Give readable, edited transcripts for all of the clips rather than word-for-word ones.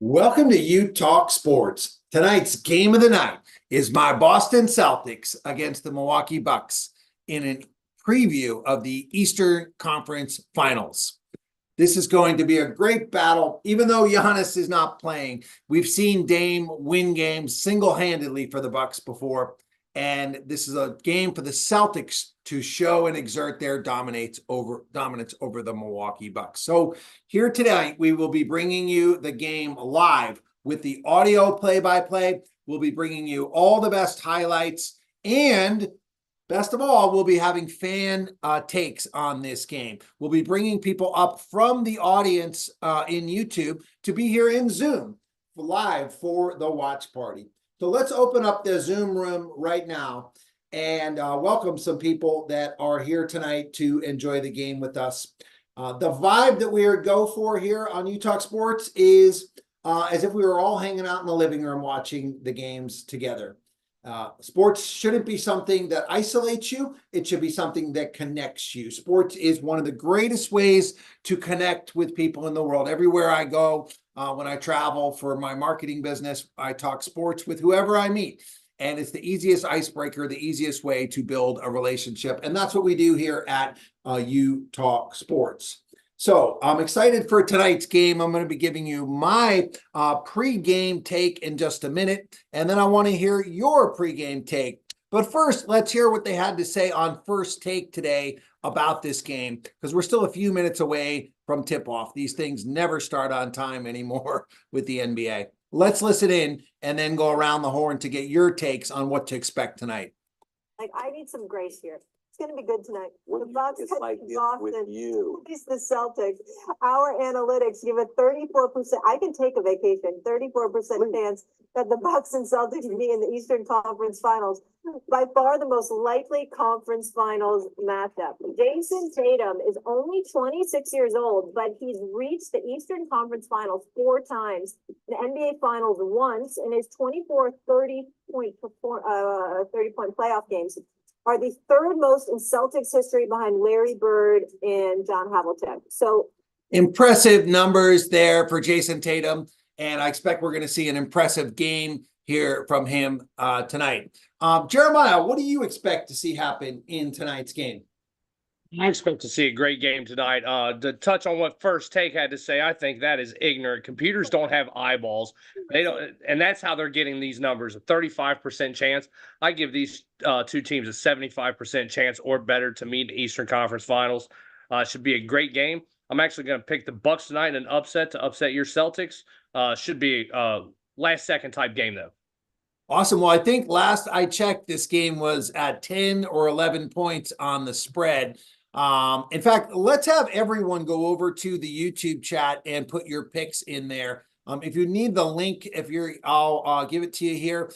Welcome to You Talk Sports. Tonight's game of the night is my Boston Celtics against the Milwaukee Bucks in a preview of the Eastern Conference Finals. This is going to be a great battle. Even though Giannis is not playing, we've seen Dame win games single-handedly for the Bucks before, and this is a game for the Celtics to show and exert their dominance over the Milwaukee Bucks. So here tonight, we will be bringing you the game live with the audio play-by-play. We'll be bringing you all the best highlights, and best of all, we'll be having fan takes on this game. We'll be bringing people up from the audience in YouTube to be here in Zoom live for the watch party. So let's open up the Zoom room right now and welcome some people that are here tonight to enjoy the game with us. The vibe that we go for here on You Talk Sports is as if we were all hanging out in the living room watching the games together. Sports shouldn't be something that isolates you. It should be something that connects you. Sports is one of the greatest ways to connect with people in the world. Everywhere I go, when I travel for my marketing business, I talk sports with whoever I meet. And it's the easiest icebreaker, the easiest way to build a relationship. And that's what we do here at You Talk Sports. So I'm excited for tonight's game. I'm going to be giving you my pre-game take in just a minute, and then I want to hear your pre-game take. But first, let's hear what they had to say on First Take today about this game, because we're still a few minutes away from tip-off. These things never start on time anymore with the NBA. Let's listen in and then go around the horn to get your takes on what to expect tonight. I need some grace here. It's going to be good tonight. What the Bucks is like Boston with you? It's the Celtics. Our analytics give a 34%. I can take a vacation. 34% chance that the Bucks and Celtics will be in the Eastern Conference Finals. By far the most likely conference finals matchup. Jason Tatum is only 26 years old, but he's reached the Eastern Conference Finals 4 times, the NBA Finals once, in his 24 30-point playoff games. Are the third most in Celtics history behind Larry Bird and John Havlicek. So impressive numbers there for Jason Tatum, and I expect we're going to see an impressive game here from him tonight. Jeremiah, what do you expect to see happen in tonight's game? I expect to see a great game tonight. To touch on what First Take had to say, I think that is ignorant. Computers don't have eyeballs. They don't, and that's how they're getting these numbers. A 35% chance. I give these two teams a 75% chance or better to meet the Eastern Conference Finals. Should be a great game. I'm actually going to pick the Bucks tonight in an upset to upset your Celtics. Should be a last-second type game, though. Awesome. Well, I think last I checked, this game was at 10 or 11 points on the spread. In fact, let's have everyone go over to the YouTube chat and put your picks in there. If you need the link, I'll give it to you here.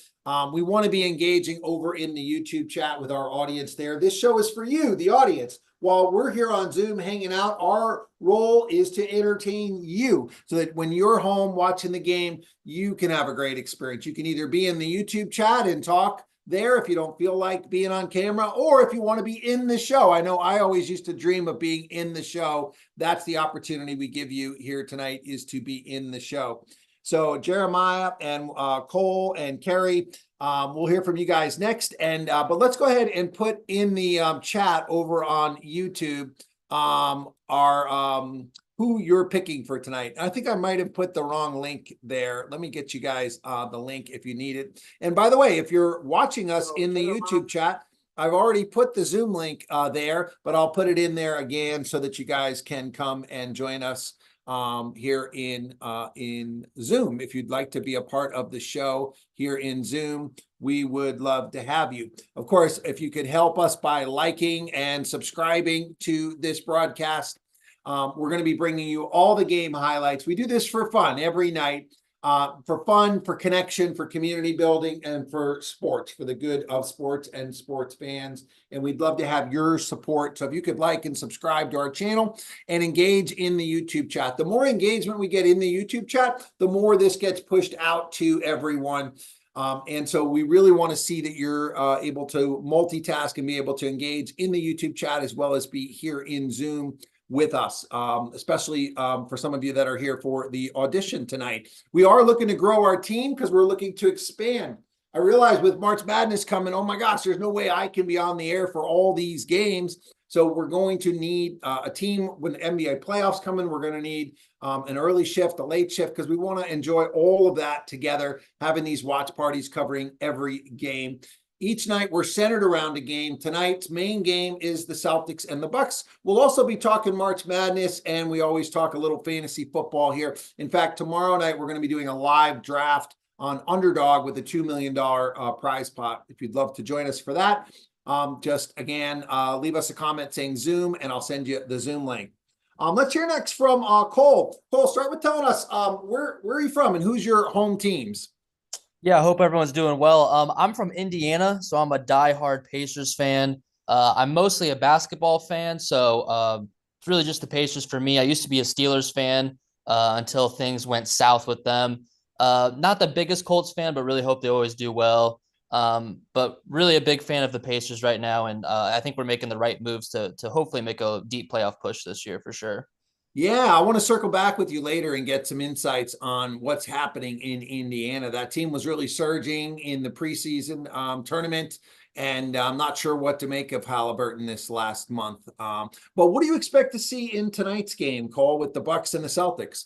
We want to be engaging over in the YouTube chat with our audience there. This show is for you, the audience. While we're here on Zoom hanging out, our role is to entertain you so that when you're home watching the game, you can have a great experience. You can either be in the YouTube chat and talk there if you don't feel like being on camera, or if you want to be in the show. I know I always used to dream of being in the show. That's the opportunity we give you here tonight, is to be in the show. So Jeremiah and Cole and Kerry, we'll hear from you guys next. And but let's go ahead and put in the chat over on YouTube who you're picking for tonight. I think I might have put the wrong link there. Let me get you guys the link if you need it. And by the way, if you're watching us in the YouTube chat, I've already put the Zoom link there, but I'll put it in there again so that you guys can come and join us here in Zoom. If you'd like to be a part of the show here in Zoom, we would love to have you. Of course, if you could help us by liking and subscribing to this broadcast, we're going to be bringing you all the game highlights. We do this for fun every night, for fun, for connection, for community building, and for sports, for the good of sports and sports fans. And we'd love to have your support. So if you could like and subscribe to our channel and engage in the YouTube chat. The more engagement we get in the YouTube chat, the more this gets pushed out to everyone. And so we really want to see that you're able to multitask and be able to engage in the YouTube chat as well as be here in Zoom with us, especially for some of you that are here for the audition tonight. We are looking to grow our team because we're looking to expand. I realize with March Madness coming, oh my gosh, there's no way I can be on the air for all these games. So we're going to need a team when the NBA playoffs come in. We're going to need an early shift, a late shift, because we want to enjoy all of that together, having these watch parties covering every game. Each night we're centered around a game. Tonight's main game is the Celtics and the Bucks. We'll also be talking March Madness, and we always talk a little fantasy football here. In fact, tomorrow night we're going to be doing a live draft on Underdog with a $2 million prize pot. If you'd love to join us for that, just again, leave us a comment saying Zoom, and I'll send you the Zoom link. Let's hear next from Cole. Cole, start with telling us where are you from and who's your home teams? Yeah, I hope everyone's doing well. I'm from Indiana, so I'm a diehard Pacers fan. I'm mostly a basketball fan, so it's really just the Pacers for me. I used to be a Steelers fan until things went south with them. Not the biggest Colts fan, but really hope they always do well. But really a big fan of the Pacers right now, and I think we're making the right moves to hopefully make a deep playoff push this year for sure. Yeah, I want to circle back with you later and get some insights on what's happening in Indiana. That team was really surging in the preseason tournament, and I'm not sure what to make of Halliburton this last month. But what do you expect to see in tonight's game, Cole, with the Bucks and the Celtics?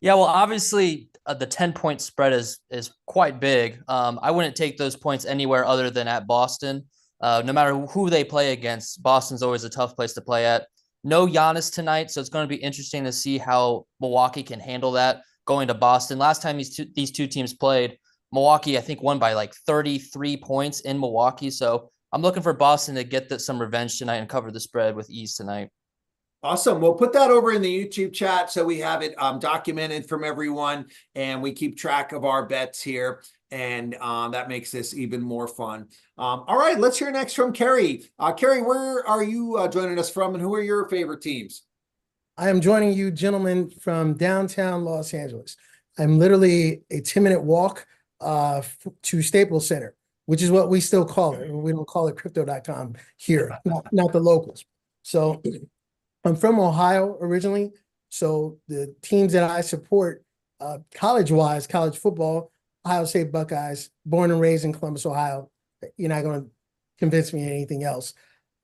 Yeah, well, obviously the 10-point spread is quite big. I wouldn't take those points anywhere other than at Boston. No matter who they play against, Boston's always a tough place to play at. No Giannis tonight, so it's going to be interesting to see how Milwaukee can handle that going to Boston. Last time these two teams played, Milwaukee, I think, won by like 33 points in Milwaukee. So I'm looking for Boston to get some revenge tonight and cover the spread with ease tonight. Awesome. We'll put that over in the YouTube chat so we have it documented from everyone, and we keep track of our bets here, and that makes this even more fun. All right, let's hear next from Kerry. Kerry, where are you joining us from, and who are your favorite teams? I am joining you gentlemen from downtown Los Angeles. I'm literally a 10-minute walk to Staples Center, which is what we still call it. We don't call it crypto.com here, not the locals. So I'm from Ohio originally, so the teams that I support college-wise, college football, Ohio State Buckeyes, born and raised in Columbus, Ohio. You're not going to convince me of anything else.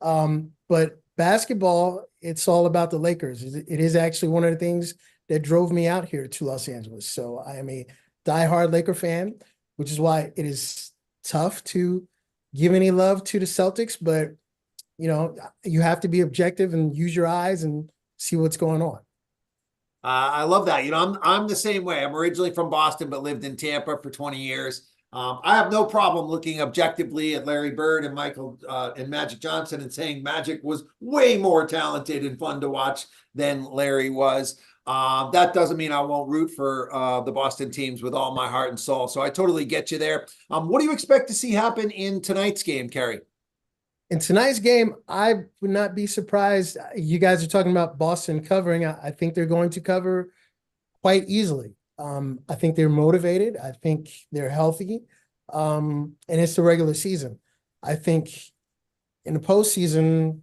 But basketball, it's all about the Lakers. It is actually one of the things that drove me out here to Los Angeles. So I am a diehard Laker fan, which is why it is tough to give any love to the Celtics, but you know, you have to be objective and use your eyes and see what's going on. I love that. You know, I'm the same way. I'm originally from Boston, but lived in Tampa for 20 years. I have no problem looking objectively at Larry Bird and Michael and Magic Johnson and saying Magic was way more talented and fun to watch than Larry was. That doesn't mean I won't root for the Boston teams with all my heart and soul. So I totally get you there. What do you expect to see happen in tonight's game, Kerry? In tonight's game, I would not be surprised. You guys are talking about Boston covering. I think they're going to cover quite easily. I think they're motivated. I think they're healthy. And it's the regular season. I think in the postseason,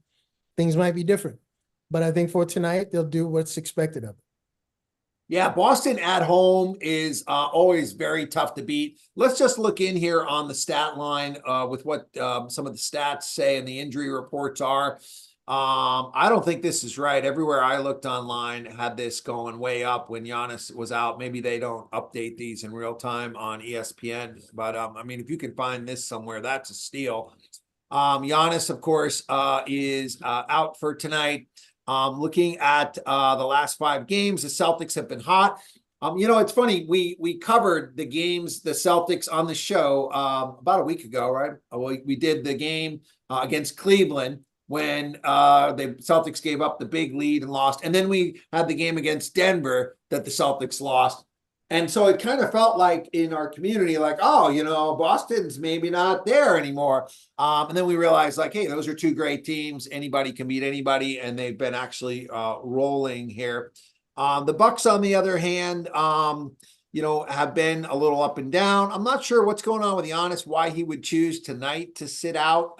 things might be different. But I think for tonight, they'll do what's expected of them. Yeah, Boston at home is always very tough to beat. Let's just look in here on the stat line with what some of the stats say and the injury reports are. I don't think this is right. Everywhere I looked online had this going way up when Giannis was out. Maybe they don't update these in real time on ESPN, but I mean, if you can find this somewhere, that's a steal. Giannis, of course, is out for tonight. Looking at the last 5 games, the Celtics have been hot. You know, it's funny. We covered the games, the Celtics on the show about a week ago, right? We did the game against Cleveland when the Celtics gave up the big lead and lost. And then we had the game against Denver that the Celtics lost. And so it kind of felt like in our community, like, oh, you know, Boston's maybe not there anymore. And then we realized, like, hey, those are 2 great teams. Anybody can beat anybody, and they've been actually rolling here. The Bucks, on the other hand, you know, have been a little up and down. I'm not sure what's going on with Giannis, why he would choose tonight to sit out.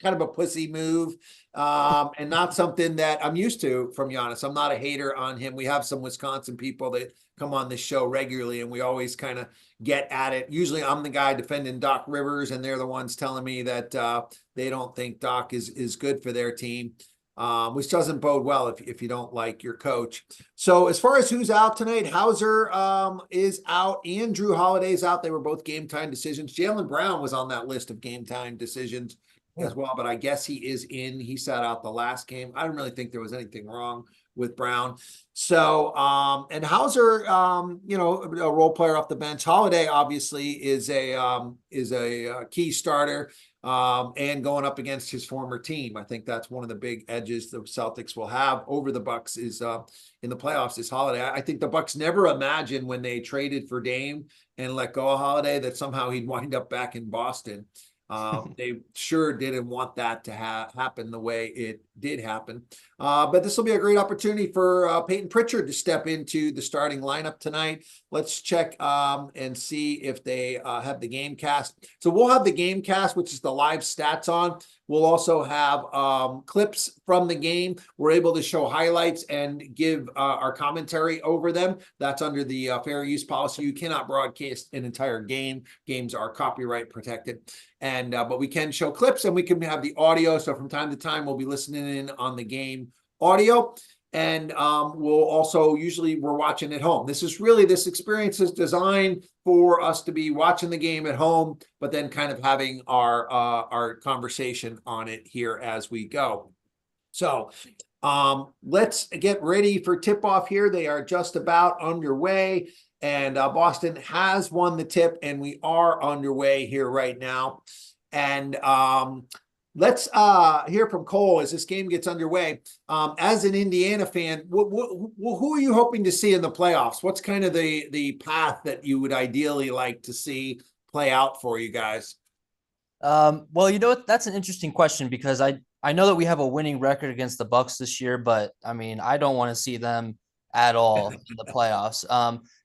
Kind of a pussy move. and not something that I'm used to from Giannis. I'm not a hater on him. We have some Wisconsin people that come on this show regularly, and we always kind of get at it. Usually I'm the guy defending Doc Rivers, and they're the ones telling me that they don't think Doc is good for their team, which doesn't bode well if you don't like your coach. So as far as who's out tonight, Hauser is out and Drew Holiday's out. They were both game time decisions. Jaylen Brown was on that list of game time decisions as well, but I guess he is in. He sat out the last game. I don't really think there was anything wrong with Brown. So, and Hauser, you know, a role player off the bench. Holiday obviously is a key starter, and going up against his former team. I think that's one of the big edges the Celtics will have over the Bucks is in the playoffs is Holiday. I think the Bucks never imagined when they traded for Dame and let go of Holiday that somehow he'd wind up back in Boston. They sure didn't want that to happen the way it did happen. But this will be a great opportunity for Peyton Pritchard to step into the starting lineup tonight. Let's check and see if they have the game cast. So we'll have the game cast, which is the live stats on. We'll also have clips from the game. We're able to show highlights and give our commentary over them. That's under the fair use policy. You cannot broadcast an entire game. Games are copyright protected. And but we can show clips and we can have the audio. So from time to time, we'll be listening in on the game audio. And we'll also, usually we're watching at home. This experience is designed for us to be watching the game at home, but then kind of having our conversation on it here as we go. So let's get ready for tip-off here. They are just about underway, and Boston has won the tip, and we are underway here right now. And let's hear from Cole as this game gets underway. As an Indiana fan, who are you hoping to see in the playoffs? What's kind of the path that you would ideally like to see play out for you guys? Well, you know what? That's an interesting question because I know that we have a winning record against the Bucks this year, but I mean, I don't want to see them at all in the playoffs.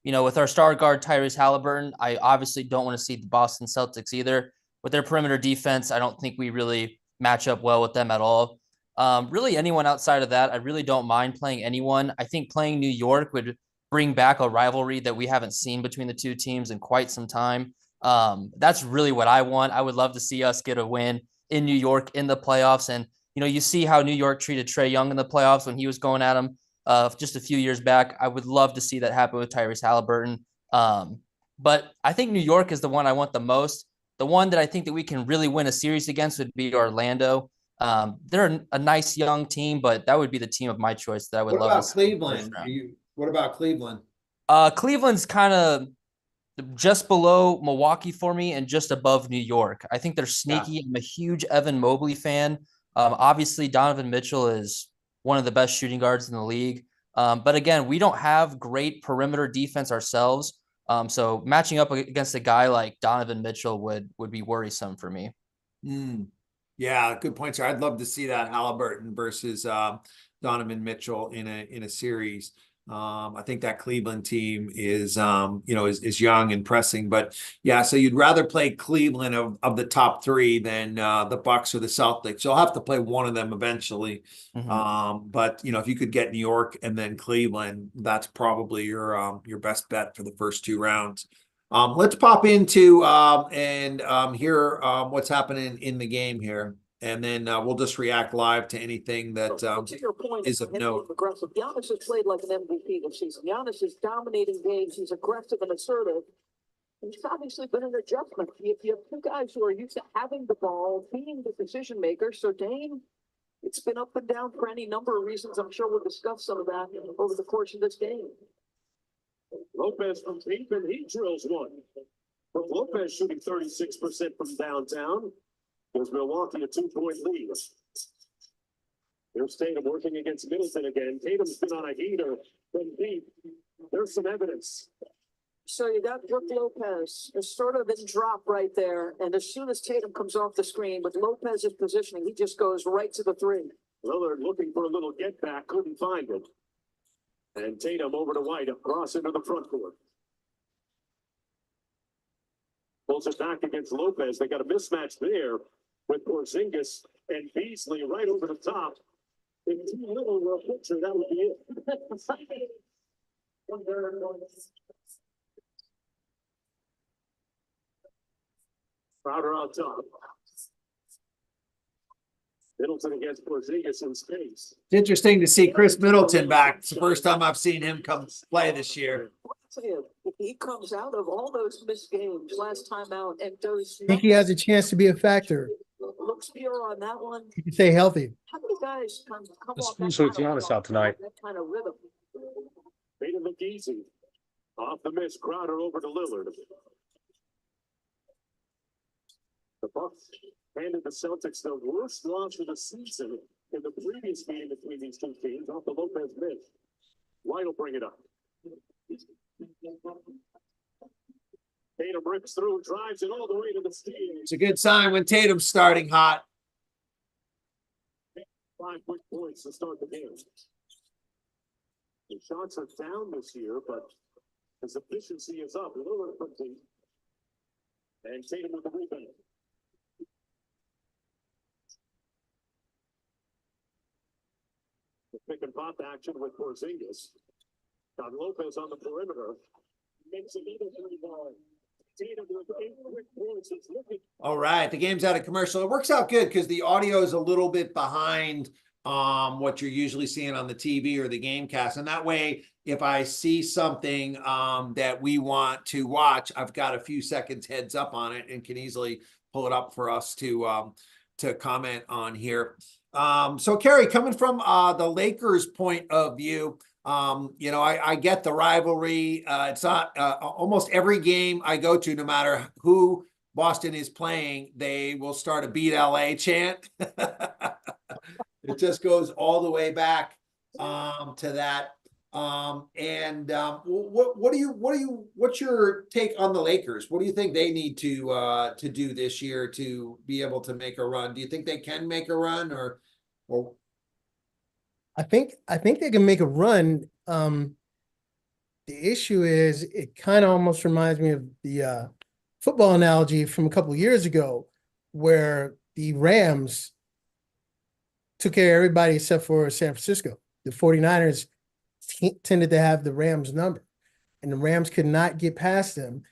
You know, with our star guard Tyrese Halliburton, I obviously don't want to see the Boston Celtics either. With their perimeter defense, I don't think we really match up well with them at all. Really, anyone outside of that, I really don't mind playing anyone. I think playing New York would bring back a rivalry that we haven't seen between the two teams in quite some time. That's really what I want. I would love to see us get a win in New York in the playoffs. And, you know, you see how New York treated Trae Young in the playoffs when he was going at him just a few years back. I would love to see that happen with Tyrese Halliburton. But I think New York is the one I want the most. The one that I think that we can really win a series against would be Orlando. They're a nice young team, but that would be the team of my choice that I would love to see. Cleveland? What about Cleveland? Cleveland's kind of just below Milwaukee for me and just above New York. I think they're sneaky. Yeah. I'm a huge Evan Mobley fan. Obviously, Donovan Mitchell is one of the best shooting guards in the league. But again, we don't have great perimeter defense ourselves. So matching up against a guy like Donovan Mitchell would be worrisome for me. Yeah, good point, sir. I'd love to see that Halliburton versus Donovan Mitchell in a series. I think that Cleveland team is is young and pressing, but yeah, so you'd rather play Cleveland of the top three than the Bucks or the Celtics. You'll have to play one of them eventually. But you know, if you could get New York and then Cleveland, that's probably your best bet for the first two rounds. Let's pop into and hear what's happening in the game here. And then we'll just react live to anything that to your point, is of note. Aggressive. Giannis has played like an MVP this season. Giannis is dominating games. He's aggressive and assertive. And it's obviously been an adjustment. You have two guys who are used to having the ball, being the decision maker. So Dame, it's been up and down for any number of reasons. I'm sure we'll discuss some of that over the course of this game. Lopez from deep, and he drills one. But Lopez shooting 36% from downtown. Gives Milwaukee a 2-point lead. Here's Tatum working against Middleton again. Tatum's been on a heater from deep. There's some evidence. So you got Brook Lopez, is sort of in drop right there. And as soon as Tatum comes off the screen, with Lopez's positioning, he just goes right to the three. Lillard looking for a little get back, couldn't find it. And Tatum over to White, across into the front court. Pulls it back against Lopez. They got a mismatch there with Porzingis And Beasley right over the top. If too little were a picture, that would be it. Crowder on top. Middleton against Porzingis in space. It's interesting to see Chris Middleton back. It's the first time I've seen him come play this year. If he comes out of all those missed games last time out and does. I think he has a chance to be a factor. Looks here on that one. He can stay healthy. How many guys come off that Especially with kind of Giannis out tonight. that kind of rhythm? Made it look easy. Off the miss, Crowder over to Lillard. The Bucks handed the Celtics the worst loss of the season in the previous game between these two teams off the Lopez miss. White will bring it up. Tatum rips through, drives it all the way to the steal. It's a good sign when Tatum's starting hot. 5 quick points to start the game. The shots are down this year, but his efficiency is up. Lillard from deep. And Tatum with the rebound. The pick and pop action with Porzingis. Got Lopez on the perimeter. Makes another 3-ball. Tatum with 8 quick points. It's looking. All right, the game's out of commercial. It works out good because the audio is a little bit behind what you're usually seeing on the TV or the game cast. And that way, if I see something that we want to watch, I've got a few seconds heads up on it and can easily pull it up for us to comment on here. So Kerry, coming from the Lakers point of view, I get the rivalry. It's not almost every game I go to, no matter who Boston is playing, they will start a beat LA chant. It just goes all the way back to that. What's your take on the Lakers? What do you think they need to do this year to be able to make a run? Do you think they can make a run or? I think they can make a run. The issue is it kind of almost reminds me of the football analogy from a couple of years ago, where the Rams took care of everybody except for San Francisco. The 49ers tended to have the Rams number, and the Rams could not get past them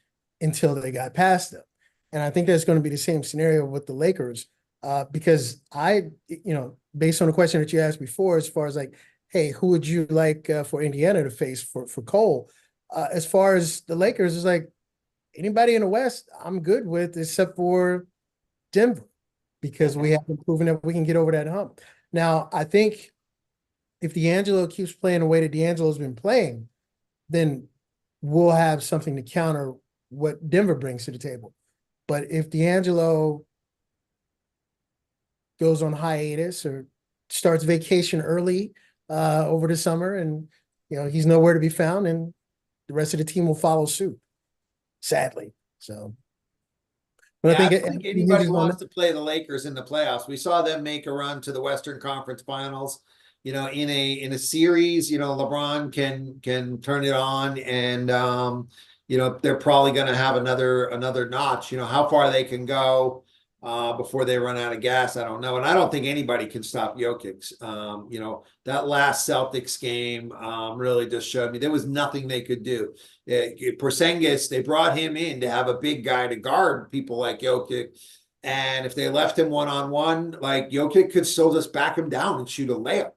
until they got past them. And I think that's going to be the same scenario with the Lakers, because based on the question that you asked before, as far as like, hey, who would you like for Indiana to face for Cole? As far as the Lakers, it's like anybody in the West, I'm good with, except for Denver, because we haven't proven that we can get over that hump. Now, I think if D'Angelo keeps playing the way that D'Angelo's been playing, then we'll have something to counter what Denver brings to the table. But if D'Angelo goes on hiatus or starts vacation early over the summer and, he's nowhere to be found, and the rest of the team will follow suit, sadly. So. But Yeah, I think anybody wants to play the Lakers in the playoffs. We saw them make a run to the Western Conference Finals. In a series, LeBron can turn it on, and they're probably going to have another notch. How far they can go before they run out of gas, I don't know. And I don't think anybody can stop Jokic. That last Celtics game really just showed me there was nothing they could do. Porzingis, they brought him in to have a big guy to guard people like Jokic. And if they left him one-on-one, like Jokic could still just back him down and shoot a layup.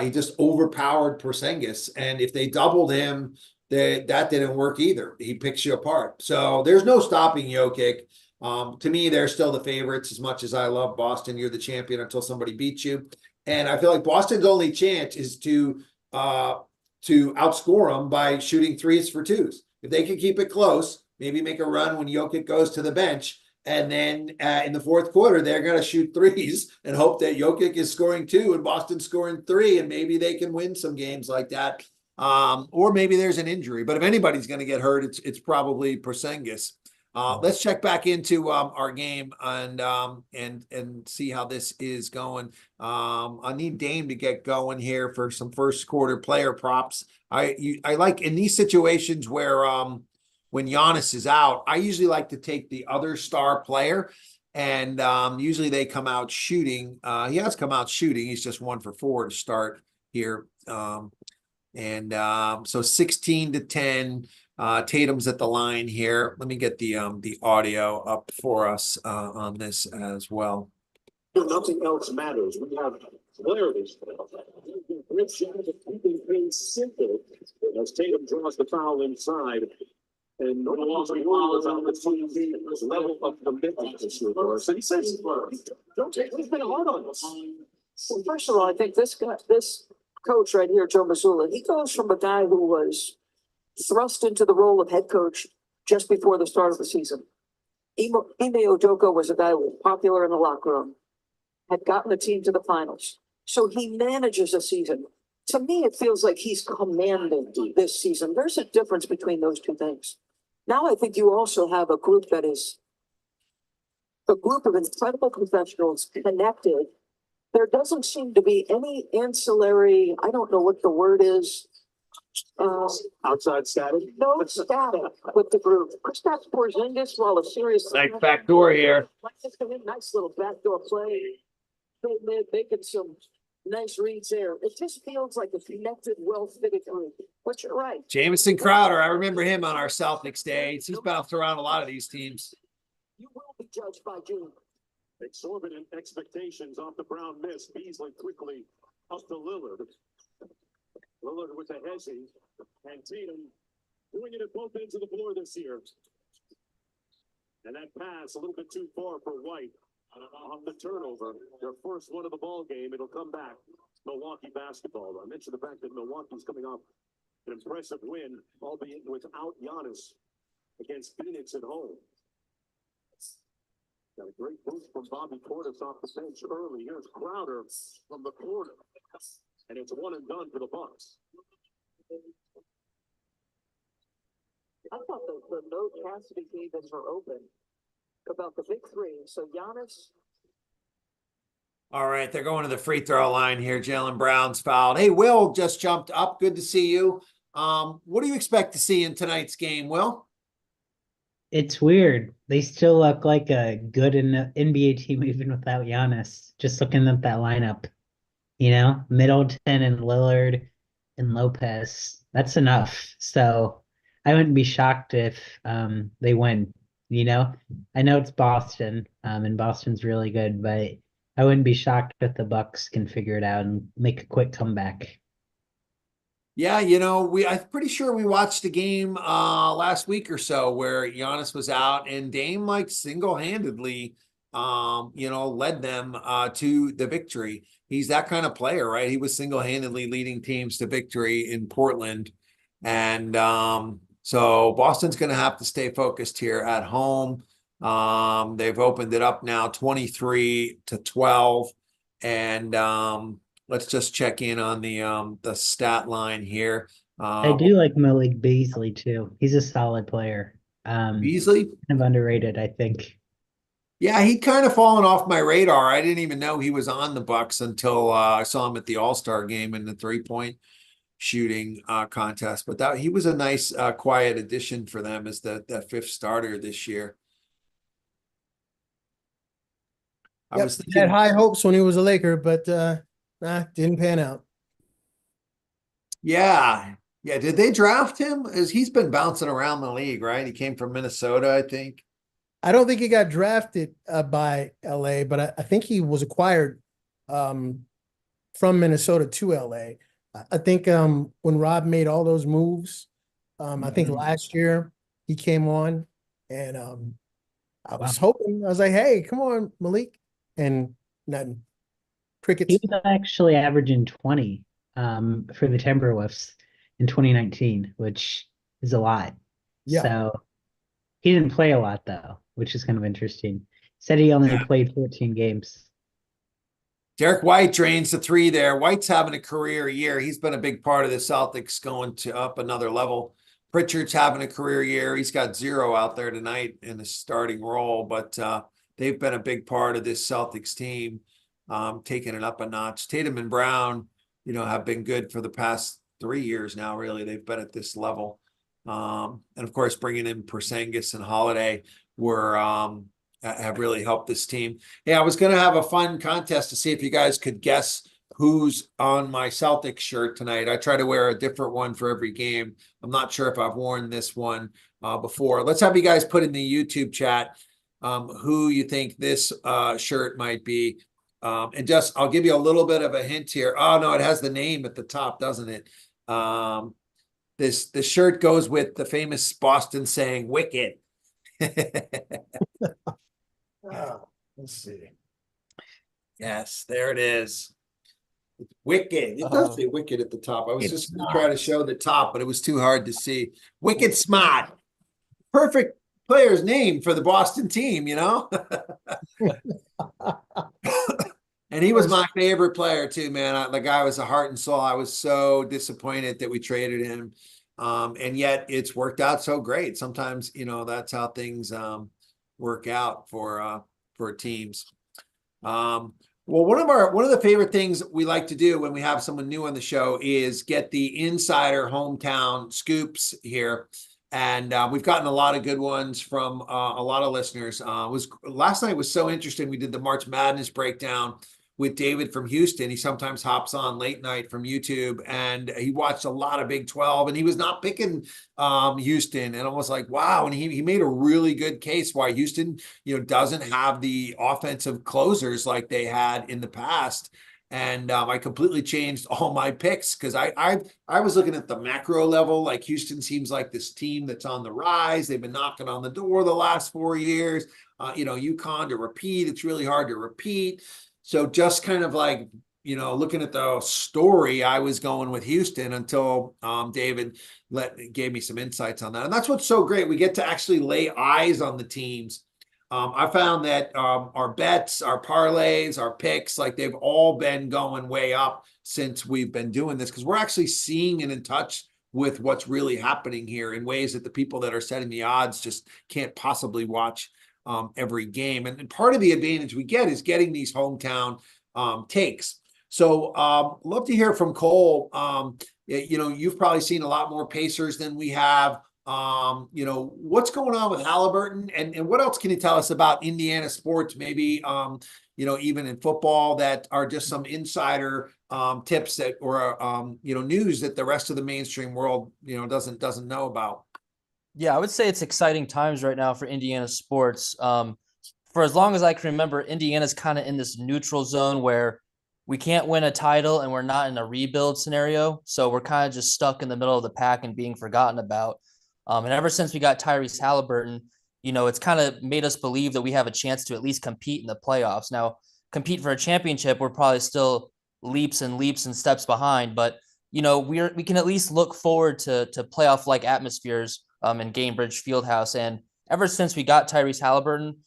He just overpowered Porzingis. And if they doubled him, that didn't work either. He picks you apart. So there's no stopping Jokic. To me, they're still the favorites. As much as I love Boston, you're the champion until somebody beats you. And I feel like Boston's only chance is to outscore them by shooting 3s for 2s. If they can keep it close, maybe make a run when Jokic goes to the bench. And then in the fourth quarter, they're going to shoot 3s and hope that Jokic is scoring 2 and Boston scoring 3. And maybe they can win some games like that. Or maybe there's an injury. But if anybody's going to get hurt, it's probably Porzingis. Let's check back into our game and see how this is going. I need Dame to get going here for some first quarter player props. I like in these situations where when Giannis is out, I usually like to take the other star player And usually they come out shooting. He has come out shooting. He's just 1 for 4 to start here. So 16-10. Tatum's at the line here. Let me get the audio up for us on this as well. Nothing else matters. We have clarity. Great job of keeping things simple as Tatum draws the foul inside. And no one wants to follow on the team's level of commitment this year. So he says, don't take, he's been hard on us. Well, first of all, I think this coach right here, Joe Mazzulla, he goes from a guy who was thrust into the role of head coach just before the start of the season. Ime Udoka was a guy who was popular in the locker room, had gotten the team to the finals. So he manages a season. To me, it feels like he's commanding this season. There's a difference between those two things. Now I think you also have a group that is a group of incredible professionals connected. There doesn't seem to be any ancillary, I don't know what the word is. Outside static. No static with the group. Kristaps Porzingis, while a serious. Nice backdoor here. Nice little backdoor play. Mid making some nice reads there. It just feels like a connected, well-fitted group. But you're right. Jamison Crowder, I remember him on our Celtics days. He's bounced around a lot of these teams. You will be judged by June. Exorbitant expectations off the Brown miss. Beasley quickly up to Lillard. Lillard with the hezzy. And Tatum doing it at both ends of the floor this year. And that pass a little bit too far for White. On the turnover, their first one of the ball game, it'll come back. Milwaukee basketball. I mentioned the fact that Milwaukee's coming off an impressive win, albeit without Giannis against Phoenix at home. Got a great boost from Bobby Portis off the bench early. Here's Crowder from the corner, and it's one and done for the Bucks. I thought the note Cassidy gave us were open about the big three. So Giannis. All right, they're going to the free throw line here. Jaylen Brown's fouled. Hey, Will just jumped up. Good to see you. What do you expect to see in tonight's game, Will? It's weird. They still look like a good NBA team even without Giannis. Just looking at that lineup, Middleton and Lillard and Lopez. That's enough. So I wouldn't be shocked if they win. I know it's Boston, and Boston's really good, but I wouldn't be shocked if the Bucks can figure it out and make a quick comeback. Yeah, I'm pretty sure we watched a game last week or so where Giannis was out and Dame single-handedly led them to the victory. He's that kind of player, right? He was single-handedly leading teams to victory in Portland. And so Boston's going to have to stay focused here at home. They've opened it up now 23-12. And let's just check in on the stat line here. I do like Malik Beasley too. He's a solid player. Beasley? Kind of underrated, I think. Yeah, he'd kind of fallen off my radar. I didn't even know he was on the Bucks until I saw him at the All-Star game in the three-point shooting contest. But he was a nice quiet addition for them as the fifth starter this year. I was thinking, had high hopes when he was a Laker, but didn't pan out. Yeah. Did they draft him? He's been bouncing around the league, right? He came from Minnesota, I think. I don't think he got drafted by LA, but I think he was acquired from Minnesota to LA. I think when Rob made all those moves, I think last year he came on, and I was hoping, I was like, hey, come on, Malik. And nothing. Crickets. He was actually averaging 20 for the Timberwolves in 2019, which is a lot. Yeah. So he didn't play a lot, though, which is kind of interesting. Said he only played 14 games. Derek White drains the three there. White's having a career year. He's been a big part of the Celtics going to up another level. Pritchard's having a career year. He's got 0 out there tonight in the starting role, but they've been a big part of this Celtics team, taking it up a notch. Tatum and Brown, have been good for the past 3 years now, really. They've been at this level. And, of course, bringing in Porzingis and Holiday were have really helped this team. Yeah, I was going to have a fun contest to see if you guys could guess who's on my Celtics shirt tonight. I try to wear a different one for every game. I'm not sure if I've worn this one before. Let's have you guys put in the YouTube chat who you think this shirt might be. And just, I'll give you a little bit of a hint here. Oh, no, it has the name at the top, doesn't it? This shirt goes with the famous Boston saying, "Wicked." Let's see. Yes, there it is. It's wicked. It does say wicked at the top. I was just going to try to show the top, but it was too hard to see. Wicked Smart. Perfect player's name for the Boston team, you know? And he was my favorite player too, man. The guy was a heart and soul. I was so disappointed that we traded him. And yet it's worked out so great. Sometimes, you know, that's how things work out for teams. Well, one of the favorite things we like to do when we have someone new on the show is get the insider hometown scoops here. And we've gotten a lot of good ones from a lot of listeners. Last night was so interesting. We did the March Madness breakdown with David from Houston. He sometimes hops on late night from YouTube, and he watched a lot of Big 12, and he was not picking Houston. And I was like, wow. And he made a really good case why Houston, you know, doesn't have the offensive closers like they had in the past. And I completely changed all my picks because I was looking at the macro level. Like Houston seems like this team that's on the rise. They've been knocking on the door the last 4 years. You know, UConn to repeat, it's really hard to repeat. So just kind of like, you know, looking at the story, I was going with Houston until David gave me some insights on that. And that's what's so great. We get to actually lay eyes on the teams. I found that our bets, our parlays, our picks, like they've all been going way up since we've been doing this because we're actually seeing and in touch with what's really happening here in ways that the people that are setting the odds just can't possibly watch every game. And part of the advantage we get is getting these hometown takes. So love to hear from Cole. You know, you've probably seen a lot more Pacers than we have. You know, what's going on with Halliburton and what else can you tell us about Indiana sports, maybe, you know, even in football that are just some insider tips that or, you know, news that the rest of the mainstream world, you know, doesn't know about. Yeah, I would say it's exciting times right now for Indiana sports. For as long as I can remember, Indiana's kind of in this neutral zone where we can't win a title and we're not in a rebuild scenario. So we're kind of just stuck in the middle of the pack and being forgotten about. And ever since we got Tyrese Halliburton, you know, it's kind of made us believe that we have a chance to at least compete in the playoffs. Now, compete for a championship, we're probably still leaps and steps behind, but you know, we can at least look forward to playoff-like atmospheres in Gainbridge Fieldhouse. And ever since we got Tyrese Halliburton,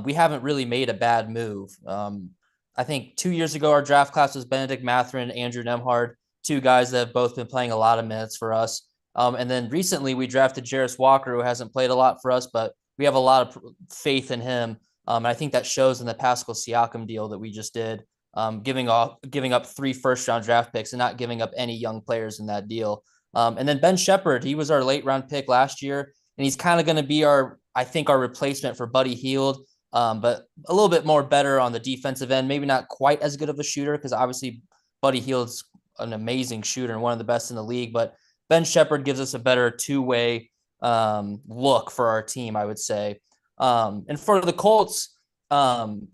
we haven't really made a bad move. I think 2 years ago, our draft class was Benedict Mathurin, Andrew Nemhard, two guys that have both been playing a lot of minutes for us. And then recently we drafted Jarris Walker, who hasn't played a lot for us, but we have a lot of faith in him. And I think that shows in the Pascal Siakam deal that we just did, giving up 3 first-round draft picks and not giving up any young players in that deal. And then Ben Shepherd, he was our late-round pick last year, and he's kind of going to be our replacement for Buddy Hield, but a little bit more better on the defensive end. Maybe not quite as good of a shooter because obviously Buddy Hield's an amazing shooter and one of the best in the league, but Ben Shepherd gives us a better two-way look for our team, I would say. And for the Colts, you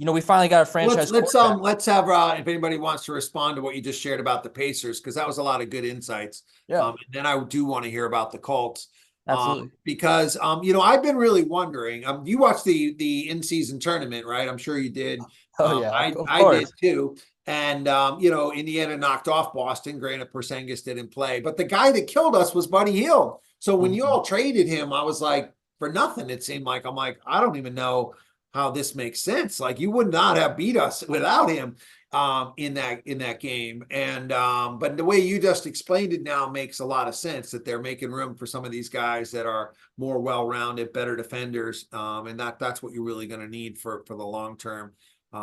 know, we finally got a franchise. Let's have if anybody wants to respond to what you just shared about the Pacers, because that was a lot of good insights. Yeah. And then I do want to hear about the Colts. Absolutely. Because you know, I've been really wondering. You watched the in-season tournament, right? I'm sure you did. Oh yeah, I did too. And you know, Indiana knocked off Boston. Granted, Porzingis didn't play, but the guy that killed us was Buddy Hield. So when you all traded him, I was like, for nothing. It seemed like I'm like, I don't even know how this makes sense. Like you would not have beat us without him in that game. And but the way you just explained it now makes a lot of sense that they're making room for some of these guys that are more well-rounded, better defenders. And that's what you're really going to need for the long term.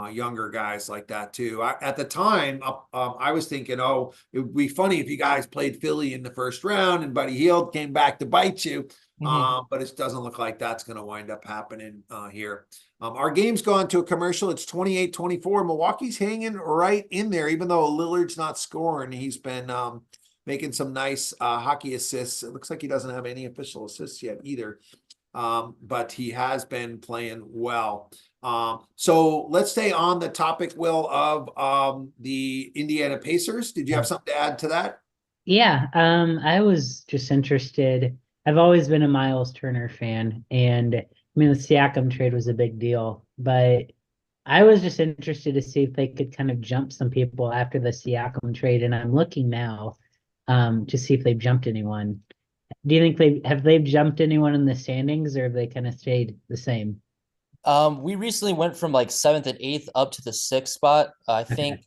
Younger guys like that too. At the time, I was thinking, oh, it would be funny if you guys played Philly in the first round and Buddy Hield came back to bite you. But it doesn't look like that's going to wind up happening here. Our game's gone to a commercial. It's 28-24. Milwaukee's hanging right in there, even though Lillard's not scoring. He's been making some nice hockey assists. It looks like he doesn't have any official assists yet either, but he has been playing well. So let's stay on the topic, Will, of the Indiana Pacers. Did you have something to add to that? Yeah, I was just interested. I've always been a Miles Turner fan, and I mean the Siakam trade was a big deal, but I was just interested to see if they could kind of jump some people after the Siakam trade, and I'm looking now to see if they've jumped anyone. Do you think they've jumped anyone in the standings, or have they kind of stayed the same? We recently went from like 7th and 8th up to the 6th spot. I think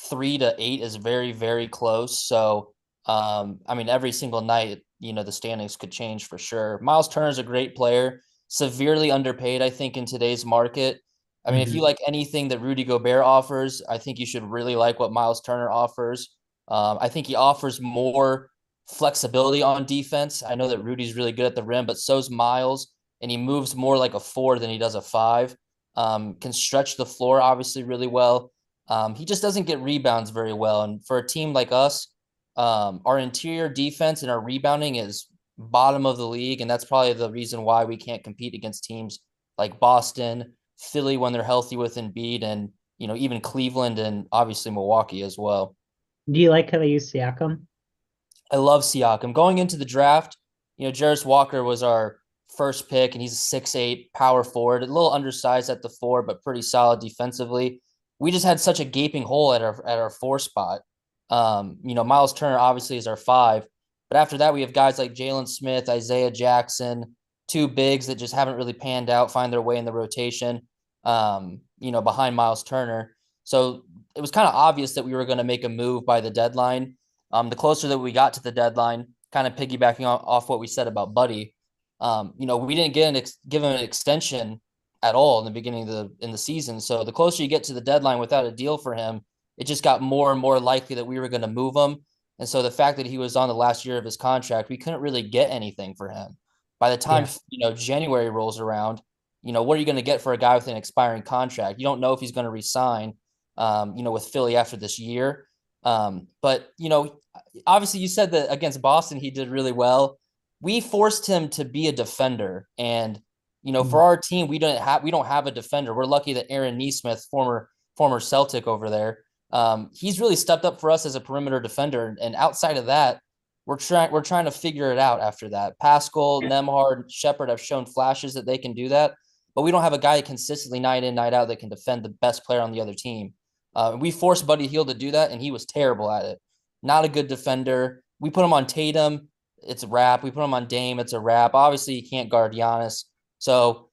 3 to 8 is very, very close. So, I mean, every single night, the standings could change for sure. Miles Turner is a great player, severely underpaid, I think, in today's market. I mean, if you like anything that Rudy Gobert offers, I think you should really like what Miles Turner offers. I think he offers more flexibility on defense. I know that Rudy's really good at the rim, but so's Miles, and he moves more like a 4 than he does a 5. Can stretch the floor obviously really well. He just doesn't get rebounds very well. And for a team like us, our interior defense and our rebounding is bottom of the league, and that's probably the reason why we can't compete against teams like Boston, Philly when they're healthy with Embiid, and even Cleveland and obviously Milwaukee as well. Do you like how they use Siakam? I love Siakam. Going into the draft, Jarris Walker was our first pick, and he's a 6'8" power forward, a little undersized at the 4, but pretty solid defensively. We just had such a gaping hole at our 4 spot. Miles Turner obviously is our 5, but after that we have guys like Jalen Smith, Isaiah Jackson, 2 bigs that just haven't really panned out, find their way in the rotation, behind Miles Turner. So it was kind of obvious that we were going to make a move by the deadline. The closer that we got to the deadline, kind of piggybacking off what we said about Buddy, we didn't give him an extension at all in the beginning in the season. So the closer you get to the deadline without a deal for him, it just got more and more likely that we were going to move him. And so the fact that he was on the last year of his contract, we couldn't really get anything for him. By the time, January rolls around, what are you going to get for a guy with an expiring contract? You don't know if he's going to resign, with Philly after this year. But obviously you said that against Boston, he did really well. We forced him to be a defender, and for our team, we don't have a defender. We're lucky that Aaron Nesmith, former Celtic over there, he's really stepped up for us as a perimeter defender. And outside of that, we're trying to figure it out after that. Pascal, Nemhard, Shepard have shown flashes that they can do that, but we don't have a guy consistently night in, night out that can defend the best player on the other team. We forced Buddy Hield to do that, and he was terrible at it. Not a good defender. We put him on Tatum, it's a wrap. We put him on Dame, it's a wrap. Obviously, he can't guard Giannis. So,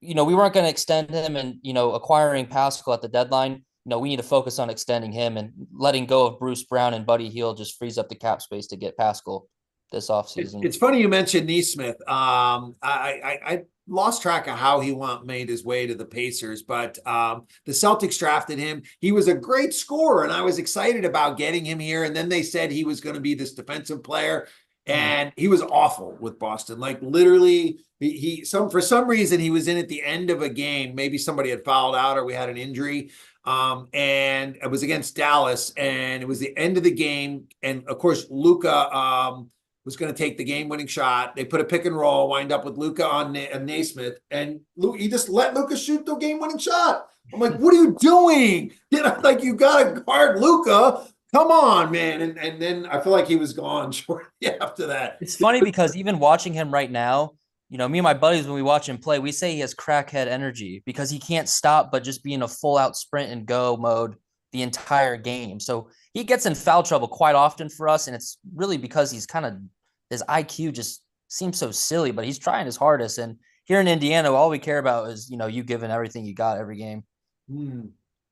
we weren't going to extend him, and, acquiring Pascal at the deadline, we need to focus on extending him, and letting go of Bruce Brown and Buddy Hield just frees up the cap space to get Pascal this offseason. It's funny you mentioned Nesmith. I lost track of how he made his way to the Pacers, but the Celtics drafted him. He was a great scorer, and I was excited about getting him here. And then they said he was going to be this defensive player, and he was awful with Boston. Like literally, for some reason he was in at the end of a game. Maybe somebody had fouled out or we had an injury. And it was against Dallas, and it was the end of the game. And of course, Luka was going to take the game-winning shot. They put a pick and roll, wind up with Luka on Naismith, and he just let Luka shoot the game-winning shot. I'm like, what are you doing? You got to guard Luka. Come on, man. And then I feel like he was gone shortly after that. It's funny because even watching him right now, me and my buddies, when we watch him play, we say he has crackhead energy because he can't stop but just be in a full-out sprint and go mode the entire game. So he gets in foul trouble quite often for us, and it's really because his IQ just seems so silly, but he's trying his hardest. And here in Indiana, all we care about is, you giving everything you got every game.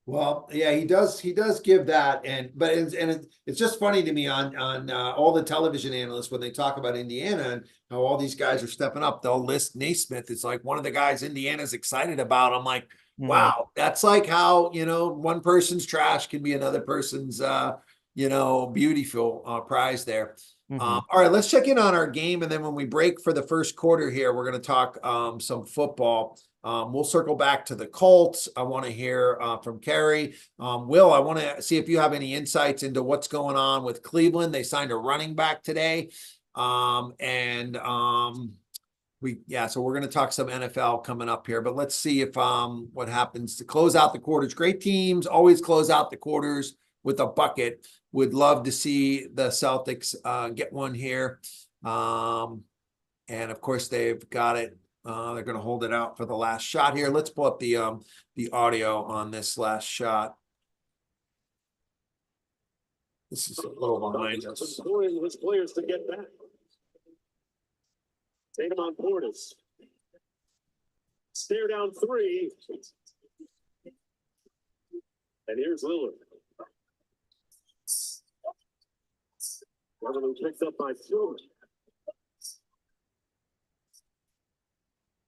Well, yeah, he does give that. But it's just funny to me on all the television analysts when they talk about Indiana and how all these guys are stepping up, they'll list Naismith. It's like one of the guys Indiana's excited about. I'm like, wow, that's like how, one person's trash can be another person's, beautiful prize there. All right, let's check in on our game. And then when we break for the first quarter here, we're going to talk some football. We'll circle back to the Colts. I want to hear from Kerry. Will, I want to see if you have any insights into what's going on with Cleveland. They signed a running back today. So we're going to talk some NFL coming up here, but let's see if what happens to close out the quarters. Great teams always close out the quarters with a bucket. Would love to see the Celtics get one here. And of course they've got it. They're going to hold it out for the last shot here. Let's pull up the audio on this last shot. This is a little behind us. Supporting his players to get back. Tatum on Portis. Stare down 3. And here's Lillard. Beverly picked up by Fuller.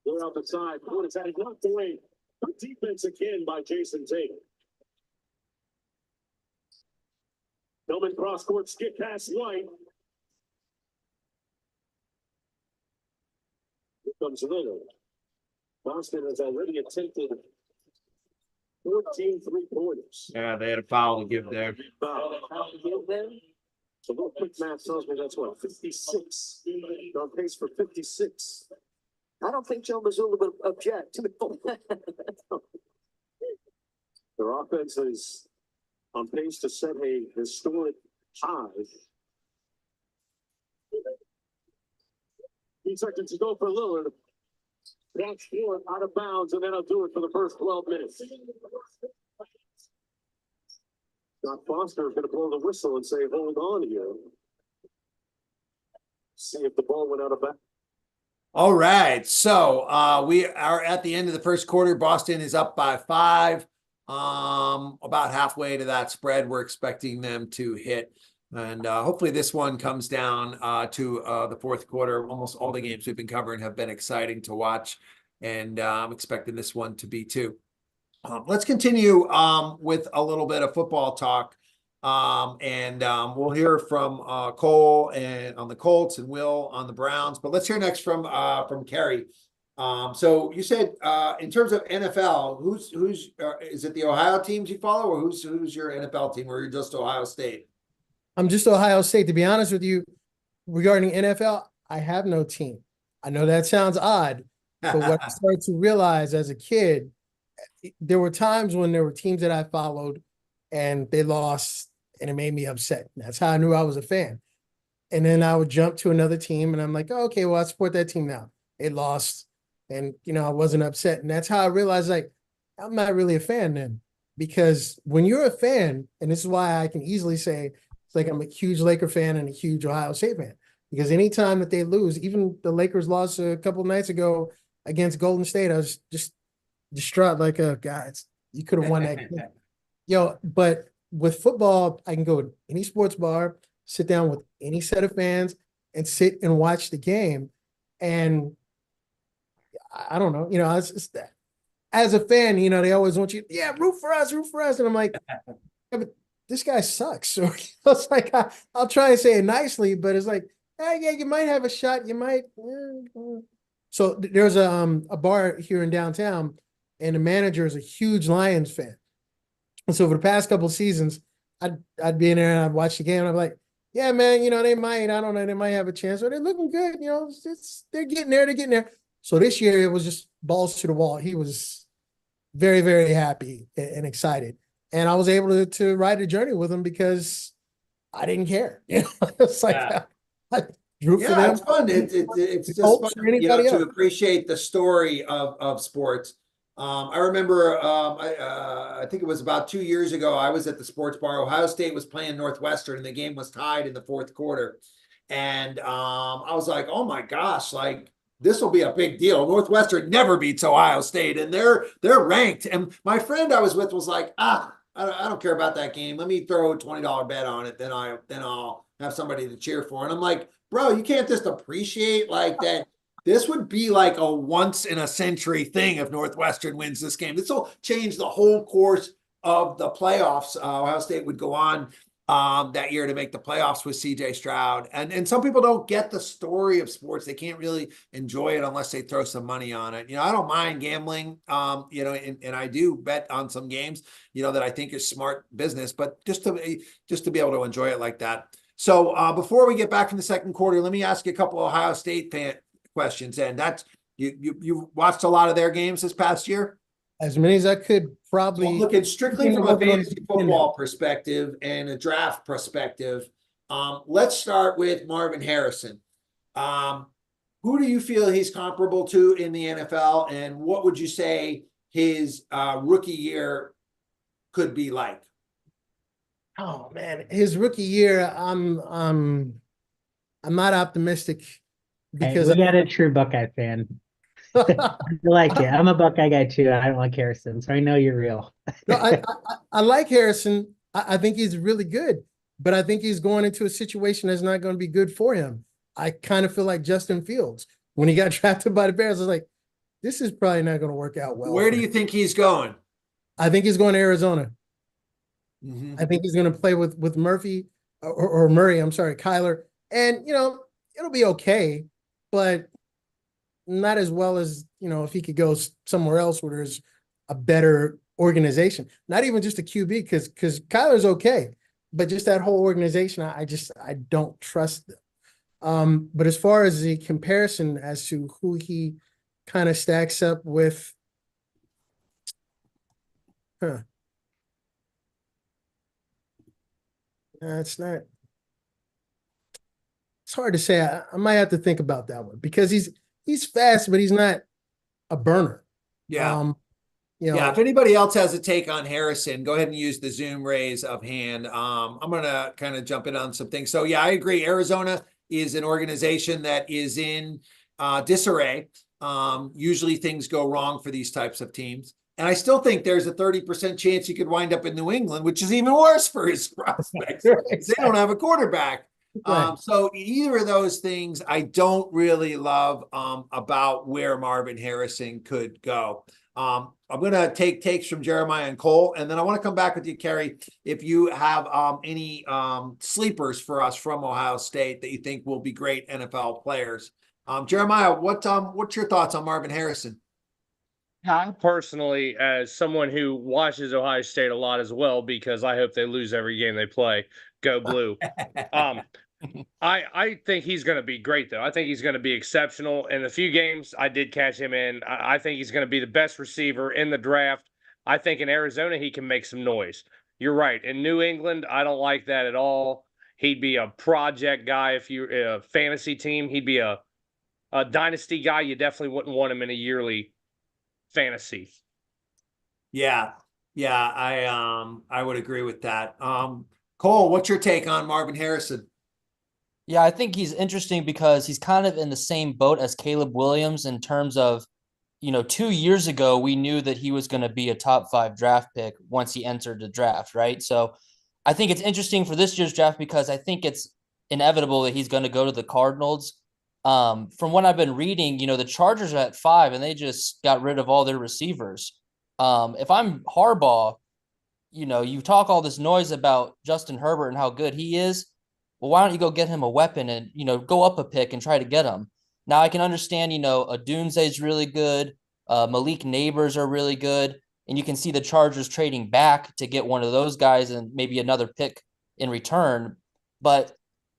They're out the side. Portis had it knocked away. Good defense again by Jason Tatum. Tillman cross court skip past White. Here comes Lillard. Boston has already attempted 14 3-pointers. Yeah, they had a foul to give there. So a little quick math tells me that's what, 56. They're on pace for 56. I don't think Joe Mazzulla would object. Their offense is on pace to set a historic high. 3 seconds to go for Lillard. That's short, out of bounds, and then I'll do it for the first 12 minutes. Scott Foster is going to blow the whistle and say, hold on here. See if the ball went out of bounds. All right. So we are at the end of the first quarter. Boston is up by 5. About halfway to that spread we're expecting them to hit. And hopefully this one comes down to the fourth quarter. Almost all the games we've been covering have been exciting to watch. And I'm expecting this one to be too. Let's continue with a little bit of football talk. We'll hear from Cole and on the Colts and Will on the Browns. But let's hear next from Kerry. So you said in terms of NFL, who's is it the Ohio teams you follow, or who's your NFL team, or you're just Ohio State? I'm just Ohio State. To be honest with you, regarding NFL, I have no team. I know that sounds odd, but what I started to realize as a kid, there were times when there were teams that I followed and they lost, and it made me upset. That's how I knew I was a fan. And then I would jump to another team and I'm like, oh, okay, well, I support that team now. It lost and, I wasn't upset. And that's how I realized, like, I'm not really a fan then. Because when you're a fan, and this is why I can easily say, it's like I'm a huge Laker fan and a huge Ohio State fan. Because anytime that they lose, even the Lakers lost a couple of nights ago against Golden State, I was just distraught, like, oh, guys, you could have won that game. But with football, I can go to any sports bar, sit down with any set of fans, and sit and watch the game. And I don't know, it's just that. As a fan, they always want you, root for us. And I'm like, but this guy sucks. So it's like, I'll try and say it nicely, but it's like, you might have a shot. You might. So there's a bar here in downtown, and the manager is a huge Lions fan. And so for the past couple of seasons, I'd be in there and I'd watch the game and I'm like, yeah, man, they might, I don't know, they might have a chance, or they're looking good, they're getting there. So this year it was just balls to the wall. He was very, very happy and excited. And I was able to ride the journey with him because I didn't care. It's like, I root for them. It's fun. It's just fun, to appreciate the story of sports. I remember, I think it was about 2 years ago, I was at the sports bar. Ohio State was playing Northwestern, and the game was tied in the fourth quarter. And I was like, oh my gosh, like, this will be a big deal. Northwestern never beats Ohio State, and they're ranked. And my friend I was with was like, I don't care about that game. Let me throw a $20 bet on it. Then I'll have somebody to cheer for. And I'm like, bro, you can't just appreciate like that. This would be like a once in a century thing if Northwestern wins this game. This will change the whole course of the playoffs. Ohio State would go on that year to make the playoffs with CJ Stroud. And some people don't get the story of sports. They can't really enjoy it unless they throw some money on it. I don't mind gambling, and I do bet on some games, that I think is smart business, but just to be able to enjoy it like that. So before we get back from the second quarter, let me ask you a couple of Ohio State fan questions. And that's, you watched a lot of their games this past year? As many as I could, So probably. looking strictly from a Looking on fantasy the football perspective and a draft perspective, let's start with Marvin Harrison. Who do you feel he's comparable to in the NFL, and what would you say his rookie year could be like? Oh man, his rookie year, I'm not optimistic because we got a true Buckeye fan. I like it. I'm a Buckeye guy too. I don't like Harrison, so I know you're real. No, I like Harrison. I think he's really good, but I think he's going into a situation that's not going to be good for him. I kind of feel like Justin Fields when he got drafted by the Bears. I was like, this is probably not going to work out well. Where do you think he's going? I think he's going to Arizona. Mm-hmm. I think he's going to play with Murphy or Murray. I'm sorry, Kyler, and it'll be okay, but not as well as, if he could go somewhere else where there's a better organization, not even just a QB, because Kyler's okay, but just that whole organization, I don't trust them. But as far as the comparison as to who he kind of stacks up with, it's not. It's hard to say. I might have to think about that one because he's fast, but he's not a burner. Yeah. If anybody else has a take on Harrison, go ahead and use the Zoom raise of hand. I'm going to kind of jump in on some things. So yeah, I agree. Arizona is an organization that is in disarray. Usually things go wrong for these types of teams. And I still think there's a 30% chance he could wind up in New England, which is even worse for his prospects. They don't have a quarterback. Right. So either of those things I don't really love about where Marvin Harrison could go. I'm going to take takes from Jeremiah and Cole, and then I want to come back with you, Kerry, if you have any sleepers for us from Ohio State that you think will be great NFL players. Jeremiah, what's your thoughts on Marvin Harrison? I personally, as someone who watches Ohio State a lot as well, because I hope they lose every game they play, go blue. I think he's going to be great, though. I think he's going to be exceptional. In a few games I did catch him in. I think he's going to be the best receiver in the draft. I think in Arizona he can make some noise. You're right. In New England, I don't like that at all. He'd be a project guy if you're a fantasy team. He'd be a dynasty guy. You definitely wouldn't want him in a yearly fantasy. Yeah, I would agree with that. Cole, what's your take on Marvin Harrison? Yeah, I think he's interesting because he's kind of in the same boat as Caleb Williams in terms of, 2 years ago, we knew that he was going to be a top 5 draft pick once he entered the draft, right? So I think it's interesting for this year's draft because I think it's inevitable that he's going to go to the Cardinals. From what I've been reading, the Chargers are at 5 and they just got rid of all their receivers. If I'm Harbaugh, you talk all this noise about Justin Herbert and how good he is. Well, why don't you go get him a weapon and, go up a pick and try to get him? Now I can understand, Odunze is really good. Malik Neighbors are really good. And you can see the Chargers trading back to get one of those guys and maybe another pick in return. But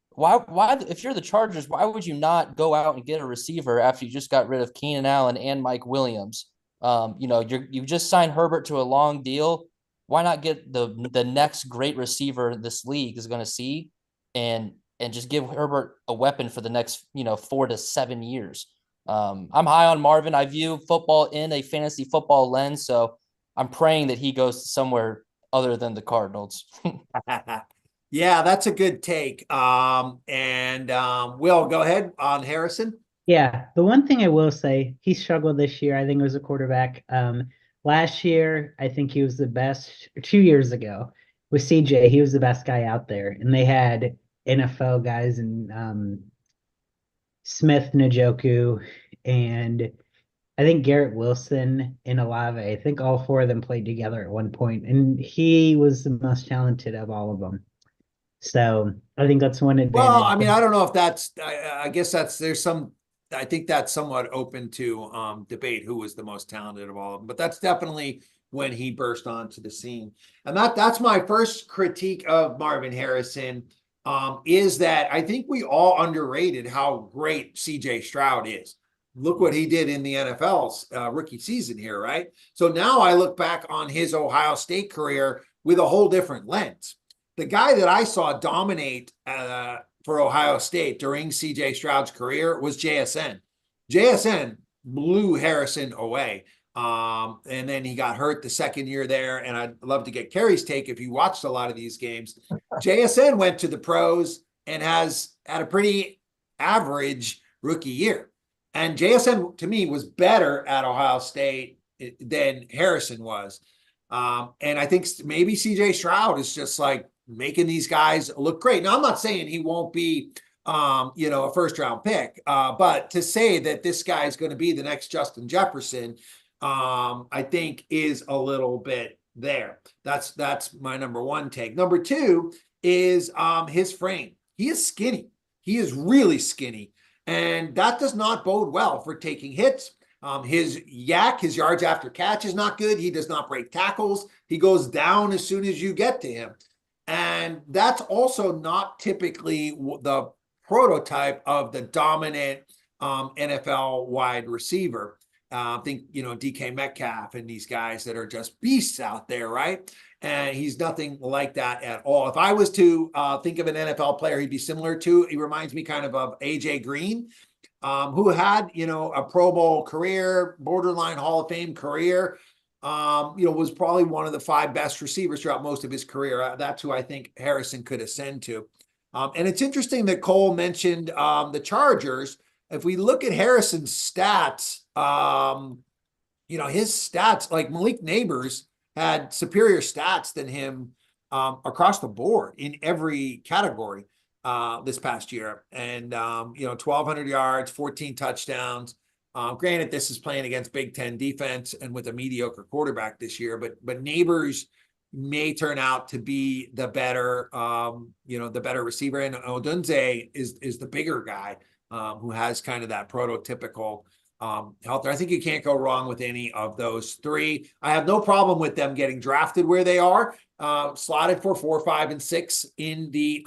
why, if you're the Chargers, why would you not go out and get a receiver after you just got rid of Keenan Allen and Mike Williams? You just signed Herbert to a long deal. Why not get the next great receiver this league is going to see and just give Herbert a weapon for the next 4 to 7 years? I'm high on Marvin. I view football in a fantasy football lens, so I'm praying that he goes somewhere other than the Cardinals. Yeah, that's a good take. Will, go ahead on Harrison. Yeah, the one thing I will say, he struggled this year. I think it was a quarterback. Last year, I think he was the best. 2 years ago with CJ, he was the best guy out there, and they had NFL guys and Smith, Njoku, and I think Garrett Wilson and Olave. I think all 4 of them played together at one point, and he was the most talented of all of them. So I think that's one advantage. Well, I mean, I don't know if that's, I guess I think that's somewhat open to debate who was the most talented of all of them, but that's definitely when he burst onto the scene. And that's my first critique of Marvin Harrison, is that I think we all underrated how great CJ Stroud is. Look what he did in the NFL's rookie season here, right? So now I look back on his Ohio State career with a whole different lens. The guy that I saw dominate for Ohio State during CJ Stroud's career was JSN. JSN blew Harrison away. And then he got hurt the second year there. And I'd love to get Kerry's take if you watched a lot of these games. JSN went to the pros and has had a pretty average rookie year. And JSN, to me, was better at Ohio State than Harrison was. And I think maybe CJ Stroud is just like making these guys look great. Now, I'm not saying he won't be, a first round pick, but to say that this guy is going to be the next Justin Jefferson, I think is a little bit there. That's my number one take. Number two is his frame. He is skinny. He is really skinny. And that does not bode well for taking hits. His yards after catch is not good. He does not break tackles. He goes down as soon as you get to him. And that's also not typically the prototype of the dominant NFL wide receiver. I think, DK Metcalf and these guys that are just beasts out there, right? And he's nothing like that at all. If I was to think of an NFL player he'd be similar to, he reminds me kind of AJ Green, who had, a Pro Bowl career, borderline Hall of Fame career, was probably one of the 5 best receivers throughout most of his career. That's who I think Harrison could ascend to. And it's interesting that Cole mentioned the Chargers. If we look at Harrison's stats, his stats, like Malik Neighbors had superior stats than him across the board in every category this past year. And, 1,200 yards, 14 touchdowns. Granted, this is playing against Big Ten defense and with a mediocre quarterback this year, but Neighbors may turn out to be the better, the better receiver. And Odunze is the bigger guy who has kind of that prototypical health. I think you can't go wrong with any of those three. I have no problem with them getting drafted where they are, slotted for 4, 5, and 6 in the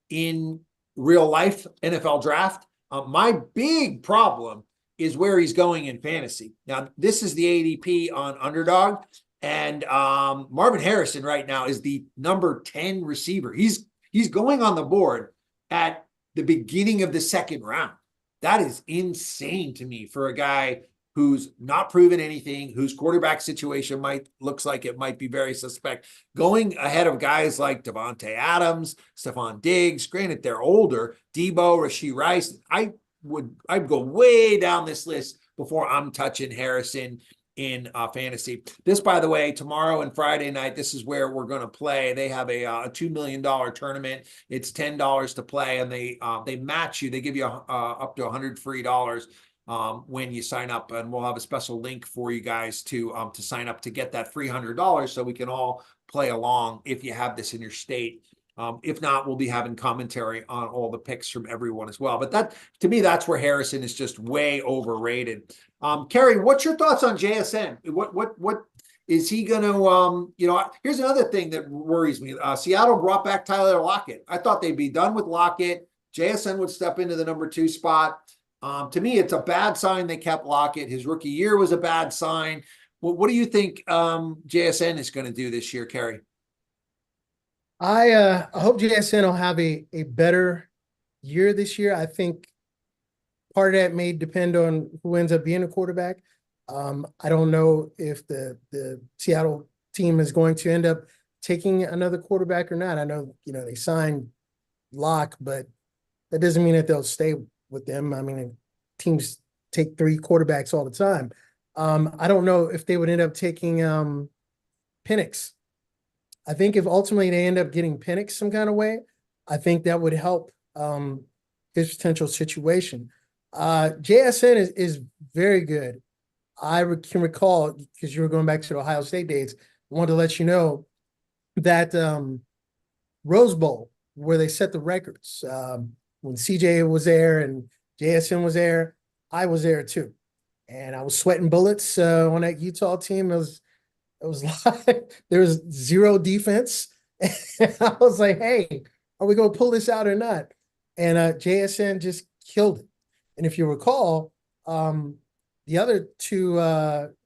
in real life NFL draft. My big problem is where he's going in fantasy. Now, this is the ADP on Underdog, and Marvin Harrison right now is the number 10 receiver. He's going on the board at the beginning of the second round. That is insane to me for a guy who's not proven anything, whose quarterback situation looks like it might be very suspect, going ahead of guys like Devontae Adams, Stephon Diggs. Granted, they're older, Debo, Rashee Rice. I'd go way down this list before I'm touching Harrison in fantasy. This, by the way, tomorrow and Friday night, this is where we're going to play. They have a $2 million tournament. It's $10 to play, and they match you. They give you up to $100 free when you sign up, and we'll have a special link for you guys to sign up to get that free $100 so we can all play along if you have this in your state. If not, we'll be having commentary on all the picks from everyone as well. But that, to me, that's where Harrison is just way overrated. Kerry, what's your thoughts on JSN? What is he going to, here's another thing that worries me. Seattle brought back Tyler Lockett. I thought they'd be done with Lockett. JSN would step into the number 2 spot. To me, it's a bad sign they kept Lockett. His rookie year was a bad sign. What do you think JSN is going to do this year, Kerry? I hope JSN will have a better year this year. I think part of that may depend on who ends up being a quarterback. I don't know if the Seattle team is going to end up taking another quarterback or not. I know, they signed Locke, but that doesn't mean that they'll stay with them. I mean, teams take 3 quarterbacks all the time. I don't know if they would end up taking Penix. I think if ultimately they end up getting Penix some kind of way, I think that would help his potential situation. JSN is very good. I can recall, because you were going back to the Ohio State days, I wanted to let you know that Rose Bowl where they set the records. When CJ was there and JSN was there, I was there too. And I was sweating bullets on that Utah team. It was like there was zero defense. And I was like, hey, are we going to pull this out or not? And JSN just killed it. And if you recall, the other two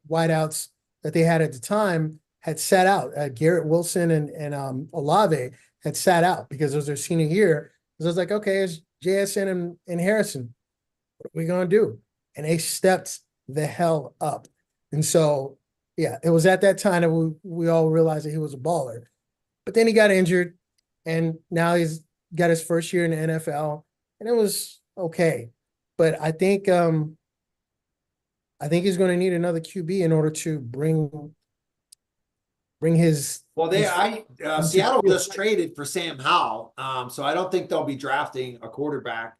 wideouts that they had at the time had sat out. Garrett Wilson and Olave had sat out because it was their senior year. So I was like, okay, it's JSN and Harrison. What are we going to do? And they stepped the hell up. And so, yeah, it was at that time that we all realized that he was a baller. But then he got injured, and now he's got his first year in the NFL, and it was okay. But I think he's going to need another QB in order to bring his. Well, Seattle just traded for Sam Howell, so I don't think they'll be drafting a quarterback.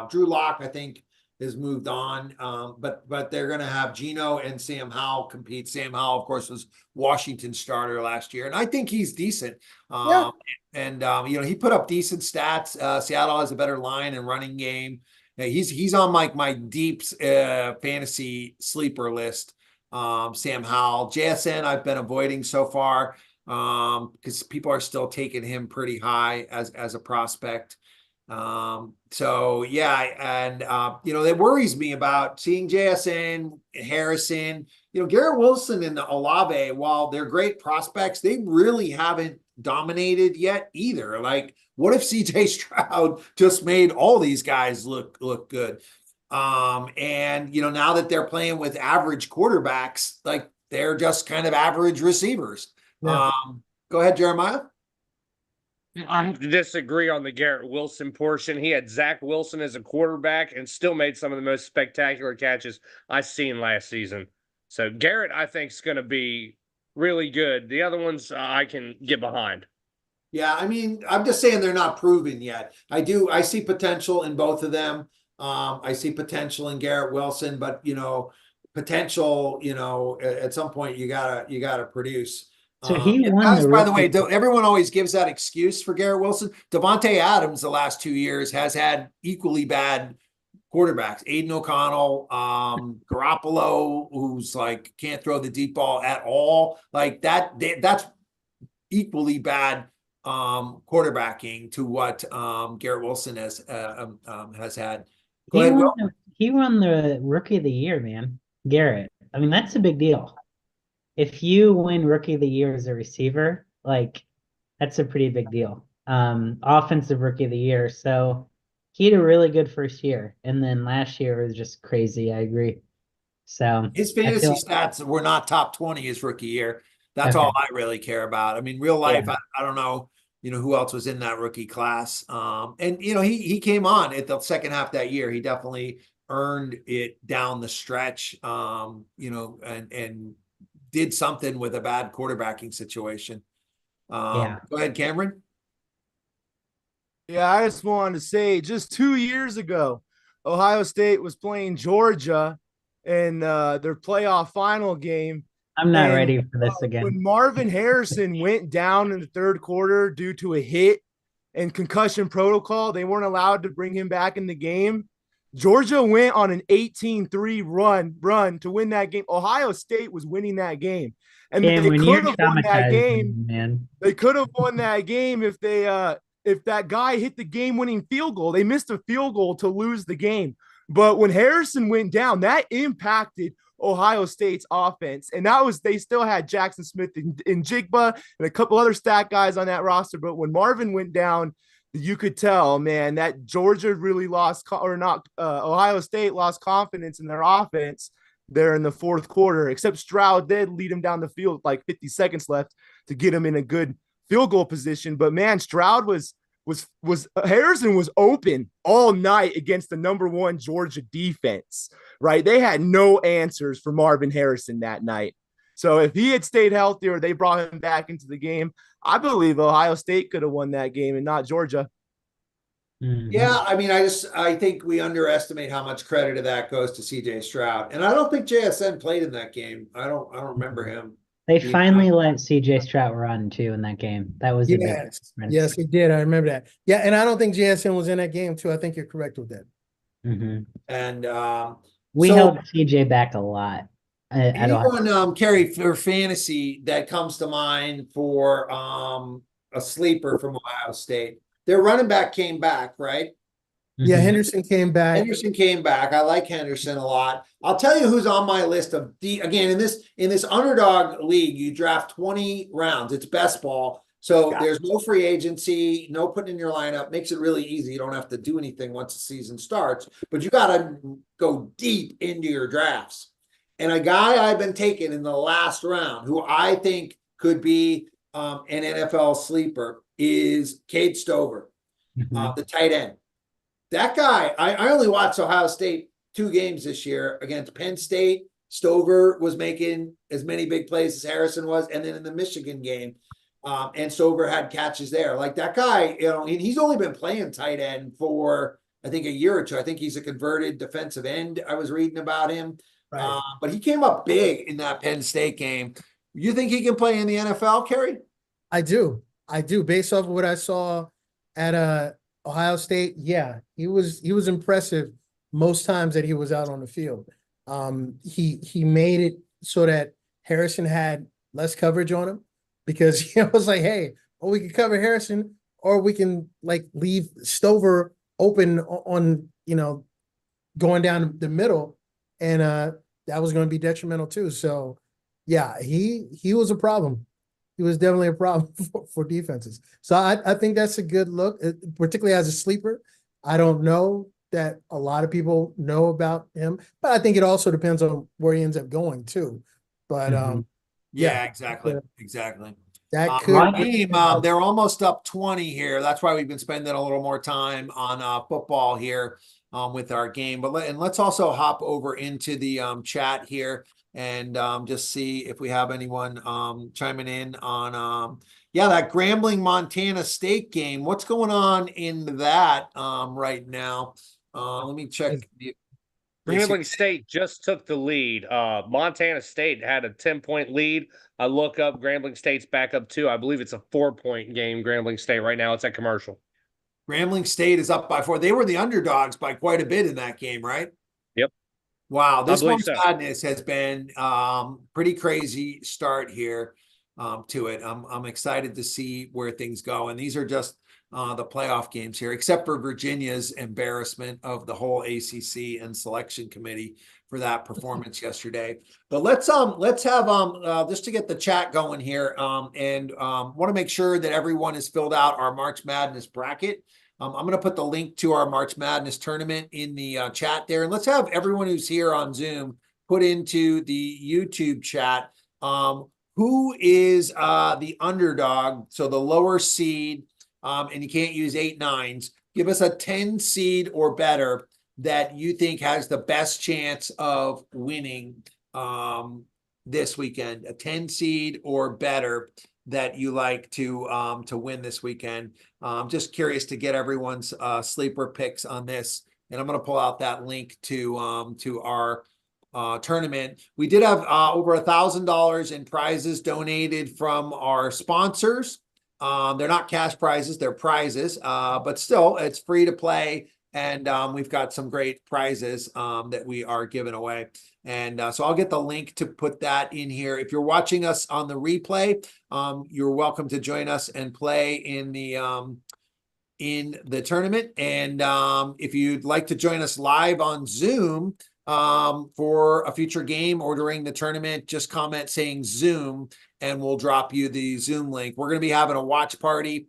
Drew Lock, I think, has moved on, but they're going to have Geno and Sam Howell compete. Sam Howell, of course, was Washington's starter last year, and I think he's decent. Yeah. And he put up decent stats. Seattle has a better line and running game. He's on like my deep fantasy sleeper list. Sam Howell, JSN, I've been avoiding so far because people are still taking him pretty high as a prospect. So yeah, and it worries me about seeing JSN, Harrison, Garrett Wilson and Olave, while they're great prospects, they really haven't dominated yet either. Like, what if CJ Stroud just made all these guys look good? And now that they're playing with average quarterbacks, like they're just kind of average receivers. Yeah. Go ahead, Jeremiah. I have to disagree on the Garrett Wilson portion. He had Zach Wilson as a quarterback and still made some of the most spectacular catches I've seen last season. So Garrett, I think, is going to be really good. The other ones I can get behind. Yeah, I mean, I'm just saying they're not proven yet. I see potential in both of them. I see potential in Garrett Wilson, but potential, at some point you gotta produce. So he won Guys, the by the way, rookie- everyone always gives that excuse for Garrett Wilson. Devontae Adams the last 2 years has had equally bad quarterbacks. Aiden O'Connell, Garoppolo, who's like can't throw the deep ball at all. Like that's equally bad quarterbacking to what Garrett Wilson has had. Go ahead, Will. He won the rookie of the year, man. Garrett. I mean, that's a big deal. If you win rookie of the year as a receiver, like that's a pretty big deal. Offensive rookie of the year. So he had a really good first year. And then last year was just crazy. I agree. So His fantasy stats were not top 20 his rookie year. That's all I really care about. I mean, real life, I don't know, who else was in that rookie class. And he came on at the second half that year. He definitely earned it down the stretch, and did something with a bad quarterbacking situation. Go ahead, Cameron. Yeah, I just wanted to say, just 2 years ago, Ohio State was playing Georgia in their playoff final game. I'm not ready for this again. When Marvin Harrison went down in the third quarter due to a hit and concussion protocol, they weren't allowed to bring him back in the game. Georgia went on an 18-3 run to win that game. Ohio State was winning that game. And they could have won that game. Man. They could have won that game if that guy hit the game-winning field goal. They missed a field goal to lose the game. But when Harrison went down, that impacted Ohio State's offense. And they still had Jackson Smith and Jigba and a couple other stat guys on that roster. But when Marvin went down, you could tell, man, that Georgia really Ohio State lost confidence in their offense there in the fourth quarter, except Stroud did lead him down the field with like 50 seconds left to get him in a good field goal position. But man, Stroud Harrison was open all night against the #1 Georgia defense, right? They had no answers for Marvin Harrison that night. So if he had stayed healthy or they brought him back into the game, I believe Ohio State could have won that game and not Georgia. Mm-hmm. Yeah, I mean, I think we underestimate how much credit of that goes to CJ Stroud. And I don't think JSN played in that game. I don't remember him. They Yeah. finally let CJ Stroud run too in that game. That was a big Yes, difference. yes, he did. I remember that. Yeah, and I don't think JSN was in that game too. I think you're correct with that. Mhm. And We so held CJ back a lot at Ohio. anyone, Kerry, for fantasy that comes to mind for a sleeper from Ohio State? Their running back came back, right? Yeah, Mhm. Henderson came back. Henderson came back. I like Henderson a lot. I'll tell you who's on my list of again in this underdog league, you draft 20 rounds. It's best ball. So there's no free agency, no putting in your lineup. Makes it really easy. You don't have to do anything once the season starts, but you got to go deep into your drafts. And a guy I've been taking in the last round, who I think could be an NFL sleeper, is Cade Stover, Mhm. the tight end. That guy, I only watched Ohio State 2 games this year against Penn State. Stover was making as many big plays as Harrison was, and then in the Michigan game, and Stover had catches there. Like that guy, he's only been playing tight end for I think a year or two. I think he's a converted defensive end. I was reading about him, Right. but he came up big in that Penn State game. You think he can play in the NFL, Kerry? I do. I do. Based off of what I saw at Ohio State, yeah, he was impressive most times that he was out on the field. He made it so that Harrison had less coverage on him because he was like, hey, or we can cover Harrison, or we can like leave Stover open on going down the middle, and that was going to be detrimental too. So yeah, he was a problem. He was definitely a problem for defenses. So I think that's a good look, particularly as a sleeper. I don't know that a lot of people know about him, but I think it also depends on where he ends up going too. But Mhm. Yeah, exactly. Exactly. that Our could game, they're almost up 20 here. That's why we've been spending a little more time on football here with our game. But let's also hop over into the chat here and just see if we have anyone chiming in on yeah, that Grambling Montana State game. What's going on in that right now? Let me check. Grambling State just took the lead. Montana State had a 10-point lead. I look up Grambling State's back up 2. I believe it's a 4-point game, Grambling State right now. It's at commercial. Grambling State is up by 4. They were the underdogs by quite a bit in that game, right? Yep. Wow, this believe March so. Madness has been pretty crazy start here to it. I'm excited to see where things go. And these are just the playoff games here, except for Virginia's embarrassment of the whole ACC and selection committee for that performance yesterday. But let's have just to get the chat going here and want to make sure that everyone has filled out our March Madness bracket. I'm going to put the link to our March Madness tournament in the chat there. And let's have everyone who's here on Zoom put into the YouTube chat who is the underdog, so the lower seed, and you can't use 8 9s. Give us a 10 seed or better that you think has the best chance of winning this weekend. A 10 seed or better that you like to win this weekend. I'm just curious to get everyone's sleeper picks on this, and I'm going to pull out that link to our tournament. We did have over $1,000 in prizes donated from our sponsors. They're not cash prizes; they're prizes, but still, it's free to play. And we've got some great prizes that we are giving away. And so I'll get the link to put that in here. If you're watching us on the replay, you're welcome to join us and play in the tournament. And if you'd like to join us live on Zoom for a future game or during the tournament, just comment saying Zoom and we'll drop you the Zoom link. We're going to be having a watch party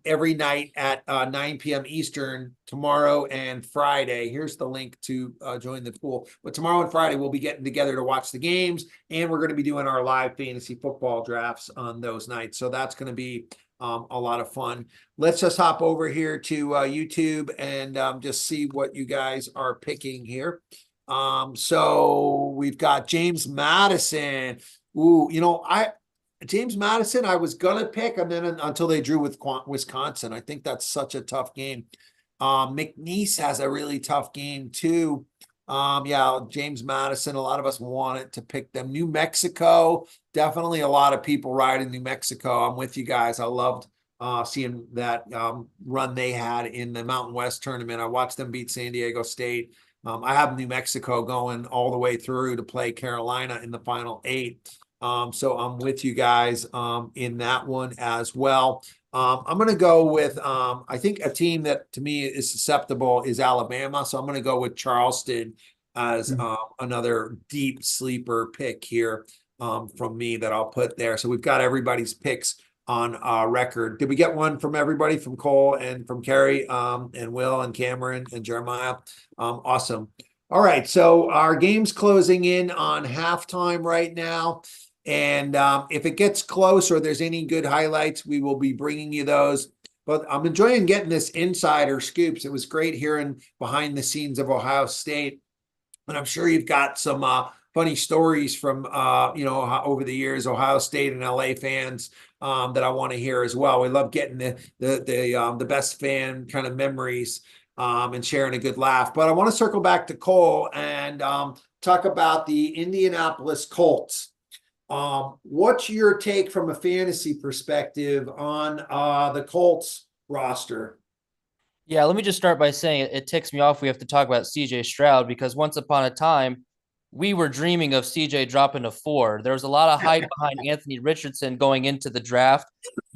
every night at 9 p.m. Eastern tomorrow and Friday. Here's the link to join the pool. But tomorrow and Friday, we'll be getting together to watch the games, and we're going to be doing our live fantasy football drafts on those nights. So that's going to be a lot of fun. Let's just hop over here to YouTube and just see what you guys are picking here. So we've got James Madison. Ooh, James Madison, I was gonna pick, and then until they drew with Wisconsin. I think that's such a tough game. McNeese has a really tough game too. Yeah, James Madison, a lot of us wanted to pick them. New Mexico, definitely a lot of people riding New Mexico. I'm with you guys. I loved seeing that run they had in the Mountain West tournament. I watched them beat San Diego State. I have New Mexico going all the way through to play Carolina in the final 8. So I'm with you guys in that one as well. I'm going to go with, I think a team that to me is susceptible is Alabama. So I'm going to go with Charleston as another deep sleeper pick here from me that I'll put there. So we've got everybody's picks on record. Did we get one from everybody, from Cole and from Kerry and Will and Cameron and Jeremiah? Awesome. All right. So our game's closing in on halftime right now. And if it gets close or there's any good highlights, we will be bringing you those. But I'm enjoying getting this insider scoops. It was great hearing behind the scenes of Ohio State. And I'm sure you've got some funny stories from, over the years, Ohio State and LA fans that I want to hear as well. We love getting the best fan kind of memories and sharing a good laugh. But I want to circle back to Cole and talk about the Indianapolis Colts. What's your take from a fantasy perspective on the Colts roster? Yeah, let me just start by saying it ticks me off we have to talk about CJ Stroud, because once upon a time, we were dreaming of CJ dropping to 4. There was a lot of hype behind Anthony Richardson going into the draft.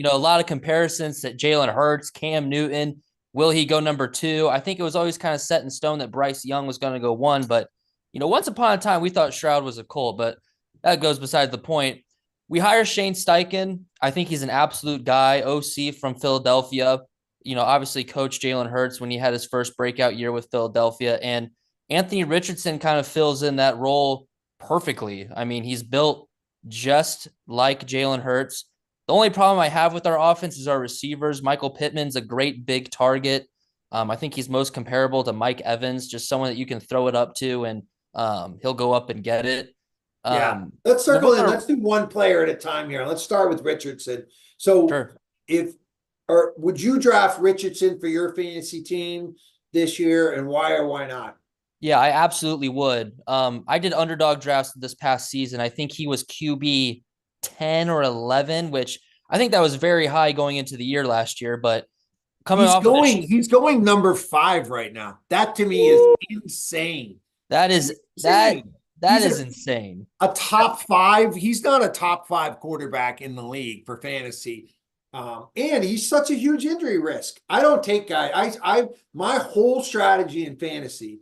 A lot of comparisons to Jalen Hurts, Cam Newton. Will he go number 2? I think it was always kind of set in stone that Bryce Young was going to go 1. But, once upon a time, we thought Stroud was a Colt, but that goes beside the point. We hire Shane Steichen. I think he's an absolute guy, OC from Philadelphia. Obviously coached Jalen Hurts when he had his first breakout year with Philadelphia. And Anthony Richardson kind of fills in that role perfectly. I mean, he's built just like Jalen Hurts. The only problem I have with our offense is our receivers. Michael Pittman's a great big target. I think he's most comparable to Mike Evans, just someone that you can throw it up to and he'll go up and get it. Yeah, let's circle in. Let's do one player at a time here. Let's start with Richardson. So sure. Would you draft Richardson for your fantasy team this year, and why or why not? Yeah, I absolutely would. I did underdog drafts this past season. I think he was QB 10 or 11, which I think that was very high going into the year last year, but he's going number 5 right now. That to me is insane. That is insane. A top 5. He's not a top 5 quarterback in the league for fantasy. And he's such a huge injury risk. I don't take guys. My whole strategy in fantasy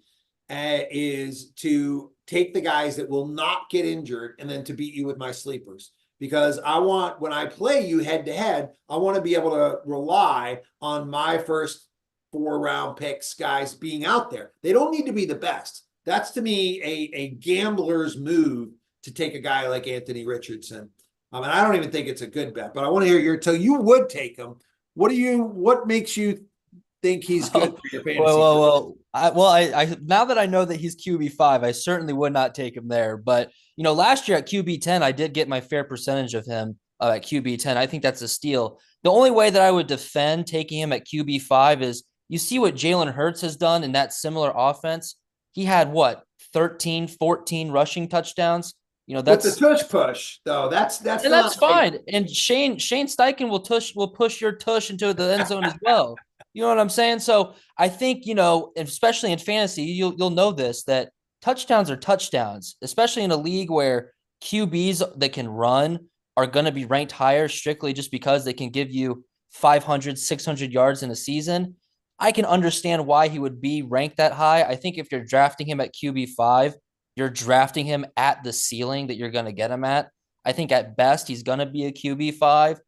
is to take the guys that will not get injured and then to beat you with my sleepers. Because I want, when I play you head to head, I want to be able to rely on my first 4-round picks guys being out there. They don't need to be the best. That's to me a gambler's move to take a guy like Anthony Richardson. And I don't even think it's a good bet, but I want to hear so you would take him. What makes you think he's good for your fantasy? I now that I know that he's QB5, I certainly would not take him there. But, last year at QB10, I did get my fair percentage of him at QB10. I think that's a steal. The only way that I would defend taking him at QB5 is you see what Jalen Hurts has done in that similar offense. He had 13, 14 rushing touchdowns. That's with the tush push, though. That's fine. And Shane Steichen will push your tush into the end zone as well. You know what I'm saying? So I think, especially in fantasy, you'll know this, that touchdowns are touchdowns, especially in a league where QBs that can run are going to be ranked higher strictly just because they can give you 500, 600 yards in a season. I can understand why he would be ranked that high. I think if you're drafting him at QB5, you're drafting him at the ceiling that you're going to get him at. I think at best he's going to be a QB5,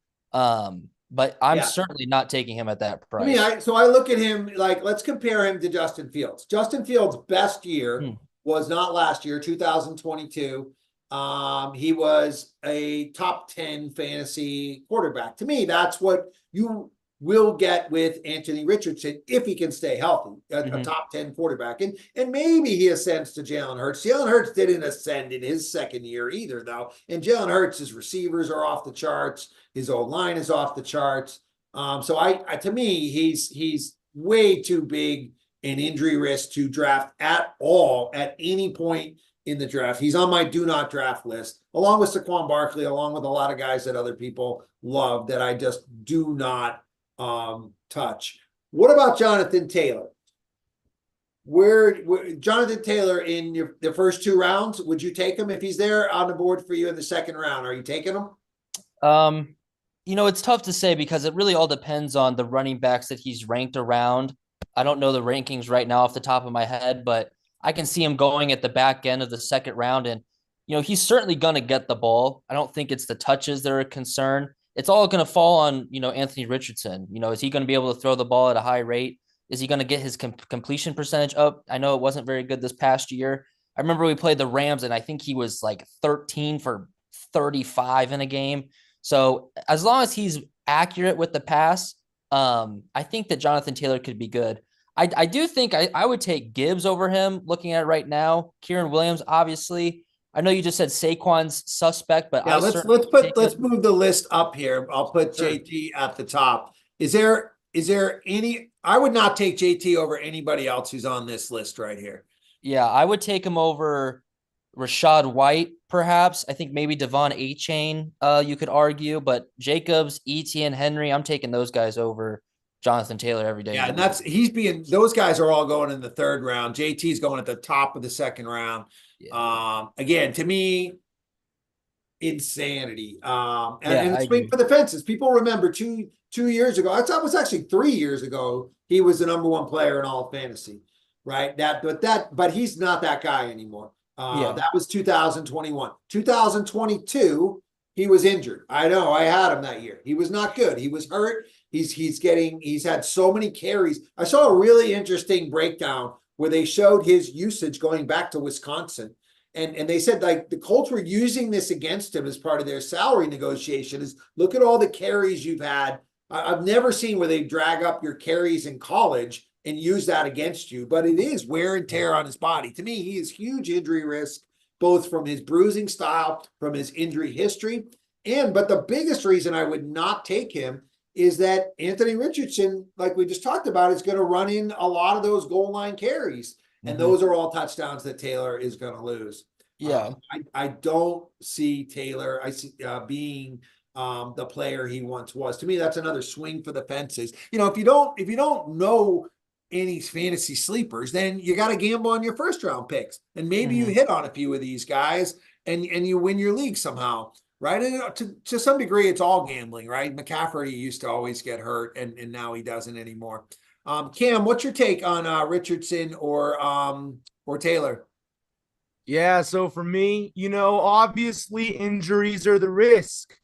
but I'm certainly not taking him at that price. So I look at him like, let's compare him to Justin Fields. Justin Fields' best year was not last year, 2022. He was a top 10 fantasy quarterback. To me, that's what you will get with Anthony Richardson if he can stay healthy, a top 10 quarterback. And maybe he ascends to Jalen Hurts. Jalen Hurts didn't ascend in his second year either, though. And Jalen Hurts, his receivers are off the charts. His old line is off the charts. So to me, he's way too big an injury risk to draft at all at any point in the draft. He's on my do not draft list, along with Saquon Barkley, along with a lot of guys that other people love that I just do not touch. What about Jonathan Taylor? Where Jonathan Taylor in the first 2 rounds, would you take him if he's there on the board for you in the second round? Are you taking him? It's tough to say because it really all depends on the running backs that he's ranked around. I don't know the rankings right now off the top of my head, but I can see him going at the back end of the second round. And, he's certainly going to get the ball. I don't think it's the touches that are a concern. It's all going to fall on, Anthony Richardson. Is he going to be able to throw the ball at a high rate? Is he going to get his completion percentage up? I know it wasn't very good this past year. I remember we played the Rams, and I think he was like 13 for 35 in a game. So as long as he's accurate with the pass, I think that Jonathan Taylor could be good. I do think I would take Gibbs over him looking at it right now. Kieran Williams, obviously. I know you just said Saquon's suspect, but yeah, let's move the list up here. I'll put JT at the top. Is there any? I would not take JT over anybody else who's on this list right here. Yeah, I would take him over Rashad White, perhaps. I think maybe Devon A-Chain, you could argue, but Jacobs, Etienne, Henry, I'm taking those guys over Jonathan Taylor every day. Yeah, and those guys are all going in the third round. JT's going at the top of the second round. Yeah. Again, to me, insanity. And swing for the fences. People remember two years ago, it was actually 3 years ago, he was the number 1 player in all of fantasy, right? But he's not that guy anymore. That was 2021. 2022, he was injured. I know, I had him that year. He was not good. He was hurt. He's had so many carries. I saw a really interesting breakdown where they showed his usage going back to Wisconsin. And they said, like, the Colts were using this against him as part of their salary negotiation is look at all the carries you've had. I've never seen where they drag up your carries in college and use that against you, but it is wear and tear on his body. To me, he is huge injury risk, both from his bruising style, from his injury history. But the biggest reason I would not take him is that Anthony Richardson, like we just talked about, is going to run in a lot of those goal line carries. And those are all touchdowns that Taylor is going to lose. Yeah. I don't see Taylor being the player he once was. To me, that's another swing for the fences. If you don't know any fantasy sleepers, then you got to gamble on your first round picks. And maybe you hit on a few of these guys and you win your league somehow. Right. And to some degree, it's all gambling, right? McCaffrey used to always get hurt and now he doesn't anymore. Cam, what's your take on Richardson or Taylor? Yeah, so for me, obviously injuries are the risk,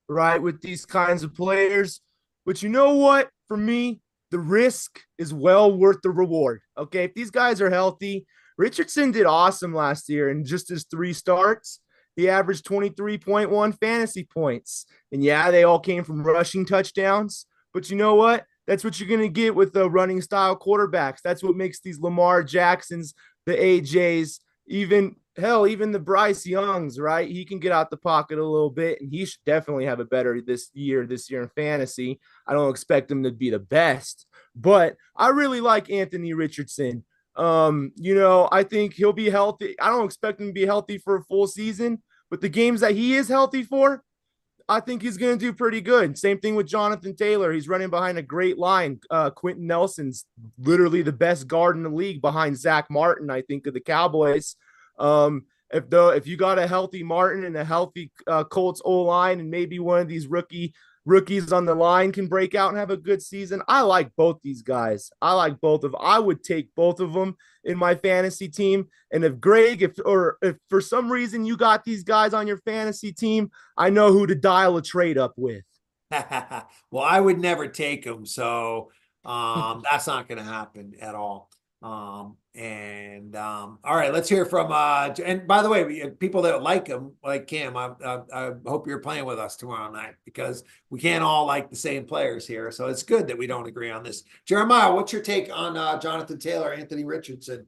right, with these kinds of players. But you know what? For me, the risk is well worth the reward. Okay, if these guys are healthy, Richardson did awesome last year in just his 3 starts. He averaged 23.1 fantasy points. And yeah, they all came from rushing touchdowns. But you know what? That's what you're going to get with the running style quarterbacks. That's what makes these Lamar Jacksons, the AJs, even the Bryce Youngs, right? He can get out the pocket a little bit, and he should definitely have a better this year in fantasy. I don't expect him to be the best, but I really like Anthony Richardson. I think he'll be healthy. I don't expect him to be healthy for a full season, but the games that he is healthy for, I think he's going to do pretty good. Same thing with Jonathan Taylor. He's running behind a great line. Quentin Nelson's literally the best guard in the league behind Zach Martin, I think, of the Cowboys. If you got a healthy Martin and a healthy Colts O-line and maybe one of these rookies on the line can break out and have a good season, I like both these guys. I would take both of them in my fantasy team. And if for some reason you got these guys on your fantasy team, I know who to dial a trade up with. Well, I would never take them. So that's not going to happen at all. All right, let's hear from and by the way, people that like him, like Cam, I hope you're playing with us tomorrow night because we can't all like the same players here. So it's good that we don't agree on this. Jeremiah, what's your take on Jonathan Taylor, Anthony Richardson?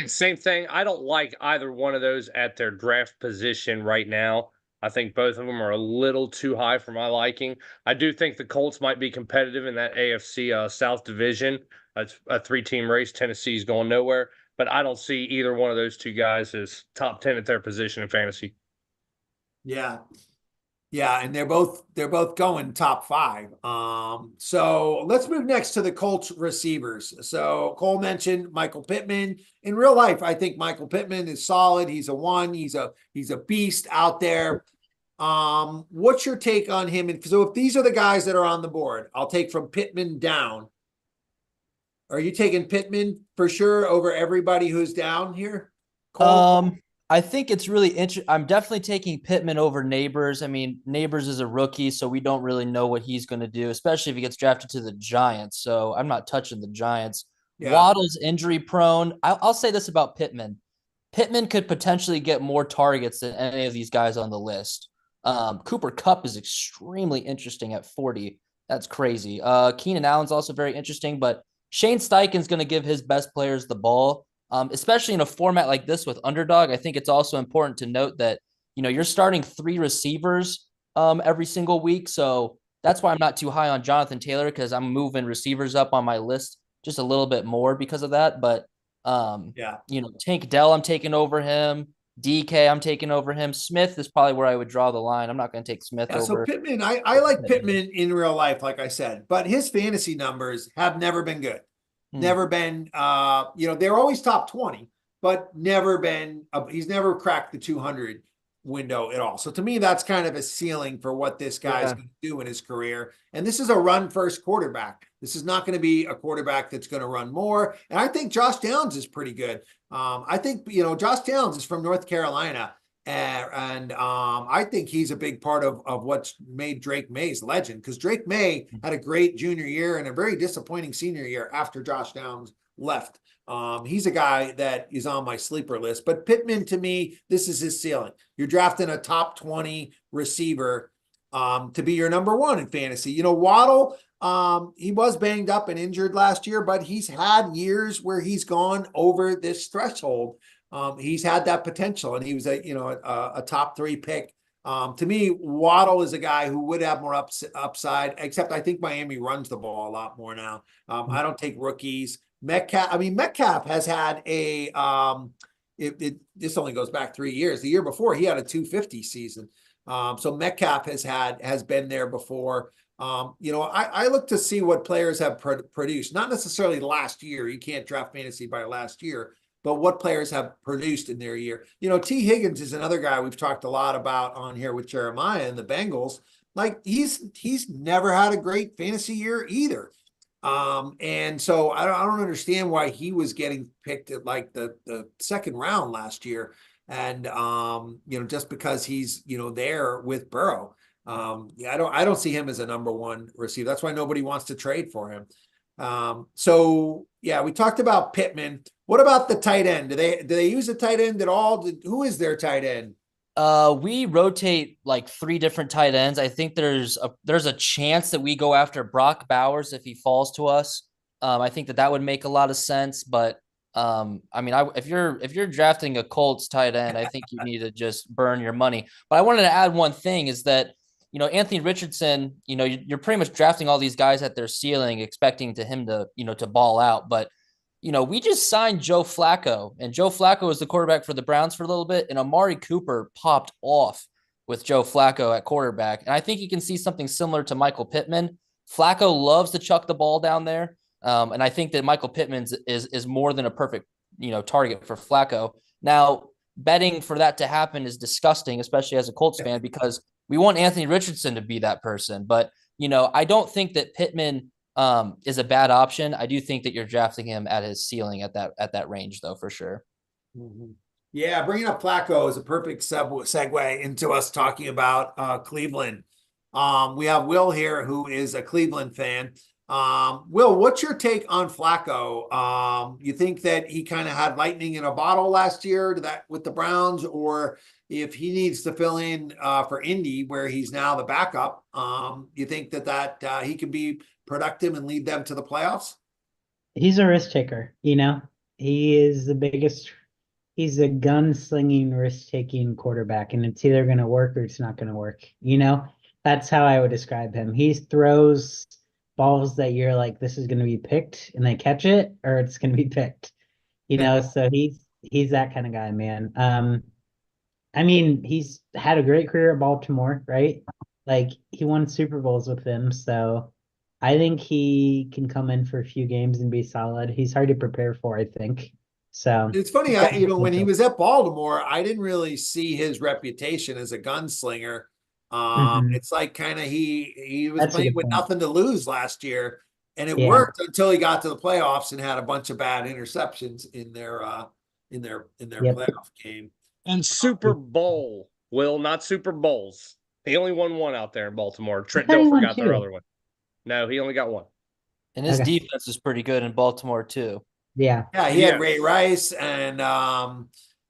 Same thing. I don't like either one of those at their draft position right now. I think both of them are a little too high for my liking. I do think the Colts might be competitive in that AFC South division. It's a 3-team race. Tennessee's going nowhere, but I don't see either one of those two guys as top 10 at their position in fantasy. Yeah. Yeah, and they're both going top 5. So let's move next to the Colts receivers. So Cole mentioned Michael Pittman. In real life, I think Michael Pittman is solid. He's a 1. He's a beast out there. What's your take on him? And so if these are the guys that are on the board, I'll take from Pittman down. Are you taking Pittman for sure over everybody who's down here? Cole? I think it's really interesting. I'm definitely taking Pittman over Neighbors. I mean, Neighbors is a rookie, so we don't really know what he's going to do, especially if he gets drafted to the Giants. So I'm not touching the Giants. Yeah. Waddle's injury prone. I'll say this about Pittman. Pittman could potentially get more targets than any of these guys on the list. Cooper Kupp is extremely interesting at 40. That's crazy. Keenan Allen's also very interesting, but Shane Steichen's going to give his best players the ball. Especially in a format like this with underdog, I think it's also important to note that, you're starting 3 receivers every single week. So that's why I'm not too high on Jonathan Taylor, because I'm moving receivers up on my list just a little bit more because of that. But, Tank Dell, I'm taking over him. DK, I'm taking over him. Smith is probably where I would draw the line. I'm not going to take Smith over. So Pittman, I like Pittman in real life, like I said, but his fantasy numbers have never been good. Never been, they're always top 20, but never been, he's never cracked the 200 window at all. So to me, that's kind of a ceiling for what this guy's going to do in his career. And this is a run first quarterback. This is not going to be a quarterback that's going to run more. And I think Josh Downs is pretty good. I think, Josh Downs is from North Carolina. And I think he's a big part of what's made Drake May's legend, because Drake May had a great junior year and a very disappointing senior year after Josh Downs left. He's a guy that is on my sleeper list. But Pittman, to me, this is his ceiling. You're drafting a top 20 receiver to be your number 1 in fantasy. Waddle, he was banged up and injured last year, but he's had years where he's gone over this threshold. He's had that potential, and he was a top 3 pick. To me, Waddle is a guy who would have more upside, except I think Miami runs the ball a lot more now. I don't take rookies. Metcalf has had a this only goes back 3 years. The year before, he had a 250 season. So Metcalf has been there before. I look to see what players have produced, not necessarily last year. You can't draft fantasy by last year, but what players have produced in their year. T. Higgins is another guy we've talked a lot about on here with Jeremiah and the Bengals. Like he's never had a great fantasy year either. And so I don't understand why he was getting picked at like the 2nd round last year. And, just because he's, there with Burrow. I don't see him as a number 1 receiver. That's why nobody wants to trade for him. We talked about Pittman. What about the tight end? Do they use a tight end at all? Who is their tight end? We rotate like 3 different tight ends. I think there's a chance that we go after Brock Bowers if he falls to us. I think that would make a lot of sense, but if you're drafting a Colts tight end, I think you need to just burn your money. But I wanted to add one thing is that, Anthony Richardson, you're pretty much drafting all these guys at their ceiling, expecting him to ball out. But, we just signed Joe Flacco, and Joe Flacco was the quarterback for the Browns for a little bit, and Amari Cooper popped off with Joe Flacco at quarterback. And I think you can see something similar to Michael Pittman. Flacco loves to chuck the ball down there. And I think that Michael Pittman is more than a perfect, target for Flacco. Now, betting for that to happen is disgusting, especially as a Colts fan, because we want Anthony Richardson to be that person. But, I don't think that Pittman is a bad option. I do think that you're drafting him at his ceiling at that range, though, for sure. Mm-hmm. Yeah, bringing up Flacco is a perfect segue into us talking about Cleveland. We have Will here, who is a Cleveland fan. Will, what's your take on Flacco? You think that he kind of had lightning in a bottle last year with the Browns, or if he needs to fill in for Indy, where he's now the backup, you think that he can be productive and lead them to the playoffs? He's a risk taker, He is he's a gunslinging, risk-taking quarterback, and it's either going to work or it's not going to work. That's how I would describe him. He throws balls that you're like, this is going to be picked, and they catch it, or it's going to be picked. So he's that kind of guy, man. I mean, he's had a great career at Baltimore, right? Like he won Super Bowls with them, so I think he can come in for a few games and be solid. He's hard to prepare for, I think. So It's funny, when he was at Baltimore, I didn't really see his reputation as a gunslinger. Mhm. It's like kind of he was That's a playing good with point. nothing to lose last year, and it Yeah. worked until he got to the playoffs and had a bunch of bad interceptions in their Yep. playoff game. And Super Bowl, Will, not Super Bowls. He only won one out there in Baltimore. Trent, thought he don't won forget their two. other one. No, he only got one. And his Okay. defense is pretty good in Baltimore too. Yeah. Yeah, he had Yes. Ray Rice and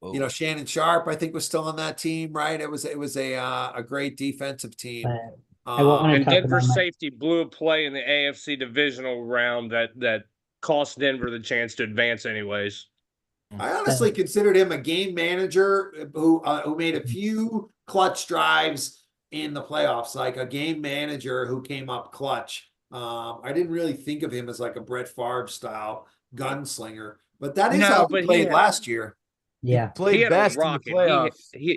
Whoa. Shannon Sharp, I think, was still on that team, right? It was a great defensive team. But I want to And talk Denver about my safety blew a play in the AFC divisional round that cost Denver the chance to advance anyways. I honestly considered him a game manager who made a few clutch drives in the playoffs, like a game manager who came up clutch. I didn't really think of him as like a Brett Favre style gunslinger, but that is No, how he but he played had- last year. He yeah. played had best a in the rocket. playoffs.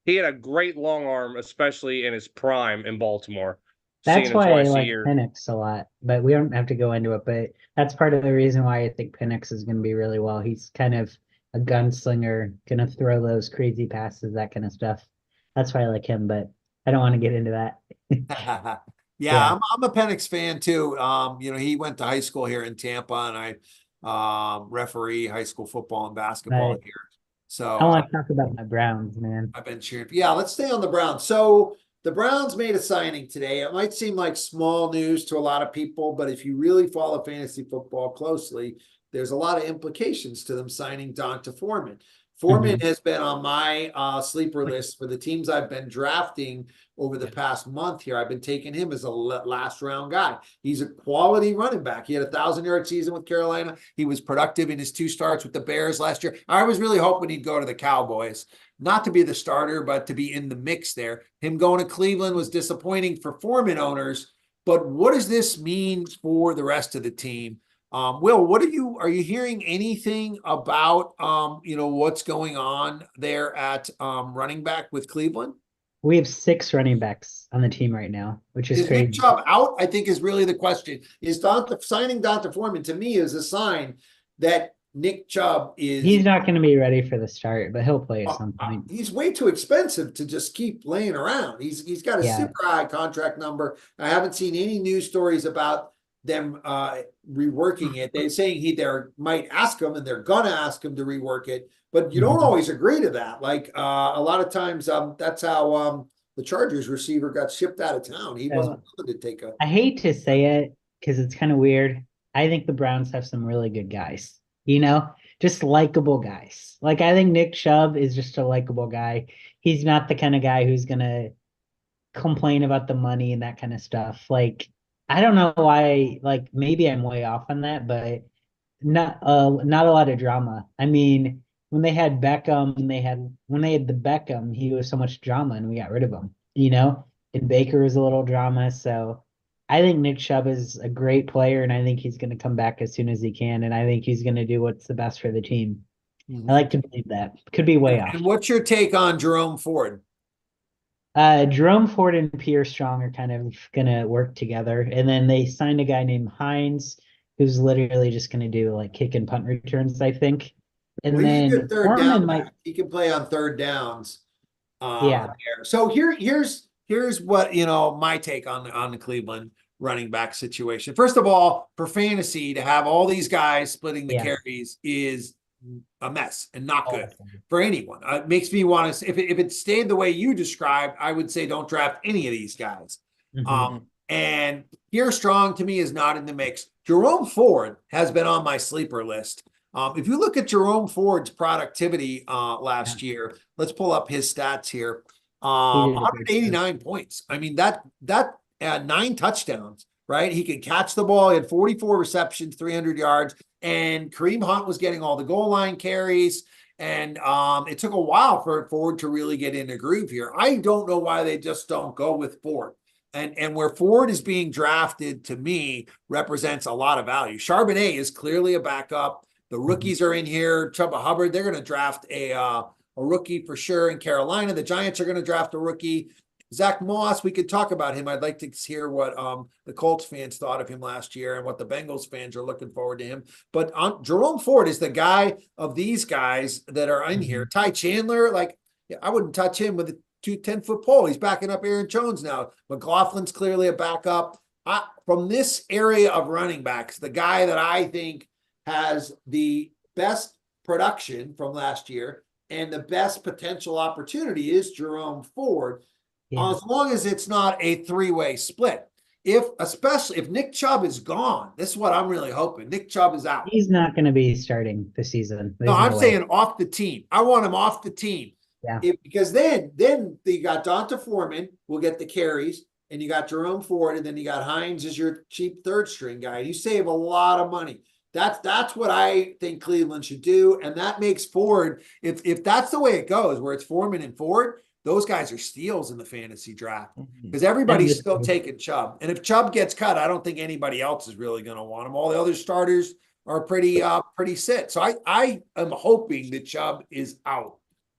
He had a great long arm, especially in his prime in Baltimore. That's Seeing him why I twice a like year. Penix a lot, but we don't have to go into it. But that's part of the reason why I think Penix is going to be really well. He's kind of a gunslinger, going to throw those crazy passes, that kind of stuff. That's why I like him, but I don't want to get into that. Yeah, Yeah. I'm a Penix fan too. He went to high school here in Tampa, and I referee high school football and basketball Right. here. So I want to talk about my Browns, man. I've been cheering. Yeah, let's stay on the Browns. So the Browns made a signing today. It might seem like small news to a lot of people, but if you really follow fantasy football closely, there's a lot of implications to them signing Donta Foreman. Foreman has been on my sleeper list for the teams I've been drafting over the past month here. I've been taking him as a last round guy. He's a quality running back. He had a 1,000-yard season with Carolina. He was productive in his 2 starts with the Bears last year. I was really hoping he'd go to the Cowboys, not to be the starter, but to be in the mix there. Him going to Cleveland was disappointing for Foreman owners, but what does this mean for the rest of the team? Will, are you hearing anything about, what's going on there at running back with Cleveland? We have 6 running backs on the team right now, which is Is crazy. Nick Chubb out? I think is really the question. Signing Donta Foreman to me is a sign that Nick Chubb is. He's not going to be ready for the start, but he'll play at some point. He's way too expensive to just keep laying around. He's got a Yeah. super high contract number. I haven't seen any news stories about them reworking it. They're saying they might ask him, and they're gonna ask him to rework it, but you don't always agree to that. Like a lot of times, that's how the Chargers receiver got shipped out of town. He wasn't willing to take a. I hate to say it because it's kind of weird. I think the Browns have some really good guys, just likable guys. Like I think Nick Chubb is just a likable guy. He's not the kind of guy who's gonna complain about the money and that kind of stuff. Like I don't know why, like maybe I'm way off on that, but not a lot of drama. I mean, when they had Beckham when they had the Beckham, he was so much drama and we got rid of him, And Baker was a little drama. So I think Nick Chubb is a great player, and I think he's going to come back as soon as he can, and I think he's going to do what's the best for the team. I like to believe that. Could be way off. And what's your take on Jerome Ford? Jerome Ford and Pierre Strong are kind of gonna work together, and then they signed a guy named Hines, who's literally just gonna do like kick and punt returns, I think. And Well, he's a then good third Foreman down might, back. He can play on third downs. Yeah. There. So here's what my take on the Cleveland running back situation. First of all, for fantasy, to have all these guys splitting the Yeah. carries is a mess and not good for anyone. It makes me want to. If it stayed the way you described, I would say don't draft any of these guys. And Pierre Strong to me is not in the mix. Jerome Ford has been on my sleeper list. If you look at Jerome Ford's productivity last year, let's pull up his stats here. 189 points. I mean, that 9 touchdowns, right? He could catch the ball. He had 44 receptions, 300 yards, and Kareem Hunt was getting all the goal line carries. And it took a while for Ford to really get in a groove here. I don't know why they just don't go with Ford And where Ford is being drafted, to me, represents a lot of value. Charbonnet is clearly a backup. The rookies are in here. Chuba Hubbard, they're going to draft a rookie for sure in Carolina. The Giants are going to draft a rookie. Zach Moss, we could talk about him. I'd like to hear what the Colts fans thought of him last year and what the Bengals fans are looking forward to him. But Jerome Ford is the guy of these guys that are in here. Ty Chandler, like, I wouldn't touch him with a 10-foot pole. He's backing up Aaron Jones now. McLaughlin's clearly a backup. From this area of running backs, the guy that I think has the best production from last year and the best potential opportunity is Jerome Ford. Yeah. As long as it's not a three-way split. Especially if Nick Chubb is gone, this is what I'm really hoping. Nick Chubb is out. He's not going to be starting this season. No, I'm saying off the team. I want him off the team. Yeah. Because then you got Donta Foreman will get the carries, and you got Jerome Ford, and then you got Hines as your cheap third string guy. You save a lot of money. That's what I think Cleveland should do, and that makes Ford. If that's the way it goes, where it's Foreman and Ford, those guys are steals in the fantasy draft because everybody's still taking Chubb. And if Chubb gets cut, I don't think anybody else is really going to want him. All the other starters are pretty set. So I am hoping that Chubb is out.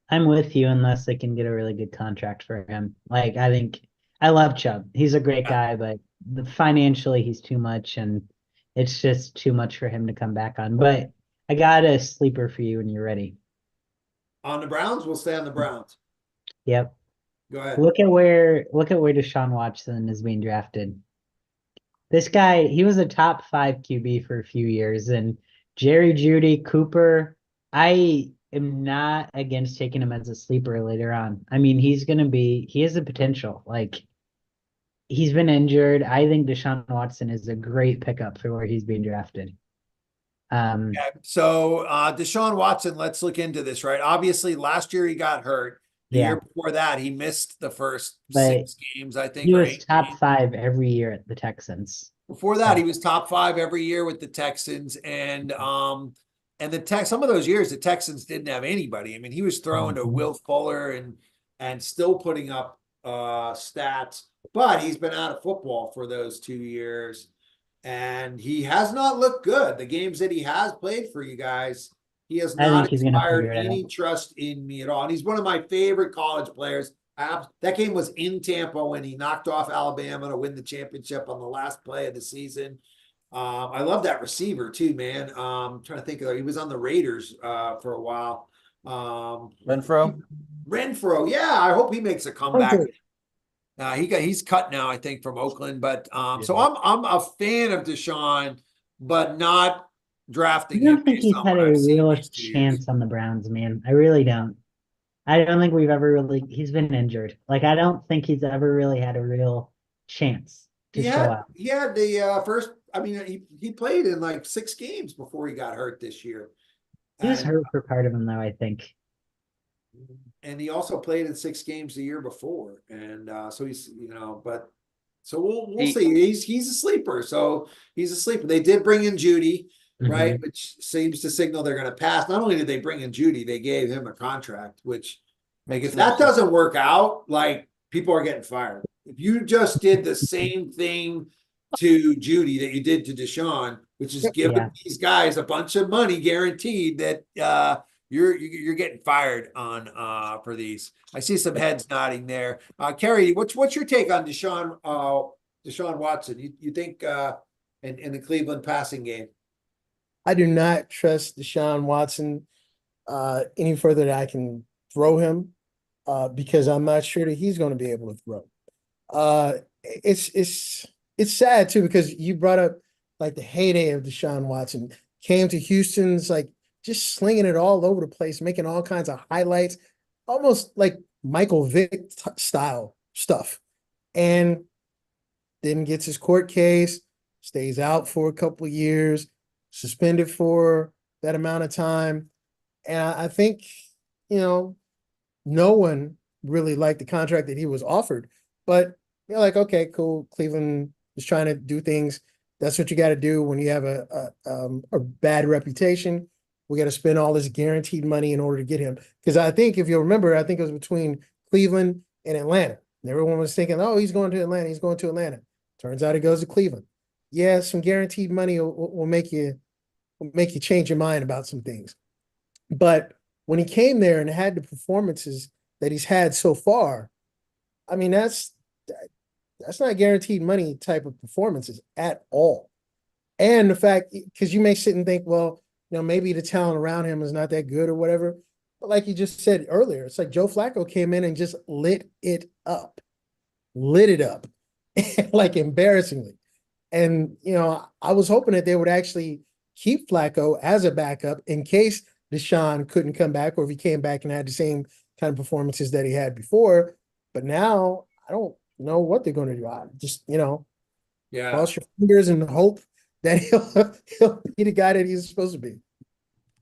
I'm with you unless they can get a really good contract for him. Like, I think I love Chubb. He's a great guy, but financially he's too much, and it's just too much for him to come back on. But I got a sleeper for you when you're ready. On the Browns, we'll stay on the Browns. Yep. Go ahead. Look at where Deshaun Watson is being drafted. This guy, he was a top 5 QB for a few years, and Jerry Jeudy, Cooper, I am not against taking him as a sleeper later on. I mean, he has the potential. Like, he's been injured. I think Deshaun Watson is a great pickup for where he's being drafted. So Deshaun Watson, let's look into this, right? Obviously, last year he got hurt. The year before that, he missed the first 6 games, I think. He was top 5 every year at the Texans. Before that, he was top 5 every year with the Texans, and some of those years the Texans didn't have anybody. I mean, he was throwing to Will Fuller and still putting up stats, but he's been out of football for those 2 years, and he has not looked good. The games that he has played for you guys, he has not inspired any trust in me at all. And he's one of my favorite college players. That game was in Tampa when he knocked off Alabama to win the championship on the last play of the season. I love that receiver too, man. I'm trying to think of, he was on the Raiders for a while. Renfro, yeah. I hope he makes a comeback. He's cut now, I think, from Oakland. But so I'm a fan of Deshaun, but not drafting him. I don't think he's had a real chance on the Browns, man. I really don't. I don't think we've ever really. He's been injured. Like, I don't think he's ever really had a real chance to show out. He had the first. I mean, he played in like 6 games before he got hurt this year. He was hurt for part of him, though, I think. And he also played in 6 games the year before, and so he's but so we'll see. He's a sleeper. So he's a sleeper. They did bring in Jeudy. Right, which seems to signal they're going to pass. Not only did they bring in Jeudy, they gave him a contract, which if that doesn't work out, like, people are getting fired. If you just did the same thing to Jeudy that you did to Deshaun, which is giving these guys a bunch of money guaranteed, that you're getting fired on for these. I see some heads nodding there. Kerry, what's your take on Deshaun Watson? You think in the Cleveland passing game? I do not trust Deshaun Watson any further that I can throw him because I'm not sure that he's going to be able to throw. It's sad too, because you brought up like the heyday of Deshaun Watson, came to Houston's like just slinging it all over the place, making all kinds of highlights, almost like Michael Vick style stuff, and then gets his court case, stays out for a couple of years, suspended for that amount of time. And I think, no one really liked the contract that he was offered, but you're like, okay, cool. Cleveland is trying to do things. That's what you got to do when you have a bad reputation. We got to spend all this guaranteed money in order to get him. Because I think if you'll remember, I think it was between Cleveland and Atlanta. And everyone was thinking, oh, he's going to Atlanta. He's going to Atlanta. Turns out he goes to Cleveland. Yeah, some guaranteed money will make you change your mind about some things. But when he came there and had the performances that he's had so far, I mean, that's not guaranteed money type of performances at all. And the fact, because you may sit and think, well, maybe the talent around him is not that good or whatever. But like you just said earlier, it's like Joe Flacco came in and just lit it up, like embarrassingly. And, I was hoping that they would actually keep Flacco as a backup in case Deshaun couldn't come back, or if he came back and had the same kind of performances that he had before. But now I don't know what they're going to do. I just, cross your fingers and hope that he'll be the guy that he's supposed to be.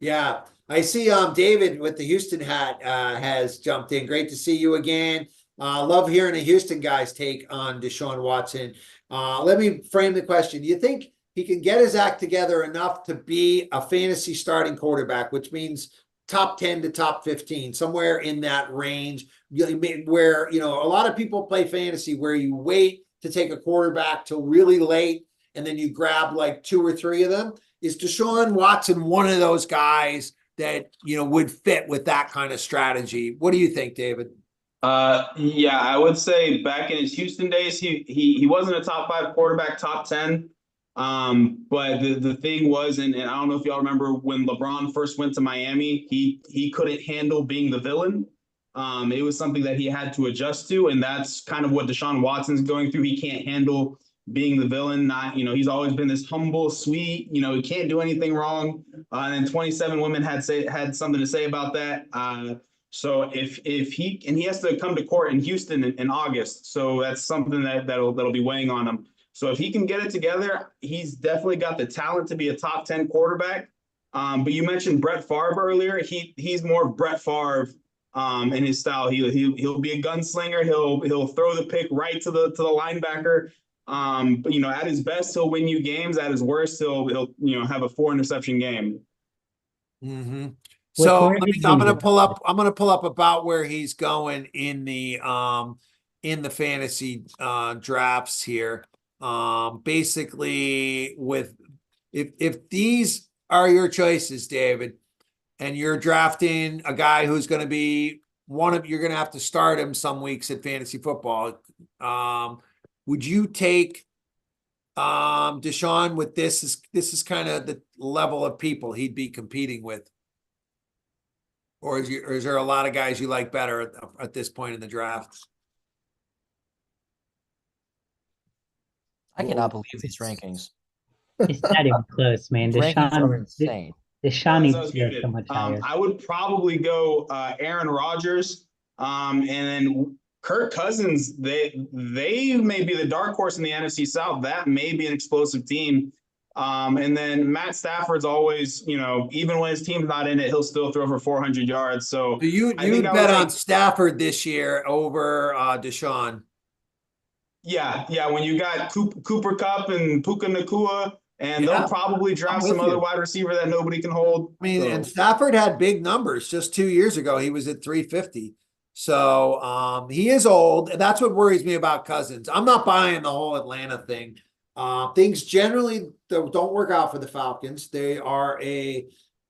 Yeah. I see David with the Houston hat has jumped in. Great to see you again. Love hearing a Houston guy's take on Deshaun Watson. Let me frame the question. Do you think he can get his act together enough to be a fantasy starting quarterback, which means top 10 to top 15, somewhere in that range, where, a lot of people play fantasy where you wait to take a quarterback till really late and then you grab like 2 or 3 of them? Is Deshaun Watson one of those guys that, would fit with that kind of strategy? What do you think, David? Yeah, I would say back in his Houston days, he wasn't a top 5 quarterback, top 10. But the thing was, and I don't know if y'all remember when LeBron first went to Miami, he couldn't handle being the villain. It was something that he had to adjust to, and that's kind of what Deshaun Watson's going through. He can't handle being the villain. He's always been this humble, sweet, he can't do anything wrong. And then 27 women had something to say about that. So if he has to come to court in Houston in August, so that's something that'll be weighing on him. So if he can get it together, he's definitely got the talent to be a top 10 quarterback. But you mentioned Brett Favre earlier. He's more Brett Favre in his style. He'll be a gunslinger. He'll throw the pick right to the linebacker. But at his best, he'll win you games. At his worst, he'll have a 4 interception game. Mm-hmm. So I'm going to pull up about where he's going in the fantasy drafts here. Basically, with if these are your choices, David, and you're drafting a guy who's going to be you're going to have to start him some weeks at fantasy football. Would you take Deshaun with this is kind of the level of people he'd be competing with? Or is there a lot of guys you like better at this point in the draft? I cannot believe these rankings. It's not even close, man. Rankings are insane. Deshaun needs to go so much higher. I would probably go Aaron Rodgers, and then Kirk Cousins. They may be the dark horse in the NFC South. That may be an explosive team. And then Matt Stafford's always, even when his team's not in it, he'll still throw for 400 yards. So you bet on Stafford this year over Deshaun. Yeah. When you got Cooper Kupp and Puka Nacua, and they'll probably draft some other wide receiver that nobody can hold. And Stafford had big numbers just 2 years ago. He was at 350. So he is old. That's what worries me about Cousins. I'm not buying the whole Atlanta thing. Things generally don't work out for the Falcons. They are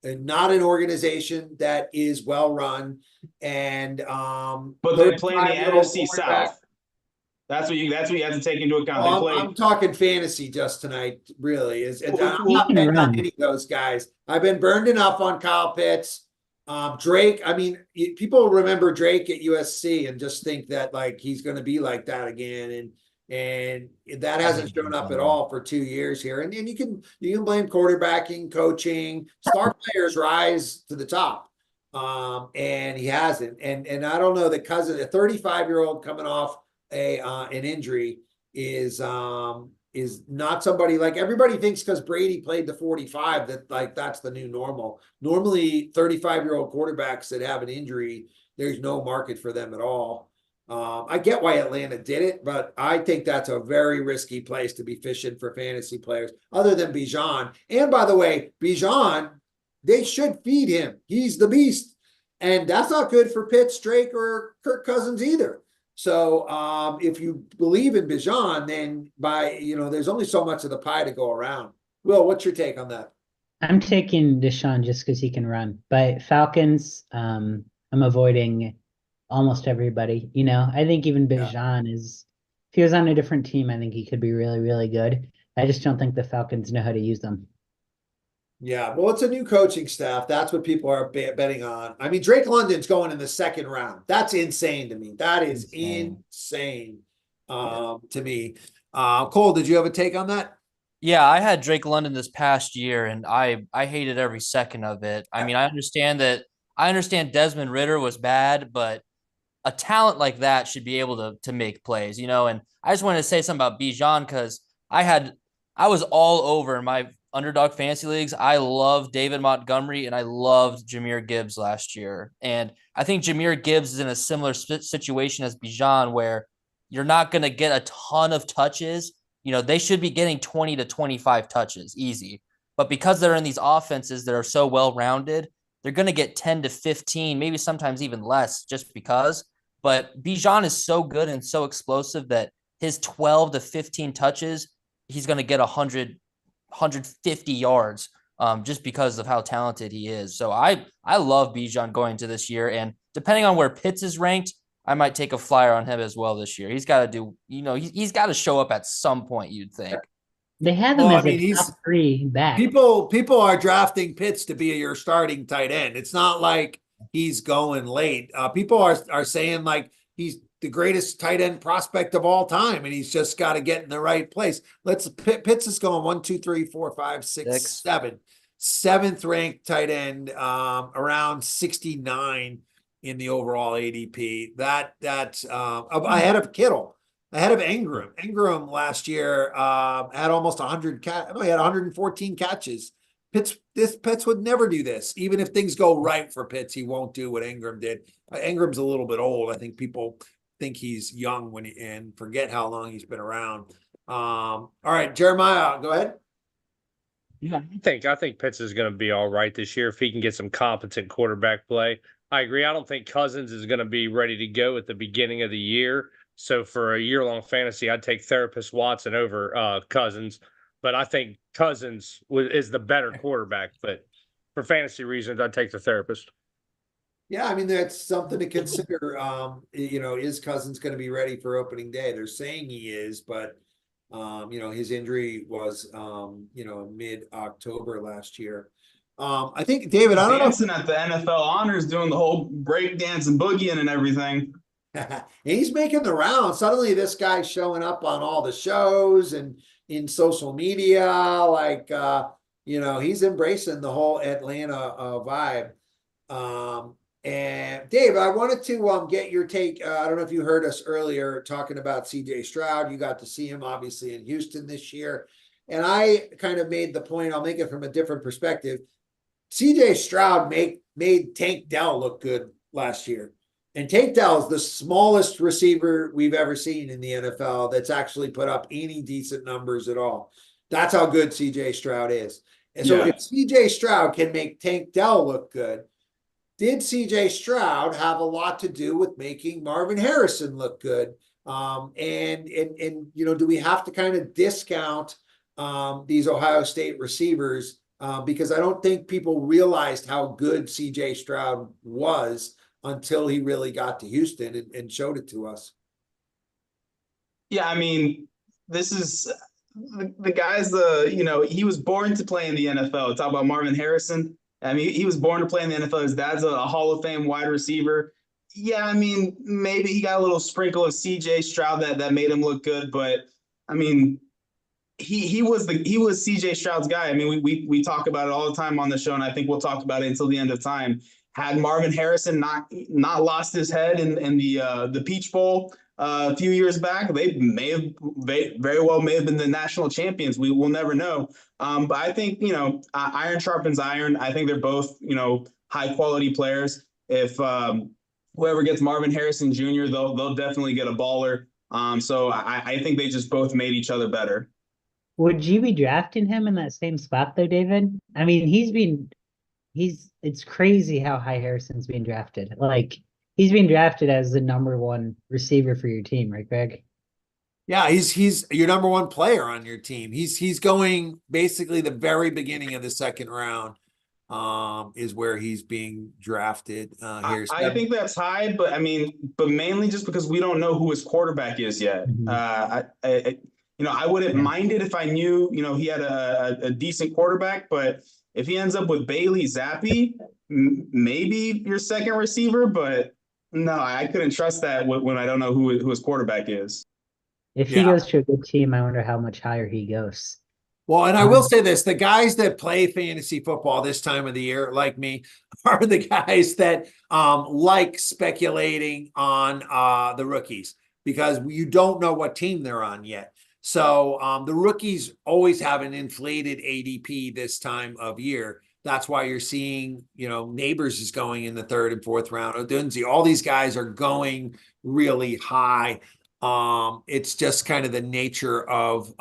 not an organization that is well run, and but they play in the NFC South. That's what you have to take into account. I'm talking fantasy just tonight, really. I'm not betting on any of those guys. I've been burned enough on Kyle Pitts. Drake, people remember Drake at USC and just think that like he's going to be like that again, and that hasn't shown up at all for 2 years here. And you can blame quarterbacking, coaching, star players rise to the top, and he hasn't. And I don't know that Cousins, a 35-year-old coming off an injury, is not somebody like everybody thinks because Brady played the 45 that like that's the new normal. Normally 35-year-old quarterbacks that have an injury, there's no market for them at all. I get why Atlanta did it, but I think that's a very risky place to be fishing for fantasy players other than Bijan. And by the way, Bijan, they should feed him. He's the beast. And that's not good for Pitts, Drake, or Kirk Cousins either. So if you believe in Bijan, then there's only so much of the pie to go around. Will, what's your take on that? I'm taking Deshaun just because he can run. But Falcons, I'm avoiding almost everybody. I think even Bijan is, if he was on a different team, I think he could be really, really good. I just don't think the Falcons know how to use them. Yeah, well, it's a new coaching staff. That's what people are betting on. I mean, Drake London's going in the second round. That's insane to me. That is insane to me. Cole, did you have a take on that? Yeah, I had Drake London this past year, and I hated every second of it. I mean, I understand Desmond Ritter was bad, but a talent like that should be able to make plays, And I just wanted to say something about Bijan because I was all over in my underdog fantasy leagues. I loved David Montgomery and I loved Jahmyr Gibbs last year. And I think Jahmyr Gibbs is in a similar situation as Bijan, where you're not going to get a ton of touches. They should be getting 20 to 25 touches easy. But because they're in these offenses that are so well-rounded, they're going to get 10 to 15, maybe sometimes even less just because. But Bijan is so good and so explosive that his 12 to 15 touches, he's going to get 150 yards just because of how talented he is. So I love Bijan going to this year. And depending on where Pitts is ranked, I might take a flyer on him as well this year. He's got to do, he's got to show up at some point, you'd think. They have him as a top 3 back. People are drafting Pitts to be your starting tight end. It's not like he's going late. People are saying like he's the greatest tight end prospect of all time, and he's just got to get in the right place. Pitts is going 1, 2, 3, 4, 5, 6, 7. 7th ranked tight end, around 69 in the overall ADP. That's ahead of Kittle, ahead of Ingram. Ingram last year had almost 100 he had 114 catches. Pitts would never do this. Even if things go right for Pitts, he won't do what Ingram did. Ingram's a little bit old. I think people think he's young and forget how long he's been around. All right, Jeremiah, go ahead. Yeah, I think Pitts is going to be all right this year if he can get some competent quarterback play. I agree. I don't think Cousins is going to be ready to go at the beginning of the year. So for a year-long fantasy, I'd take Therapist Watson over Cousins. But I think Cousins is the better quarterback. But for fantasy reasons, I'd take the Therapist. Yeah, I mean, that's something to consider. Is Cousins going to be ready for opening day? They're saying he is, but his injury was mid-October last year. I think, David, I don't know. Dancing at the NFL honors, doing the whole break dance and boogieing and everything. He's making the rounds. Suddenly this guy's showing up on all the shows and in social media. Like, he's embracing the whole Atlanta vibe. And Dave, I wanted to get your take. I don't know if you heard us earlier talking about CJ Stroud. You got to see him obviously in Houston this year. And I kind of made the point, I'll make it from a different perspective. CJ Stroud made Tank Dell look good last year. And Tank Dell is the smallest receiver we've ever seen in the NFL that's actually put up any decent numbers at all. That's how good CJ Stroud is. And so if CJ Stroud can make Tank Dell look good, did CJ Stroud have a lot to do with making Marvin Harrison look good? Do we have to kind of discount these Ohio State receivers? Because I don't think people realized how good CJ Stroud was until he really got to Houston and showed it to us. Yeah, I mean, this is the guy's he was born to play in the NFL. Talk about Marvin Harrison. I mean, he was born to play in the NFL. His dad's a Hall of Fame wide receiver. Yeah, I mean, maybe he got a little sprinkle of CJ Stroud that made him look good, but I mean, he was CJ Stroud's guy. I mean, we talk about it all the time on the show, and I think we'll talk about it until the end of time. Had Marvin Harrison not lost his head in the Peach Bowl a few years back, they very well may have been the national champions. We will never know. But I think iron sharpens iron. I think they're both high quality players. If whoever gets Marvin Harrison Jr., they'll definitely get a baller. So I think they just both made each other better. Would you be drafting him in that same spot though, David? I mean, it's crazy how high Harrison's being drafted. Like, He's being drafted as the number one receiver for your team, right, Greg? Yeah, he's your number one player on your team. He's going basically the very beginning of the second round, is where he's being drafted. Here, I think that's high, but I mean, but mainly just because we don't know who his quarterback is yet. Mhm. I wouldn't Yeah. mind it if I knew, he had a decent quarterback, but if he ends up with Bailey Zappi, maybe your second receiver, but no, I couldn't trust that when I don't know who his quarterback is. If he Yeah. goes to a good team, I wonder how much higher he goes. Well, and I will say this, the guys that play fantasy football this time of the year, like me, are the guys that like speculating on the rookies because you don't know what team they're on yet. So the rookies always have an inflated ADP this time of year. That's why you're seeing, Neighbors is going in the third and fourth round. Odunzi, all these guys are going really high. It's just kind of the nature of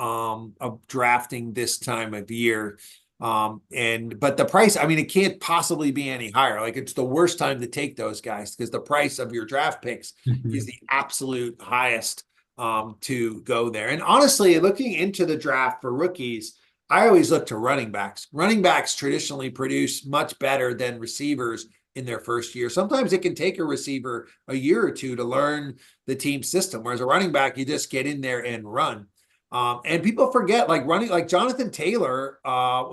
drafting this time of year. But the price, I mean, it can't possibly be any higher. Like it's the worst time to take those guys because the price of your draft picks is the absolute highest to go there. And honestly, looking into the draft for rookies, I always look to running backs. Running backs traditionally produce much better than receivers in their first year. Sometimes it can take a receiver a year or two to learn the team system, whereas a running back, you just get in there and run. And people forget, like Jonathan Taylor, what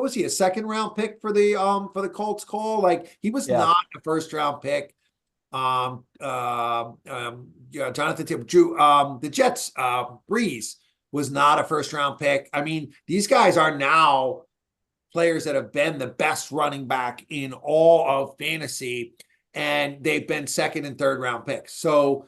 was he, a second round pick for the Colts, Cole? Like he was not a first round pick. Jonathan Taylor, the Jets, Breeze was not a first round pick. I mean, these guys are now players that have been the best running back in all of fantasy, and they've been second and third round picks. So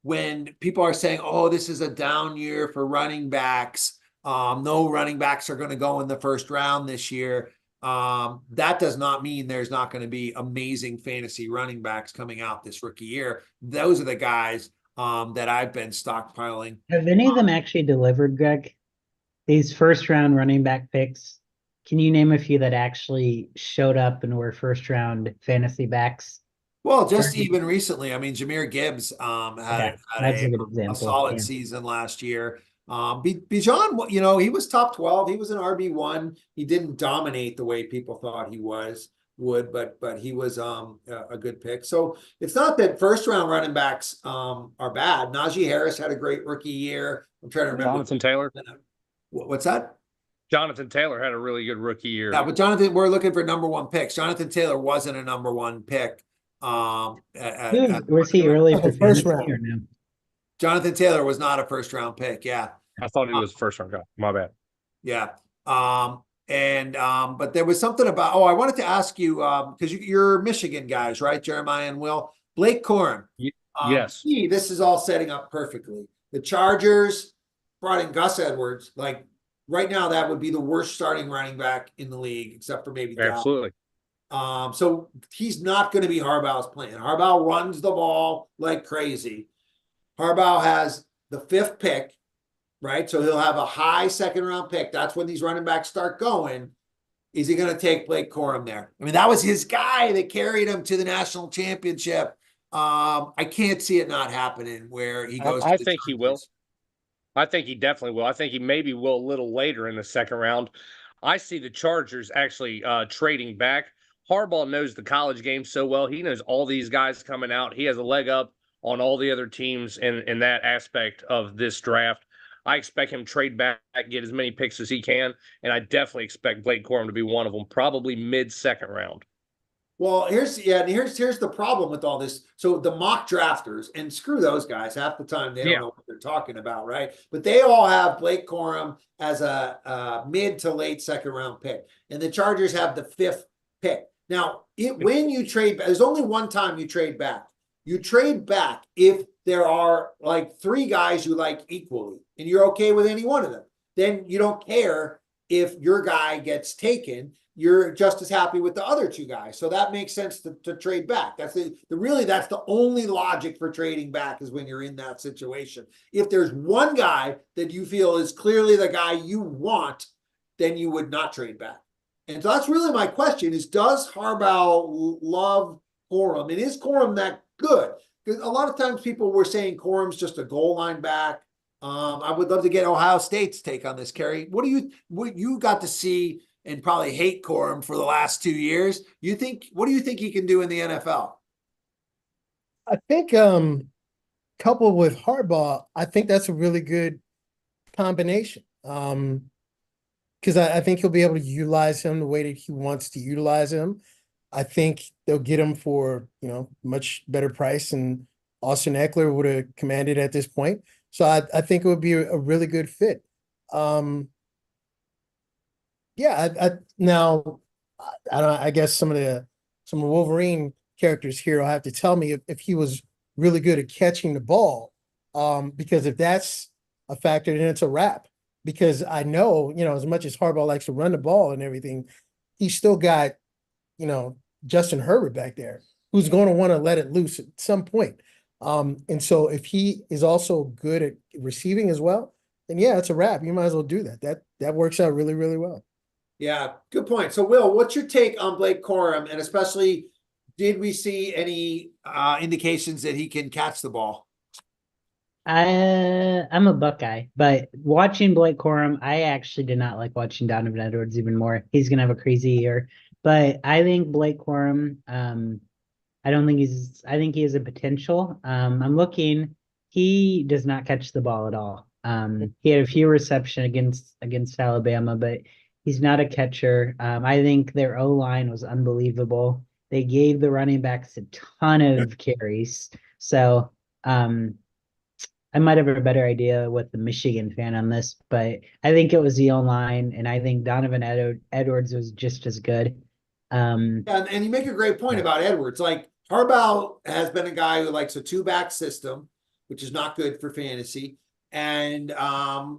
when people are saying, oh, this is a down year for running backs, no running backs are going to go in the first round this year. That does not mean there's not going to be amazing fantasy running backs coming out this rookie year. Those are the guys that I've been stockpiling. Have any of them actually delivered, Greg? These first round running back picks? Can you name a few that actually showed up and were first round fantasy backs? Well, just even recently, I mean, Jahmyr Gibbs had that's a good a example. solid season last year. Bijan, he was top 12. He was an RB1. He didn't dominate the way people thought he would, but he was a good pick. So it's not that first round running backs are bad. Najee Harris had a great rookie year. I'm trying to remember. Jonathan Taylor. What's that? Jonathan Taylor had a really good rookie year. Yeah, but Jonathan, we're looking for number one picks. Jonathan Taylor wasn't a number one pick. Was he early for first fantasy round? or no? Jonathan Taylor was not a first round pick. Yeah. I thought he was first round guy. My bad. Yeah. But there was something about, I wanted to ask you, because you're Michigan guys, right? Jeremiah and Will. Blake Corum. Yes. This is all setting up perfectly. The Chargers brought in Gus Edwards. Like right now, that would be the worst starting running back in the league, except for maybe Absolutely. So he's not going to be Harbaugh's plan. Harbaugh runs the ball like crazy. Harbaugh has the 5th pick, right? So he'll have a high second round pick. That's when these running backs start going. Is he going to take Blake Corum there? I mean, that was his guy that carried him to the national championship. I can't see it not happening where he goes. I think he will. I think he definitely will. I think he maybe will a little later in the second round. I see the Chargers actually trading back. Harbaugh knows the college game so well. He knows all these guys coming out. He has a leg up on all the other teams in that aspect of this draft. I expect him to trade back, get as many picks as he can, and I definitely expect Blake Corum to be one of them, probably mid-second round. Well, here's the problem with all this. So the mock drafters, and screw those guys, half the time they don't know what they're talking about, right? But they all have Blake Corum as a mid to late second round pick, and the Chargers have the 5th pick. Now, when you trade, there's only one time you trade back. You trade back if there are like 3 guys you like equally, and you're okay with any one of them. Then you don't care if your guy gets taken. You're just as happy with the other 2 guys. So that makes sense to trade back. That's that's the only logic for trading back is when you're in that situation. If there's one guy that you feel is clearly the guy you want, then you would not trade back. And so that's really my question is, does Harbaugh love Corum, and is Corum that good? Because a lot of times people were saying Corum's just a goal line back. I would love to get Ohio State's take on this, Kerry. What you got to see and probably hate Corum for the last 2 years? What do you think he can do in the NFL? I think coupled with Harbaugh, I think that's a really good combination. Because I think he'll be able to utilize him the way that he wants to utilize him. I think they'll get him for, much better price than Austin Eckler would have commanded at this point. So I think it would be a really good fit. Now I guess some of Wolverine characters here will have to tell me if he was really good at catching the ball. Because if that's a factor, then it's a wrap. Because I know, as much as Harbaugh likes to run the ball and everything, he's still got, Justin Herbert back there, who's going to want to let it loose at some point. And so if he is also good at receiving as well, then yeah, it's a wrap. You might as well do that. That works out really, really well. Yeah, good point. So Will, what's your take on Blake Corum? And especially, did we see any indications that he can catch the ball? I'm a Buckeye, but watching Blake Corum, I actually did not like watching Donovan Edwards even more. He's gonna have a crazy year, but I think Blake Corum, I think he has a potential. I'm looking, he does not catch the ball at all. He had a few reception against Alabama, but he's not a catcher. I think their O-line was unbelievable. They gave the running backs a ton of carries. So, I might have a better idea with the Michigan fan on this, but I think it was the O-line, and I think Donovan Edwards was just as good. And you make a great point about Edwards. Like, Harbaugh has been a guy who likes a 2-back system, which is not good for fantasy. And Corum,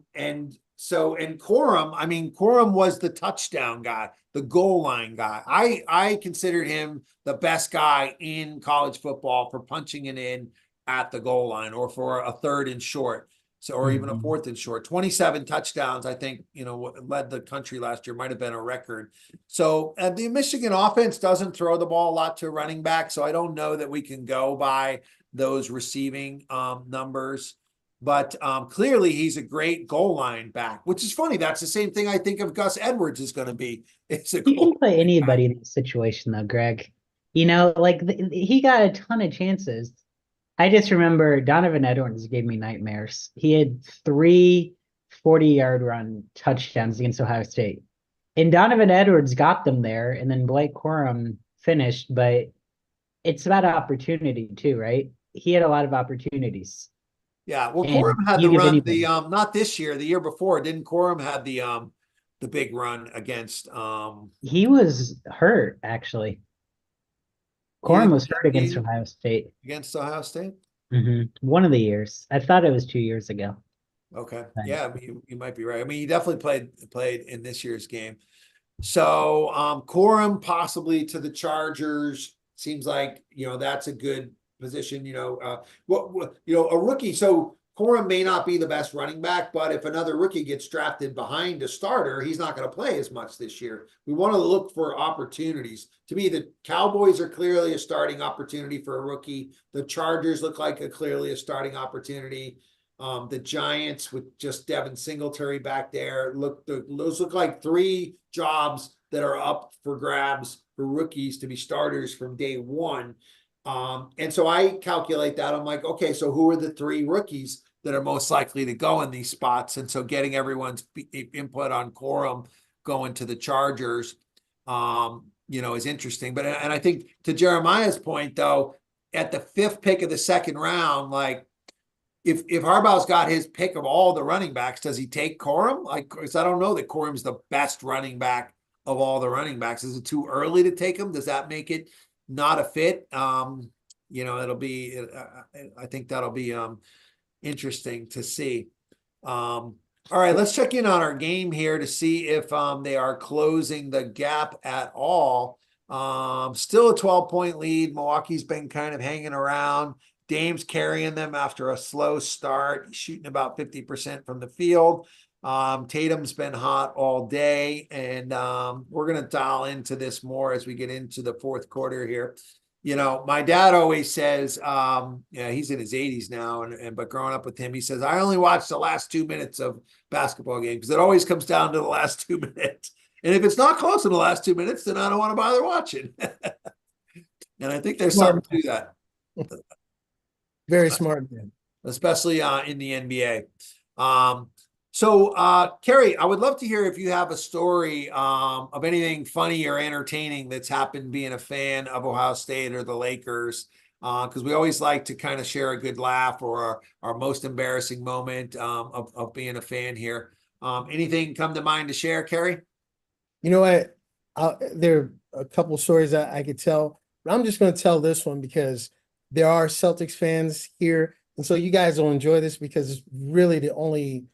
Corum was the touchdown guy, the goal line guy. I considered him the best guy in college football for punching it in at the goal line or for a 3rd and short. So, or even a 4th and short. 27 touchdowns, I think, led the country last year, might have been a record. So the Michigan offense doesn't throw the ball a lot to running back. So I don't know that we can go by those receiving numbers. But clearly he's a great goal line back, which is funny. That's the same thing I think of Gus Edwards is going to be. You can play anybody in this situation though, Greg. He got a ton of chances. I just remember Donovan Edwards gave me nightmares. He had 3 40-yard run touchdowns against Ohio State. And Donovan Edwards got them there, and then Blake Corum finished, but it's about opportunity too, right? He had a lot of opportunities. Yeah, well, Corum had the run not this year, the year before. Didn't Corum have the big run against He was hurt, actually. Corum was hurt against Ohio State. Against Ohio State? One of the years. I thought it was 2 years ago. Okay. Yeah, you might be right. He definitely played in this year's game. So Corum possibly to the Chargers seems like, that's a good position, a rookie. So Corum may not be the best running back, but if another rookie gets drafted behind a starter, he's not going to play as much this year. We want to look for opportunities. To me, the Cowboys are clearly a starting opportunity for a rookie. The Chargers look like clearly a starting opportunity. The Giants with just Devin Singletary back there, those look like 3 jobs that are up for grabs for rookies to be starters from day one. And so I calculate that. I'm like, okay, so who are the 3 rookies that are most likely to go in these spots? And so getting everyone's input on Corum going to the Chargers, is interesting. But, and I think to Jeremiah's point though, at the 5th pick of the 2nd round, like if Harbaugh's got his pick of all the running backs, does he take Corum? Because I don't know that Corum's the best running back of all the running backs. Is it too early to take him? Does that make it not a fit? It'll be, I think that'll be interesting to see. All right, let's check in on our game here to see if they are closing the gap at all. Still a 12-point lead. Milwaukee's been kind of hanging around. Dame's carrying them after a slow start. He's shooting about 50% from the field. Tatum's been hot all day, and we're going to dial into this more as we get into the 4th quarter here. you know, my dad always says, yeah, he's in his 80s now, but growing up with him, he says, I only watch the last 2 minutes of basketball game because it always comes down to the last 2 minutes. And if it's not close in the last 2 minutes, then I don't want to bother watching. And I think there's something to that. Very smart man. Especially in the NBA. Kerry, I would love to hear if you have a story of anything funny or entertaining that's happened being a fan of Ohio State or the Lakers, because we always like to kind of share a good laugh or our most embarrassing moment of being a fan here. Anything come to mind to share, Kerry? You know what? There are a couple stories that I could tell, but I'm just going to tell this one because there are Celtics fans here. And so you guys will enjoy this because it's really the only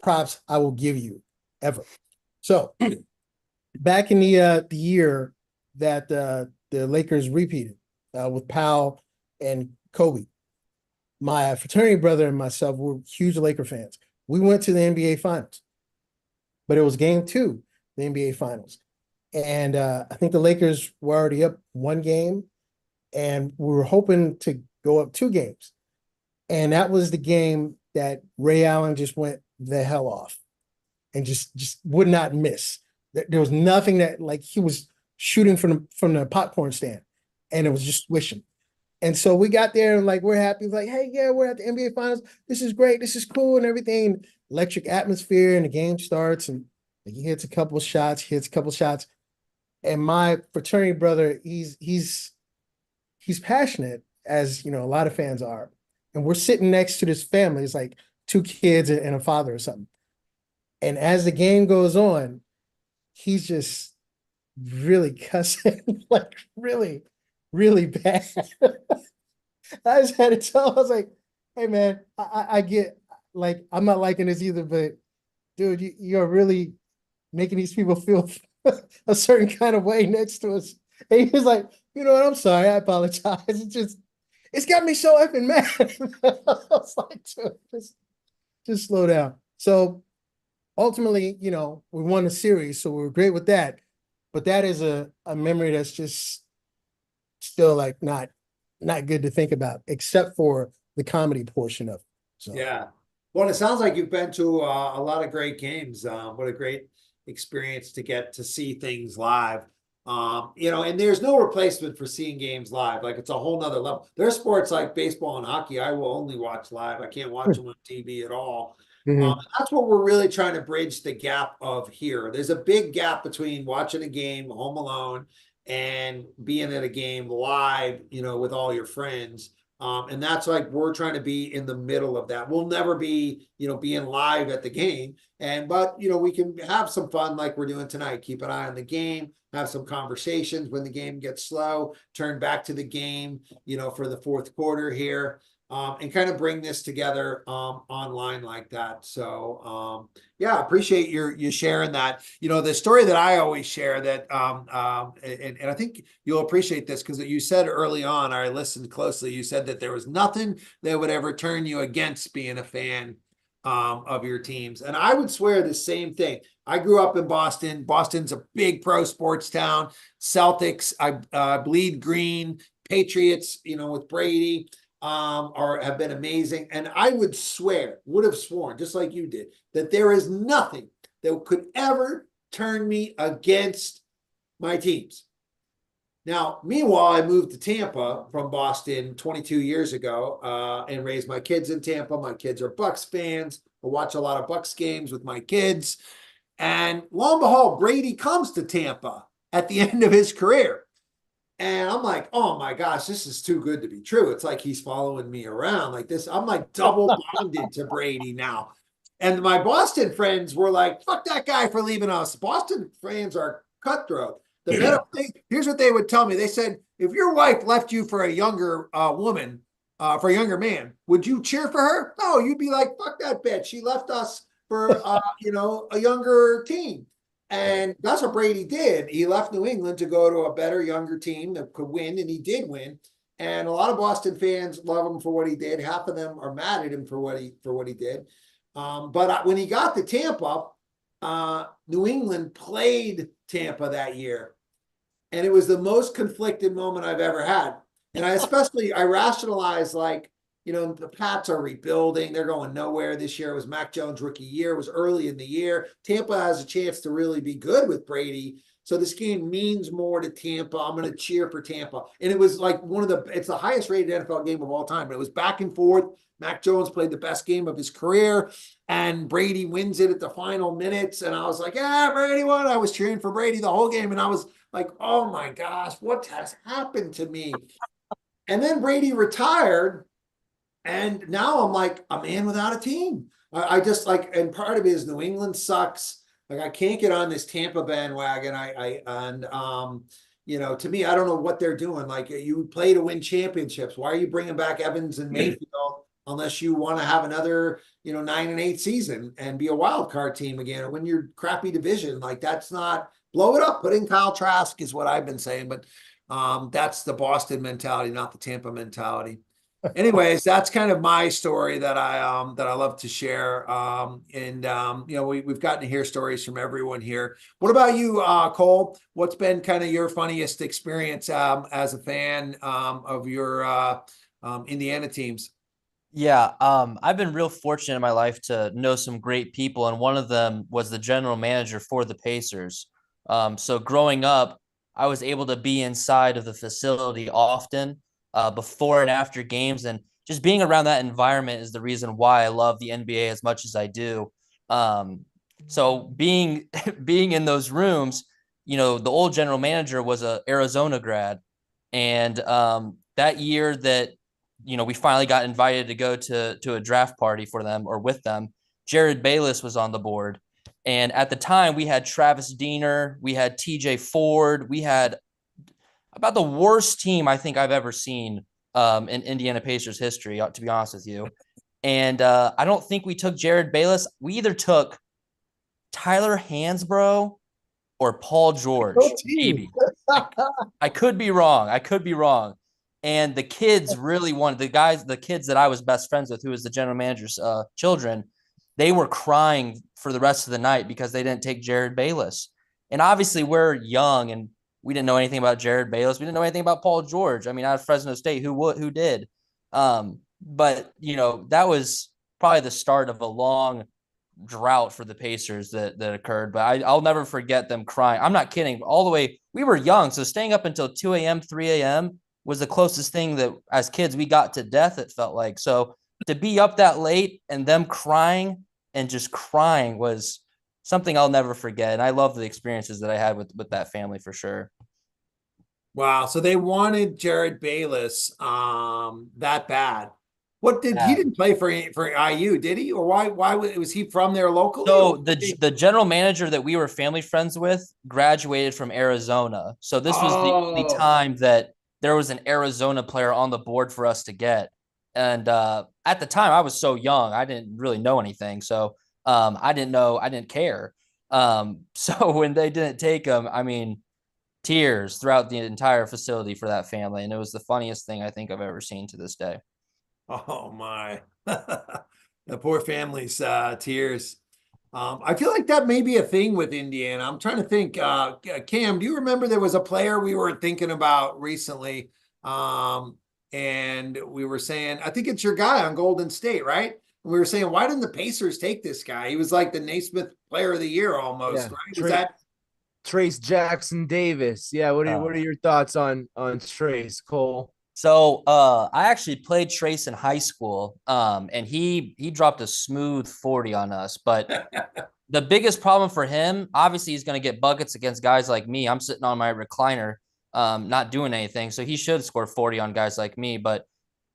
props I will give you ever. So back in the year that the Lakers repeated with Powell and Kobe, my fraternity brother and myself were huge Laker fans. We went to the NBA Finals, but it was game 2, the NBA Finals. And I think the Lakers were already up 1 game, and we were hoping to go up 2 games. And that was the game that Ray Allen just went the hell off and just would not miss. There was nothing that, like, he was shooting from the popcorn stand, and it was just swishing. And so we got there and, like, we're happy, like, hey, yeah, we're at the NBA Finals. This is great. This is cool and everything. Electric atmosphere, and the game starts, and he hits a couple shots, And my fraternity brother, he's passionate, as you know, a lot of fans are. And we're sitting next to this family. It's like 2 kids and a father or something. And as the game goes on, he's just really cussing, like really, really bad. I just had to tell him, I was like, hey man, I get, like, I'm not liking this either, but dude, you're really making these people feel a certain kind of way next to us. And he was like, you know what, I'm sorry, I apologize. It's got me so effing mad. I was like, dude, just slow down. So ultimately, you know, we won the series, so we were great with that. But that is a memory that's just still, like, not good to think about, except for the comedy portion of it. So Yeah. Well, it sounds like you've been to a lot of great games. What a great experience to get to see things live. You know, and there's no replacement for seeing games live. Like, it's a whole nother level. There's sports like baseball and hockey I will only watch live. I can't watch them on TV at all. That's what we're really trying to bridge the gap of here. There's a big gap between watching a game home alone and being at a game live, you know, with all your friends. And that's, like, we're trying to be in the middle of that. We'll never be, you know, being live at the game. But, you know, we can have some fun like we're doing tonight. Keep an eye on the game, have some conversations when the game gets slow, turn back to the game, you know, for the 4th quarter here. And kind of bring this together online like that. So yeah, appreciate you sharing that. You know, the story that I always share that and I think you'll appreciate this because you said early on, I listened closely, you said that there was nothing that would ever turn you against being a fan of your teams. And I would swear the same thing. I grew up in Boston. Boston's a big pro sports town. Celtics, I bleed green. Patriots, you know, with Brady. Have been amazing. And I would have sworn, just like you did, that there is nothing that could ever turn me against my teams. Now, meanwhile, I moved to Tampa from Boston 22 years ago and raised my kids in Tampa. My kids are Bucks fans. I watch a lot of Bucks games with my kids. And lo and behold, Brady comes to Tampa at the end of his career. And I'm like, oh my gosh, this is too good to be true. It's like he's following me around like this. I'm like double bonded to Brady now. And my Boston friends were like, fuck that guy for leaving us. Boston fans are cutthroat. The better thing, here's what they would tell me. They said, if your wife left you for a younger woman, for a younger man, would you cheer for her? No, you'd be like, fuck that bitch. She left us for, you know, a younger team. And that's what Brady did. He left New England to go to a better, younger team that could win, and he did win. And a lot of Boston fans love him for what he did. Half of them are mad at him for what he did. But when he got to Tampa, New England played Tampa that year. And it was the most conflicted moment I've ever had. And I rationalized, like, the Pats are rebuilding. They're going nowhere this year. It was Mac Jones' rookie year. It was early in the year. Tampa has a chance to really be good with Brady. So this game means more to Tampa. I'm going to cheer for Tampa. And it was like it's the highest rated NFL game of all time. It was back and forth. Mac Jones played the best game of his career, and Brady wins it at the final minutes. And I was like, yeah, Brady won. I was cheering for Brady the whole game. And I was like, oh my gosh, what has happened to me? And then Brady retired. And now I'm like a man without a team. I just like, and part of it is New England sucks. Like, I can't get on this Tampa bandwagon. To me, I don't know what they're doing. Like, you play to win championships. Why are you bringing back Evans and Mayfield unless you want to have another, 9-8 season and be a wild card team again or win your crappy division? Like, that's not, blow it up. Put in Kyle Trask is what I've been saying. But that's the Boston mentality, not the Tampa mentality. Anyways, that's kind of my story that I love to share. We've gotten to hear stories from everyone here. What about you, Cole? What's been kind of your funniest experience as a fan of your Indiana teams? Yeah, I've been real fortunate in my life to know some great people, and one of them was the general manager for the Pacers. So growing up, I was able to be inside of the facility often. Before and after games, and just being around that environment is the reason why I love the NBA as much as I do. So being in those rooms, the old general manager was a Arizona grad, and that year that we finally got invited to go to a draft party for them or with them, Jared Bayless was on the board, and at the time we had Travis Diener, we had TJ Ford, we had about the worst team I think I've ever seen in Indiana Pacers history, to be honest with you. And I don't think we took Jared Bayless. We either took Tyler Hansbrough or Paul George. Maybe. I could be wrong. And the kids really wanted, the kids that I was best friends with, who was the general manager's children, they were crying for the rest of the night because they didn't take Jared Bayless. And obviously we're young and we didn't know anything about Jared Bayless. We didn't know anything about Paul George. I mean, out of Fresno State, who did? But that was probably the start of a long drought for the Pacers that occurred. But I'll never forget them crying. I'm not kidding. All the way, we were young, so staying up until 2 a.m., 3 a.m. was the closest thing that as kids we got to death, it felt like. So to be up that late and them crying and just crying was something I'll never forget. And I love the experiences that I had with that family for sure. Wow. So they wanted Jared Bayless that bad. He didn't play for IU, did he? Or why was he from there locally? So the general manager that we were family friends with graduated from Arizona. So this was the only time that there was an Arizona player on the board for us to get. And at the time I was so young, I didn't really know anything. So I didn't care. So when they didn't take him, I mean, tears throughout the entire facility for that family. And it was the funniest thing I think I've ever seen to this day. Oh my, the poor family's tears. I feel like that may be a thing with Indiana. I'm trying to think, Cam, do you remember there was a player we were thinking about recently? And we were saying, I think it's your guy on Golden State, right? And we were saying, why didn't the Pacers take this guy? He was like the Naismith player of the year almost, right? Is that Trace Jackson Davis? Yeah. What are your thoughts on Trace, Cole? So I actually played Trace in high school, and he dropped a smooth 40 on us. But the biggest problem for him, obviously, he's going to get buckets against guys like me. I'm sitting on my recliner, not doing anything, so he should score 40 on guys like me. But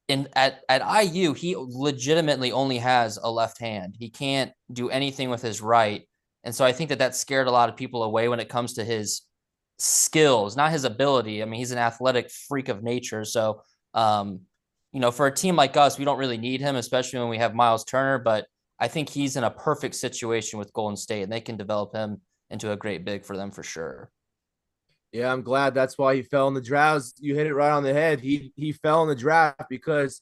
at IU, he legitimately only has a left hand. He can't do anything with his right, and so I think that scared a lot of people away when it comes to his skills, not his ability. I mean, he's an athletic freak of nature. So, for a team like us, we don't really need him, especially when we have Miles Turner. But I think he's in a perfect situation with Golden State, and they can develop him into a great big for them for sure. Yeah, I'm glad that's why he fell in the draft. You hit it right on the head. He fell in the draft because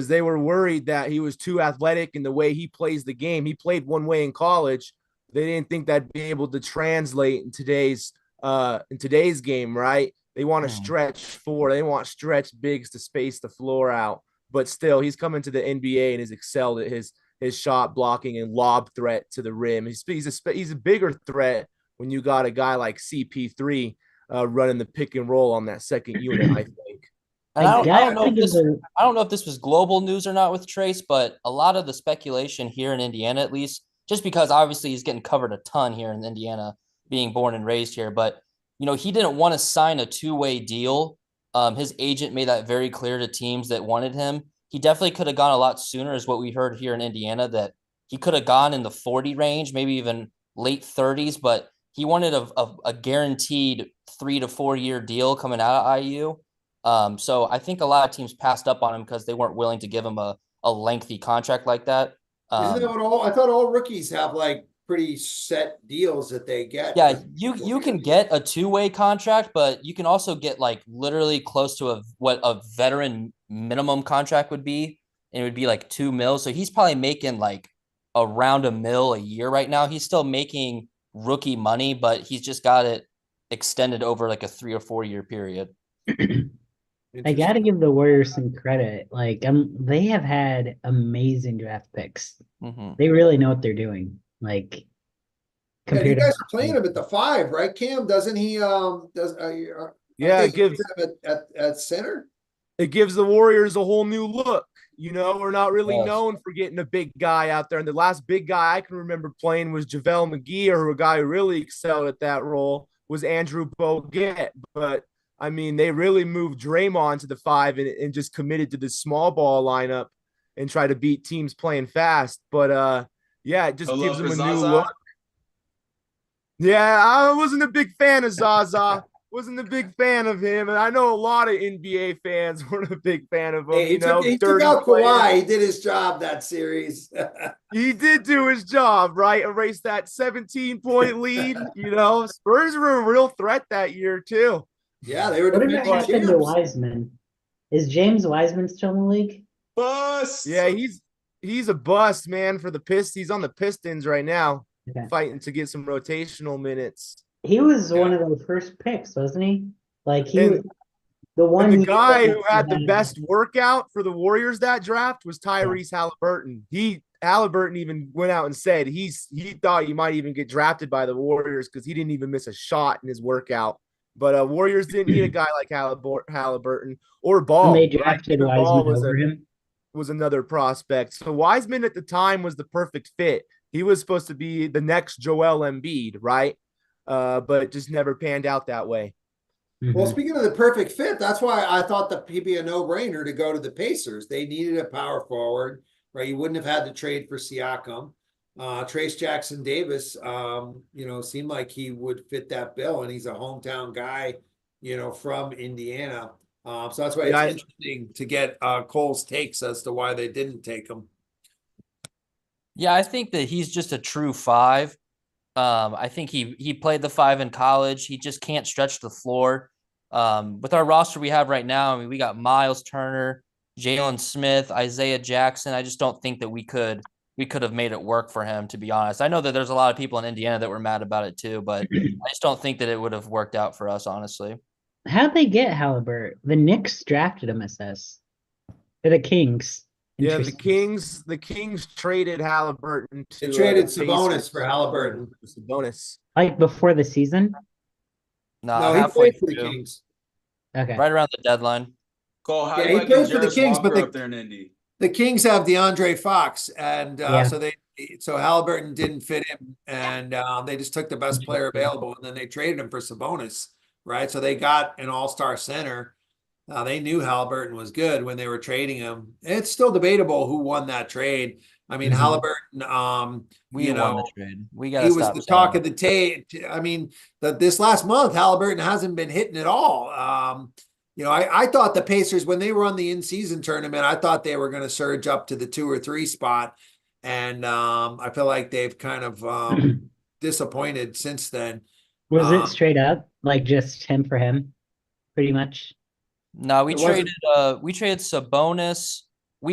they were worried that he was too athletic in the way he plays the game. He played one way in college. They didn't think that'd be able to translate in today's in today's game, right? They want to Mhm. stretch four. They want stretch bigs to space the floor out. But still, he's coming to the NBA and has excelled at his shot blocking and lob threat to the rim. He's a bigger threat when you got a guy like CP3 running the pick and roll on that second unit, I think. And I don't know if give this the I don't know if this was global news or not with Trace, but a lot of the speculation here in Indiana, at least, just because obviously he's getting covered a ton here in Indiana, being born and raised here, but he didn't want to sign a two-way deal. His agent made that very clear to teams that wanted him. He definitely could have gone a lot sooner, is what we heard here in Indiana, that he could have gone in the 40 range, maybe even late 30s, but he wanted a guaranteed 3 to 4 year deal coming out of IU. So I think a lot of teams passed up on him because they weren't willing to give him a lengthy contract like that. Isn't that what I thought all rookies have like pretty set deals that they get? Yeah, you can get a two-way contract, but you can also get like literally close to what a veteran minimum contract would be, and it would be like 2 mil. So he's probably making like around $1 million a year right now. He's still making rookie money, but he's just got it extended over like a 3 or 4 year period. I gotta give the Warriors some credit. Like, they have had amazing draft picks. Mm-hmm. They really know what they're doing. Like, Yeah, you compared guys to are playing him at the 5, right? Cam, doesn't he? Yeah, it gives him at center. It gives the Warriors a whole new look. We're not really Yes. known for getting a big guy out there. And the last big guy I can remember playing was JaVale McGee, or a guy who really excelled at that role was Andrew Bogut. But I mean, they really moved Draymond to the 5 and just committed to the small ball lineup and try to beat teams playing fast. But yeah, it just No gives love them for a new Zaza? look. Yeah, I wasn't a big fan of Zaza. Wasn't a big fan of him, and I know a lot of NBA fans weren't a big fan of him. Hey, he took dirty out player. Kawhi. He did his job that series. He did do his job, right? Erase that 17-point lead. Spurs were a real threat that year too. Yeah, they were Whatever defending happened to champs. Wiseman? Is James Wiseman still in the league? Bust. Yeah, he's a bust, man, for the Pistons. He's on the Pistons right now, Okay. fighting to get some rotational minutes. He was one of the first picks, wasn't he? Like And- the one And the year guy that who had the he best workout for the Warriors that draft was Tyrese Halliburton. Halliburton even went out and said he thought he might even get drafted by the Warriors because he didn't even miss a shot in his workout. But Warriors didn't need a guy like Halliburton or Ball. when they right? drafted Either Ball Wiseman over him. was another prospect. So Wiseman at the time was the perfect fit. He was supposed to be the next Joel Embiid, right? But it just never panned out that way. Well, Mhm. speaking of the perfect fit, that's why I thought that he'd be a no-brainer to go to the Pacers. They needed a power forward, right? You wouldn't have had to trade for Siakam. Trace Jackson Davis, seemed like he would fit that bill, and he's a hometown guy, from Indiana. So that's why it's interesting to get Cole's takes as to why they didn't take him. Yeah, I think that he's just a true 5. I think he played the 5 in college. He just can't stretch the floor. With our roster we have right now, I mean, we got Miles Turner, Jalen Smith, Isaiah Jackson. I just don't think that we could have made it work for him, to be honest. I know that there's a lot of people in Indiana that were mad about it too, but I just don't think that it would have worked out for us, honestly. How'd they get Halliburton? The Knicks drafted him, it says. Or the Kings. Yeah, the Interesting. Kings traded Halliburton to They traded the Sabonis Pacers. for Halliburton. Sabonis. Like before the season? No, he halfway played for the through, Kings. Okay. right around the deadline. Cole, how Yeah, you he liking plays for the Jarris Kings, but Walker the- up there in Indy? The Kings have DeAndre Fox, and Yeah. so Halliburton didn't fit him, and they just took the best player available, and then they traded him for Sabonis, right? So they got an all-star center. They knew Halliburton was good when they were trading him. It's still debatable who won that trade. I mean, Mhm. Halliburton, We won the trade. We got he to was stop the saying talk that. of the tape. I mean, this last month, Halliburton hasn't been hitting at all. I thought the Pacers, when they were on the in-season tournament, I thought they were going to surge up to the 2 or 3 spot. And I feel like they've kind of disappointed since then. Was it straight up? Like just him for him? Pretty much? No, we It wasn't- traded Sabonis.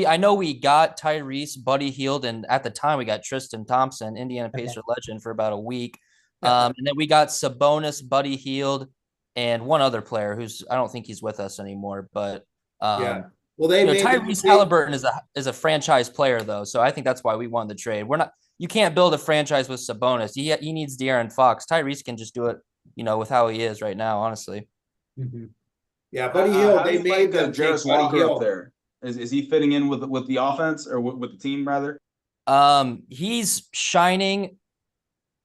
I know we got Tyrese, Buddy Hield, and at the time we got Tristan Thompson, Indiana Okay. Pacer legend, for about a week. And then we got Sabonis, Buddy Hield, and one other player who's I don't think he's with us anymore. But Yeah. Well, they made Tyrese Halliburton is a franchise player though, so I think that's why we won the trade. We're not. You can't build a franchise with Sabonis. He needs De'Aaron Fox. Tyrese can just do it, with how he is right now. Honestly. Yeah, Buddy Hield. How do They you made like them take Jarris Buddy Walker up Hield. there? Is he fitting in with the offense or with the team rather? He's shining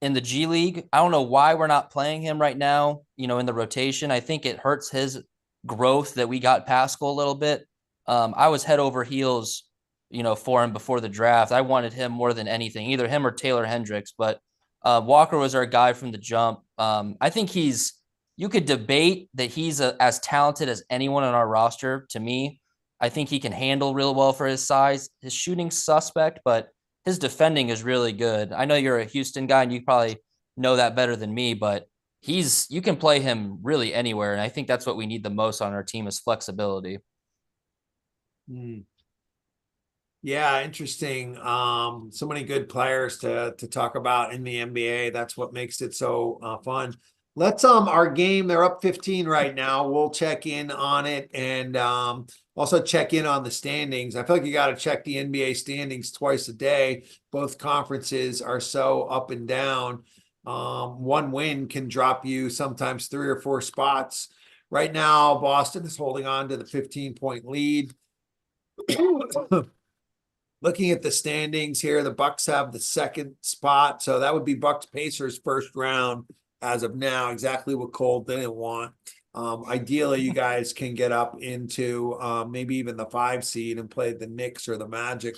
in the G League. I don't know why we're not playing him right now, in the rotation. I think it hurts his growth that we got Pascal a little bit. I was head over heels, for him before the draft. I wanted him more than anything, either him or Taylor Hendricks, but Walker was our guy from the jump. I think you could debate that he's as talented as anyone on our roster to me. I think he can handle real well for his size. His shooting's suspect, but his defending is really good. I know you're a Houston guy and you probably know that better than me, but you can play him really anywhere. And I think that's what we need the most on our team is flexibility. Yeah, interesting. So many good players to talk about in the NBA. That's what makes it so fun. Let's our game, they're up 15 right now. We'll check in on it and also check in on the standings. I feel like you got to check the NBA standings twice a day. Both conferences are so up and down. One win can drop you sometimes 3 or 4 spots. Right now, Boston is holding on to the 15-point lead. Looking at the standings here, the Bucks have the 2nd spot. So that would be Bucks Pacers first round as of now, exactly what Cole didn't want. Ideally, you guys can get up into maybe even the 5 seed and play the Knicks or the Magic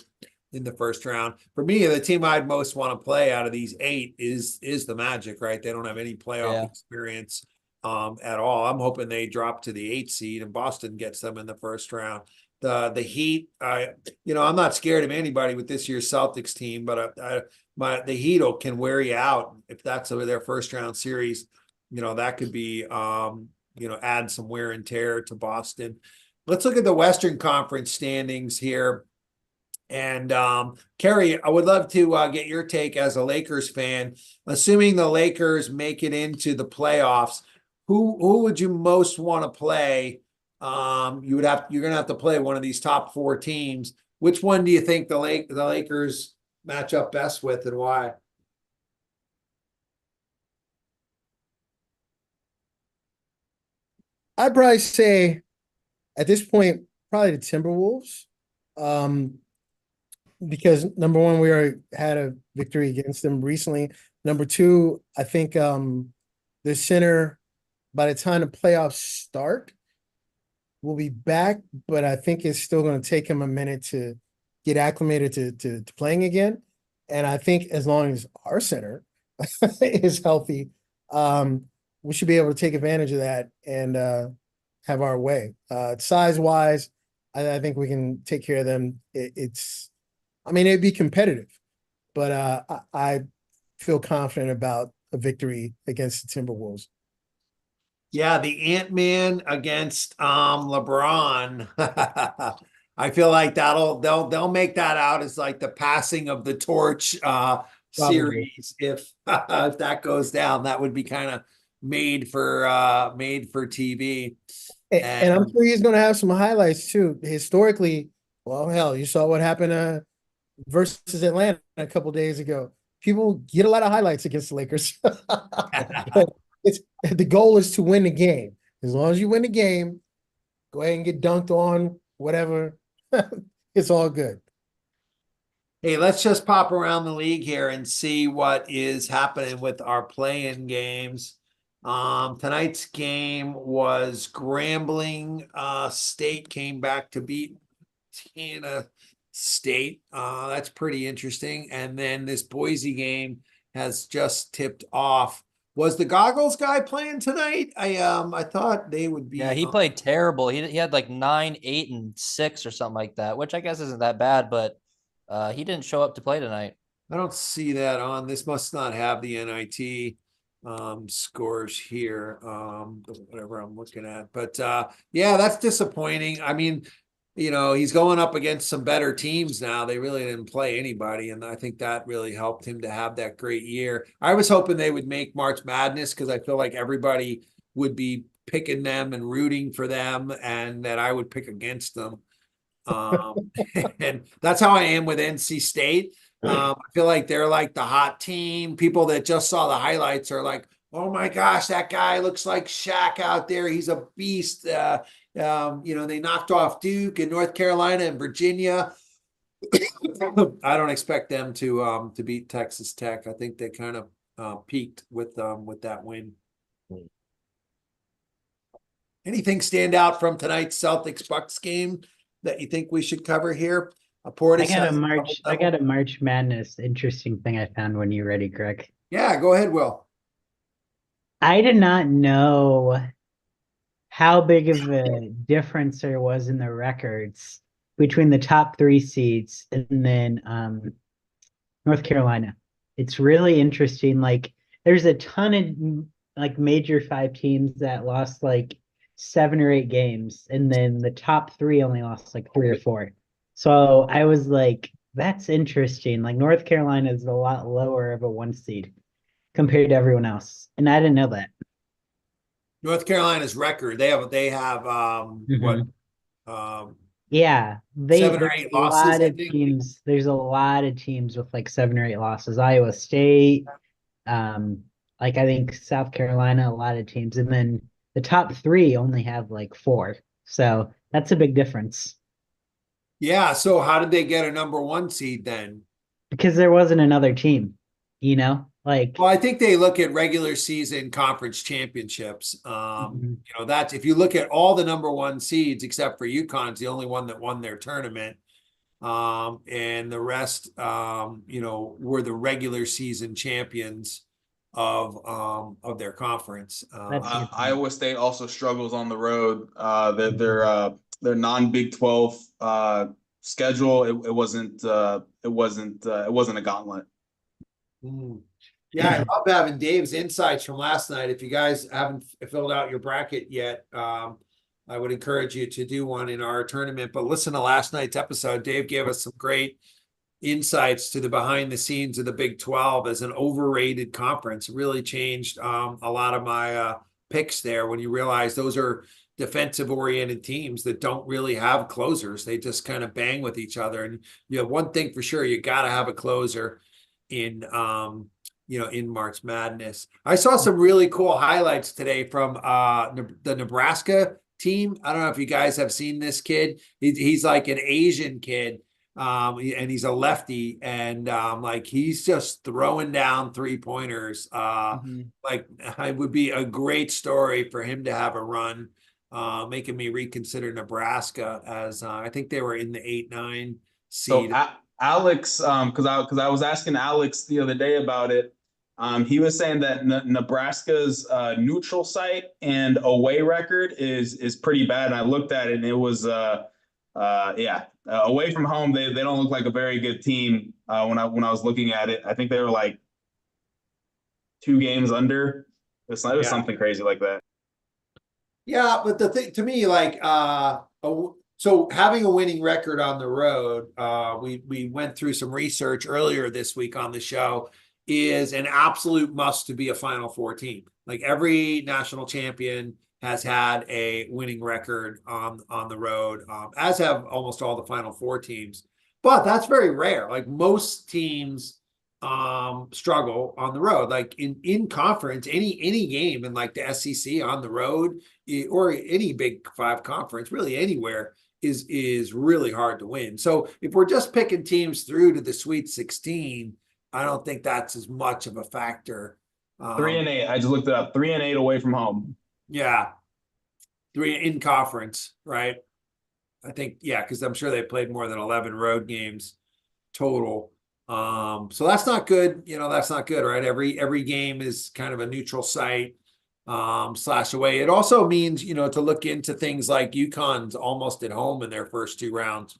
in the first round. For me, the team I'd most want to play out of these 8 is the Magic, right? They don't have any playoff experience at all. I'm hoping they drop to the 8 seed and Boston gets them in the first round. The Heat, I'm not scared of anybody with this year's Celtics team, but the Heat can wear you out if that's their first round series. That could be add some wear and tear to Boston. Let's look at the Western Conference standings here. And Kerry, I would love to get your take as a Lakers fan. Assuming the Lakers make it into the playoffs, who would you most want to play? You're gonna have to play one of these top 4 teams. Which one do you think the Lakers match up best with and why? I'd probably say at this point, probably the Timberwolves. Because number one, we already had a victory against them recently. Number two, I think the center, by the time the playoffs start, will be back, but I think it's still going to take him a minute to get acclimated to playing again. And I think as long as our center is healthy, we should be able to take advantage of that and have our way. Size-wise, I think we can take care of them. It'd be competitive, but I feel confident about a victory against the Timberwolves. Yeah, the Ant-Man against LeBron. I feel like they'll make that out as like the passing of the torch series. If that goes down, that would be kind of made for TV. And I'm sure he's going to have some highlights too. Historically, well, hell, you saw what happened versus Atlanta a couple days ago. People get a lot of highlights against the Lakers. The goal is to win the game. As long as you win the game, go ahead and get dunked on, whatever. It's all good. Hey, let's just pop around the league here and see what is happening with our play-in games. Tonight's game was Grambling State came back to beat Montana State. That's pretty interesting. And then this Boise game has just tipped off. Was the goggles guy playing tonight? I thought they would be. Yeah, he played terrible. He had like 9, 8, and 6 or something like that, which I guess isn't that bad, but he didn't show up to play tonight. I don't see that on. This must not have the NIT scores here. Whatever I'm looking at. But yeah, that's disappointing. I mean, he's going up against some better teams now. They really didn't play anybody, and I think that really helped him to have that great year. I was hoping they would make March Madness because I feel like everybody would be picking them and rooting for them, and that I would pick against them. And that's how I am with NC State. I feel like they're like the hot team. People that just saw the highlights are like, oh my gosh, that guy looks like Shaq out there. He's a beast. They knocked off Duke and North Carolina and Virginia. I don't expect them to beat Texas Tech. I think they kind of peaked with that win. Anything stand out from tonight's Celtics Bucks game that you think we should cover here? I got a March Madness interesting thing I found when you're ready, Greg. Yeah, go ahead, Will. I did not know how big of a difference there was in the records between the top 3 seeds and then North Carolina. It's really interesting. Like, there's a ton of like major 5 teams that lost like 7 or 8 games, and then the top 3 only lost like 3 or 4. So I was like, that's interesting. Like, North Carolina is a lot lower of a 1 seed compared to everyone else, and I didn't know that. North Carolina's record, they have what? Yeah, 7 or 8 losses, I think. teams. There's a lot of teams with like 7 or 8 losses. Iowa State, like I think South Carolina, a lot of teams, and then the top 3 only have like 4. So that's a big difference. Yeah. So how did they get a number 1 seed then? Because there wasn't another team, like. Well, I think they look at regular season conference championships. That's if you look at all the number 1 seeds except for UConn's the only one that won their tournament. And the rest, were the regular season champions of their conference. Iowa State also struggles on the road. Their non-Big 12 schedule, it wasn't a gauntlet. Yeah, I love having Dave's insights from last night. If you guys haven't filled out your bracket yet, I would encourage you to do one in our tournament. But listen to last night's episode. Dave gave us some great insights to the behind the scenes of the Big 12 as an overrated conference. It really changed a lot of my picks there when you realize those are defensive oriented teams that don't really have closers. They just kind of bang with each other. And one thing for sure, you got to have a closer in March Madness. I saw some really cool highlights today from the Nebraska team. I don't know if you guys have seen this kid. He's like an Asian kid, and he's a lefty, and like he's just throwing down 3-pointers. Like it would be a great story for him to have a run, making me reconsider Nebraska as I think they were in the 8-9 seed. So Alex, because I was asking Alex the other day about it. He was saying that Nebraska's neutral site and away record is pretty bad. And I looked at it, and it was away from home they don't look like a very good team. When I was looking at it, I think they were like 2 games under. It was something crazy like that. Yeah, but the thing to me, like, so having a winning record on the road, we went through some research earlier this week on the show, is an absolute must to be a Final Four team. Like every national champion has had a winning record on the road, as have almost all the Final Four teams. But that's very rare. Like most teams struggle on the road. Like in conference, any game in like the SEC on the road or any Big 5 conference, really anywhere, is really hard to win. So if we're just picking teams through to the Sweet 16, I don't think that's as much of a factor. 3-8. I just looked it up. 3-8 away from home. Yeah. 3 in conference, right? I think, yeah, because I'm sure they played more than 11 road games total. So that's not good. That's not good, right? Every game is kind of a neutral site / away. It also means, to look into things like UConn's almost at home in their first 2 rounds.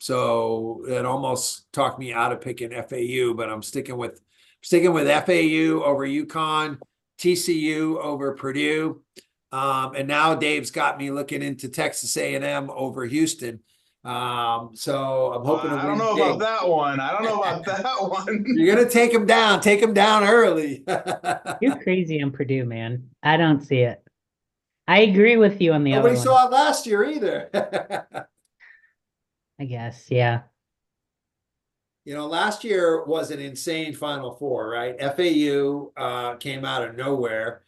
So it almost talked me out of picking FAU, but I'm sticking with FAU over UConn, TCU over Purdue. And now Dave's got me looking into Texas A&M over Houston. So I'm hoping to I don't win know big. about that one. I don't know about that one. You're gonna take them down. Take them down early. You're crazy on Purdue, man. I don't see it. I agree with you on the Nobody other one, saw it last year either. I guess. Yeah. You know, last year was an insane Final Four, right? FAU came out of nowhere.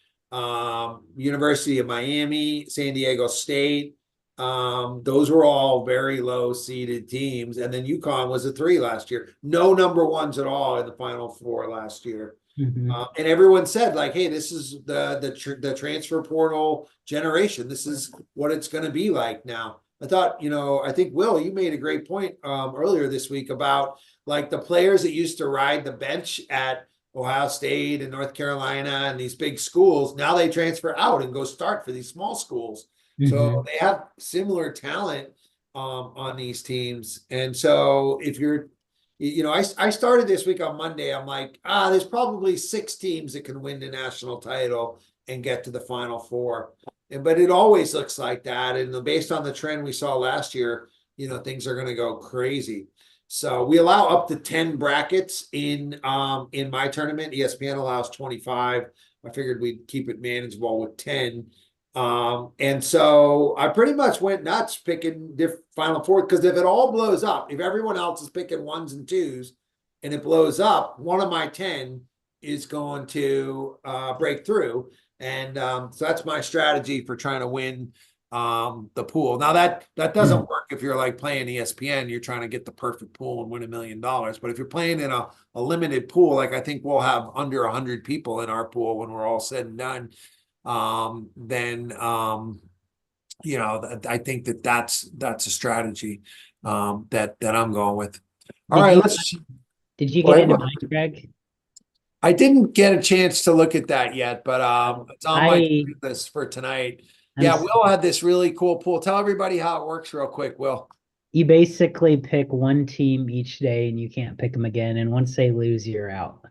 University of Miami, San Diego State, those were all very low seeded teams. And then UConn was a 3 last year. No number ones at all in the Final Four last year. Mhm. And everyone said, like, hey, this is the transfer portal generation. This is what it's going to be like now. I thought, I think, Will, you made a great point earlier this week about like the players that used to ride the bench at Ohio State and North Carolina and these big schools. Now they transfer out and go start for these small schools. So Mhm. they have similar talent on these teams. And so if you're, I started this week on Monday. I'm like, there's probably 6 teams that can win the national title and get to the Final Four. But it always looks like that. And based on the trend we saw last year, things are going to go crazy. So we allow up to 10 brackets in my tournament. ESPN allows 25. I figured we'd keep it manageable with 10. And so I pretty much went nuts picking different Final Four, because if it all blows up, if everyone else is picking 1s and 2s and it blows up, one of my 10 is going to break through. And so that's my strategy for trying to win the pool. Now that doesn't work if you're like playing ESPN, you're trying to get the perfect pool and win $1 million. But if you're playing in a limited pool, like I think we'll have under 100 people in our pool when we're all said and done, then I think that's a strategy that I'm going with. All Did right, you- Did you Go get ahead, into Will. mine, Greg? I didn't get a chance to look at that yet, but it's on my I list for tonight. I'm Yeah, s- Will had this really cool pool. Tell everybody how it works real quick, Will. You basically pick one team each day and you can't pick them again. And once they lose, you're out.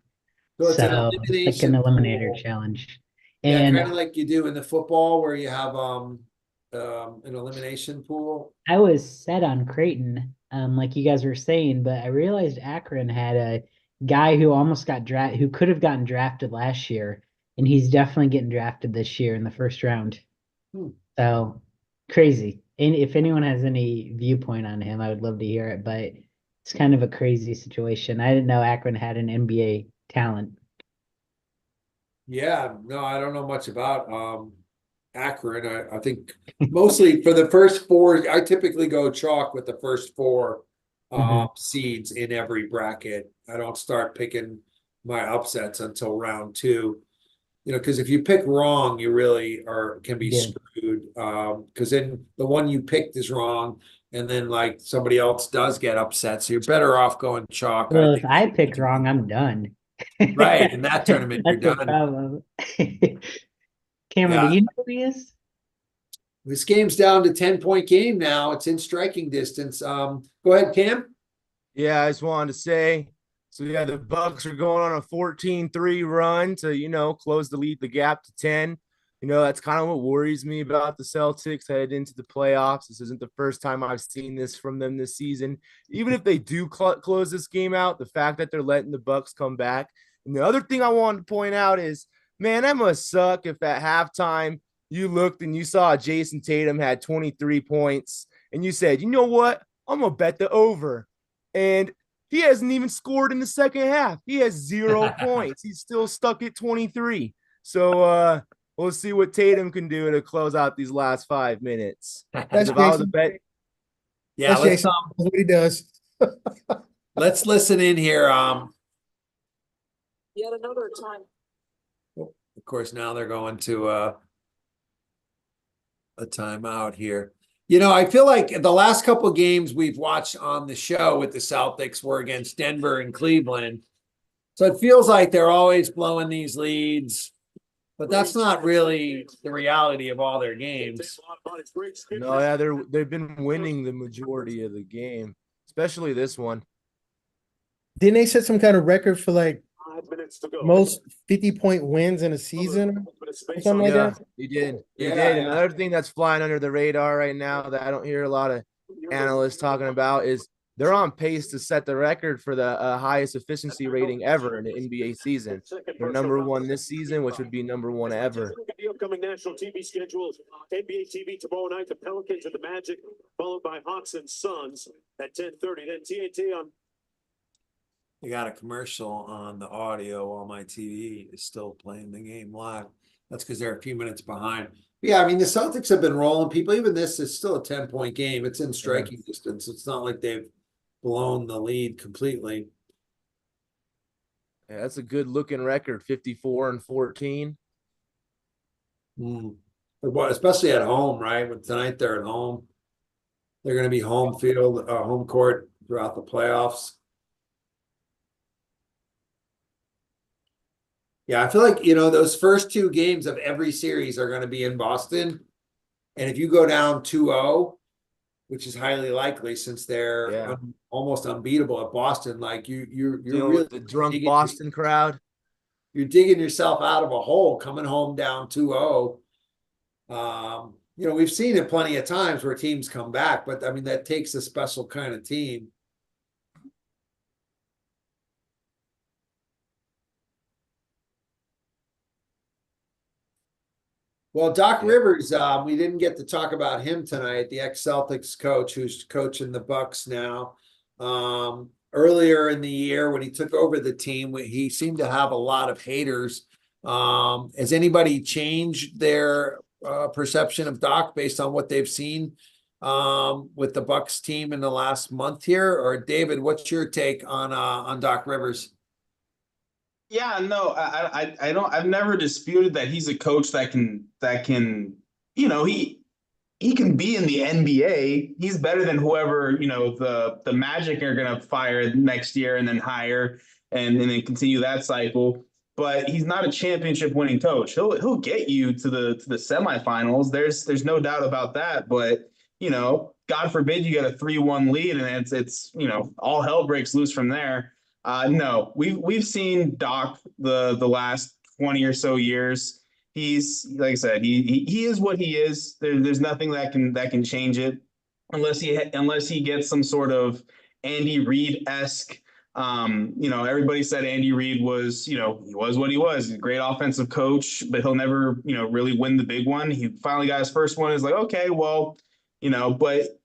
So it's an So it's like an elimination eliminator pool. challenge. Yeah, And kind of like you do in the football where you have an elimination pool. I was set on Creighton, like you guys were saying, but I realized Akron had a guy who almost got drafted, who could have gotten drafted last year, and he's definitely getting drafted this year in the first round. Hmm. So crazy. And if anyone has any viewpoint on him, I would love to hear it, but it's kind of a crazy situation. I didn't know Akron had an NBA talent. Yeah, no, I don't know much about Akron. I think mostly for the first 4, I typically go chalk with the first 4 Mhm. seeds in every bracket. I don't start picking my upsets until round 2. Because if you pick wrong, you really can be Yeah. screwed. Because then the one you picked is wrong, and then like somebody else does get upset. So you're better off going chalk, I Well, if think. I pick wrong, I'm done. Right, in that tournament, you're That's the done. problem. Cameron, do Yeah. you know who he is? This game's down to 10-point game now. It's in striking distance. Go ahead, Cam. Yeah, I just wanted to say, so yeah, the Bucks are going on a 14-3 run to, close the gap to 10. That's kind of what worries me about the Celtics headed into the playoffs. This isn't the first time I've seen this from them this season. Even if they do close this game out, the fact that they're letting the Bucks come back. And the other thing I wanted to point out is, man, that must suck if at halftime you looked and you saw Jason Tatum had 23 points and you said, you know what? I'm going to bet the over. And he hasn't even scored in the second half. He has 0 points. He's still stuck at 23. So we'll see what Tatum can do to close out these last 5 minutes. That's If I was a Jason. bet, Yeah, That's Jason. That's what he does. let's listen in here. Yet another time. Of course, now they're going to a timeout here. I feel like the last couple of games we've watched on the show with the Celtics were against Denver and Cleveland. So it feels like they're always blowing these leads, but that's not really the reality of all their games. no, yeah, they've been winning the majority of the game, especially this one. Didn't they set some kind of record for like 5 minutes to go. most 50-point wins in a season or something like Yeah, that. you did. You Yeah, did. yeah. Another thing that's flying under the radar right now that I don't hear a lot of analysts talking about is they're on pace to set the record for the highest efficiency rating ever in the NBA season. They're number one this season, which would be number one ever. Look at the upcoming national TV schedules. NBA TV tomorrow night, the Pelicans and the Magic, followed by Hawks and Suns at 10:30. Then TNT on. You got a commercial on the audio while my TV is still playing the game live. That's because they're a few minutes behind. Yeah, I mean, the Celtics have been rolling people. Even this is still a 10-point game. It's in striking distance. It's not like they've blown the lead completely. Yeah, that's a good looking record, 54-14. But especially at home, right? But tonight they're at home. They're going to be home field, home court throughout the playoffs. Yeah, I feel like, those first two games of every series are going to be in Boston. And if you go down 2-0, which is highly likely since they're almost unbeatable at Boston, like you're really with the drunk Boston crowd. You're digging yourself out of a hole coming home down 2-0. We've seen it plenty of times where teams come back, but I mean, that takes a special kind of team. Well, Doc Rivers, we didn't get to talk about him tonight, the ex-Celtics coach who's coaching the Bucks now. Earlier in the year when he took over the team, he seemed to have a lot of haters. Has anybody changed their perception of Doc based on what they've seen with the Bucks team in the last month here? Or David, what's your take on Doc Rivers? Yeah, no, I don't. I've never disputed that he's a coach that can, he can be in the NBA. He's better than whoever, the Magic are going to fire next year and then hire and then continue that cycle. But he's not a championship winning coach. He'll get you to the semifinals. There's no doubt about that. But, God forbid you get a 3-1 lead and it's all hell breaks loose from there. No, we've seen Doc the last 20 or so years. He's, like I said, he is what he is. There's nothing that can change it unless he gets some sort of Andy Reid-esque. Everybody said Andy Reid was, he was what he was. He's a great offensive coach, but he'll never, really win the big one. He finally got his first one. It's like, okay, well, but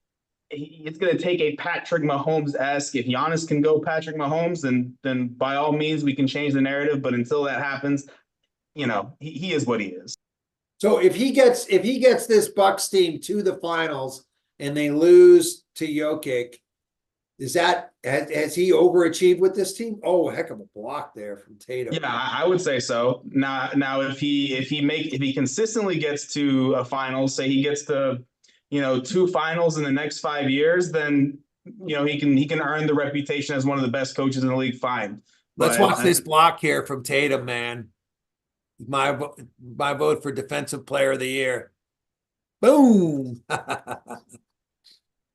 it's going to take a Patrick Mahomes-esque. If Giannis can go Patrick Mahomes, then by all means we can change the narrative. But until that happens, he is what he is. So if he gets this Bucks team to the finals and they lose to Jokic, has he overachieved with this team? Oh, heck of a block there from Tatum. Yeah, I would say so. Now if he consistently gets to a final, say he gets to 2 finals in the next 5 years, then he can earn the reputation as one of the best coaches in the league. Fine. Let's watch this block here from Tatum, man. My vote for Defensive Player of the Year. Boom.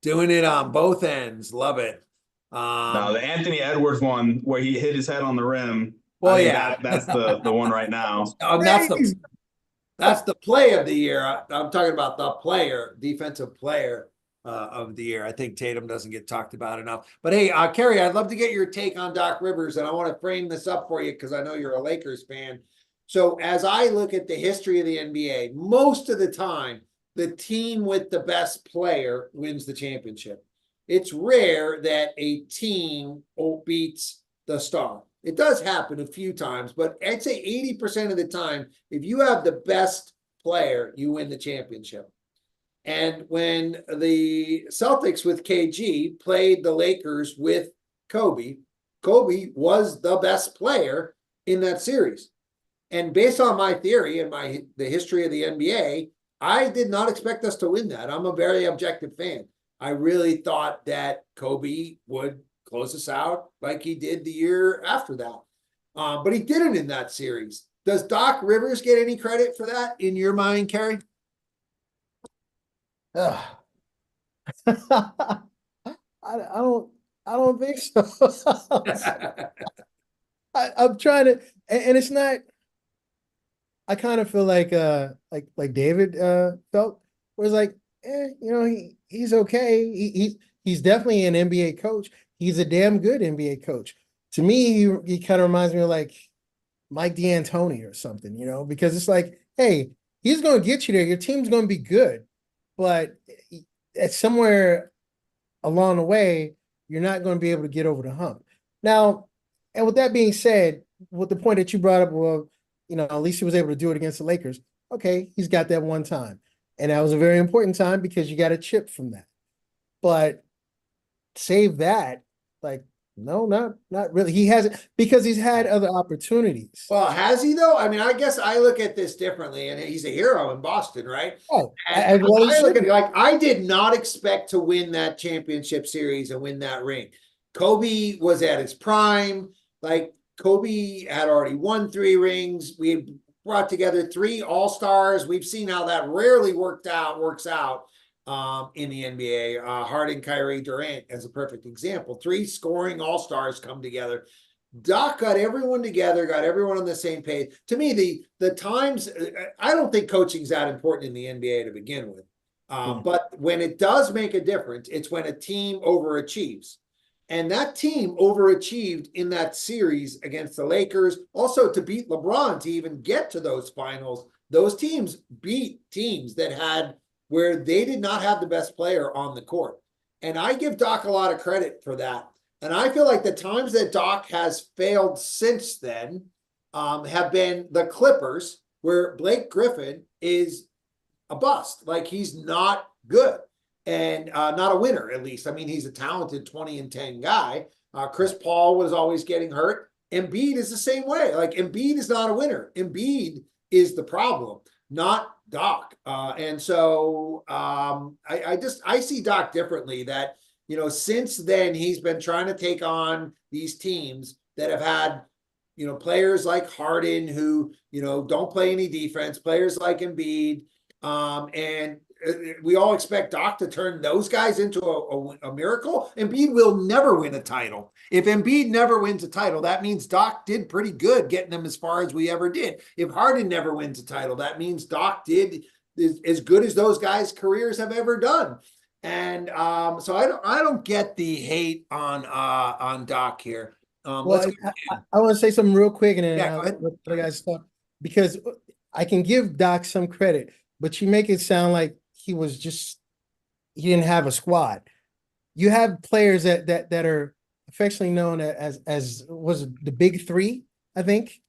Doing it on both ends. Love it. No, the Anthony Edwards one where he hit his head on the rim. Well, yeah, that's the one right now. That's the play of the year. I'm talking about the player, defensive player of the year. I think Tatum doesn't get talked about enough. But hey, Kerry, I'd love to get your take on Doc Rivers, and I want to frame this up for you because I know you're a Lakers fan. So as I look at the history of the NBA, most of the time, the team with the best player wins the championship. It's rare that a team beats the star. It does happen a few times, but I'd say 80% of the time, if you have the best player, you win the championship. And when the Celtics with KG played the Lakers with Kobe, Kobe was the best player in that series. And based on my theory and the history of the NBA, I did not expect us to win that. I'm a very objective fan. I really thought that Kobe would close us out like he did the year after that. But he didn't in that series. Does Doc Rivers get any credit for that in your mind, Kerry? I don't think so. I'm trying to, and it's not. I kind of feel like David felt was like, he's okay. He's definitely an NBA coach. He's a damn good NBA coach. To me, he kind of reminds me of like Mike D'Antoni or something, because it's like, hey, he's going to get you there. Your team's going to be good, but at somewhere along the way, you're not going to be able to get over the hump. Now, and with that being said, with the point that you brought up, well, at least he was able to do it against the Lakers. Okay, he's got that one time. And that was a very important time because you got a chip from that. But save that, like, no, not really. He hasn't, because he's had other opportunities. Well, has he though? I mean, I guess I look at this differently, and he's a hero in Boston, right? Oh, And well, I look at it like I did not expect to win that championship series and win that ring. Kobe was at his prime. Like Kobe had already won 3 rings. We had brought together 3 all-stars. We've seen how that rarely works out in the NBA. Harden, Kyrie, Durant as a perfect example. 3 scoring all-stars come together. Doc got everyone together, got everyone on the same page. To me, the times, I don't think coaching's that important in the NBA to begin with. But when it does make a difference, it's when a team overachieves. And that team overachieved in that series against the Lakers. Also, to beat LeBron to even get to those finals, those teams beat teams that had where they did not have the best player on the court. And I give Doc a lot of credit for that. And I feel like the times that Doc has failed since then have been the Clippers, where Blake Griffin is a bust. Like he's not good. And not a winner, at least. I mean, he's a talented 20-10 guy. Chris Paul was always getting hurt. Embiid is the same way. Like Embiid is not a winner. Embiid is the problem, not Doc. And so I see Doc differently. That since then he's been trying to take on these teams that have had players like Harden who don't play any defense, players like Embiid, and we all expect Doc to turn those guys into a miracle. Embiid will never win a title. If Embiid never wins a title, that means Doc did pretty good getting them as far as we ever did. If Harden never wins a title, that means Doc did as good as those guys' careers have ever done. And so I don't get the hate on Doc here. Well, I want to say something real quick, and then Yeah, I'll go ahead. let the guys talk, because I can give Doc some credit, but you make it sound like he didn't have a squad. You have players that are affectionately known as was it the Big Three, I think.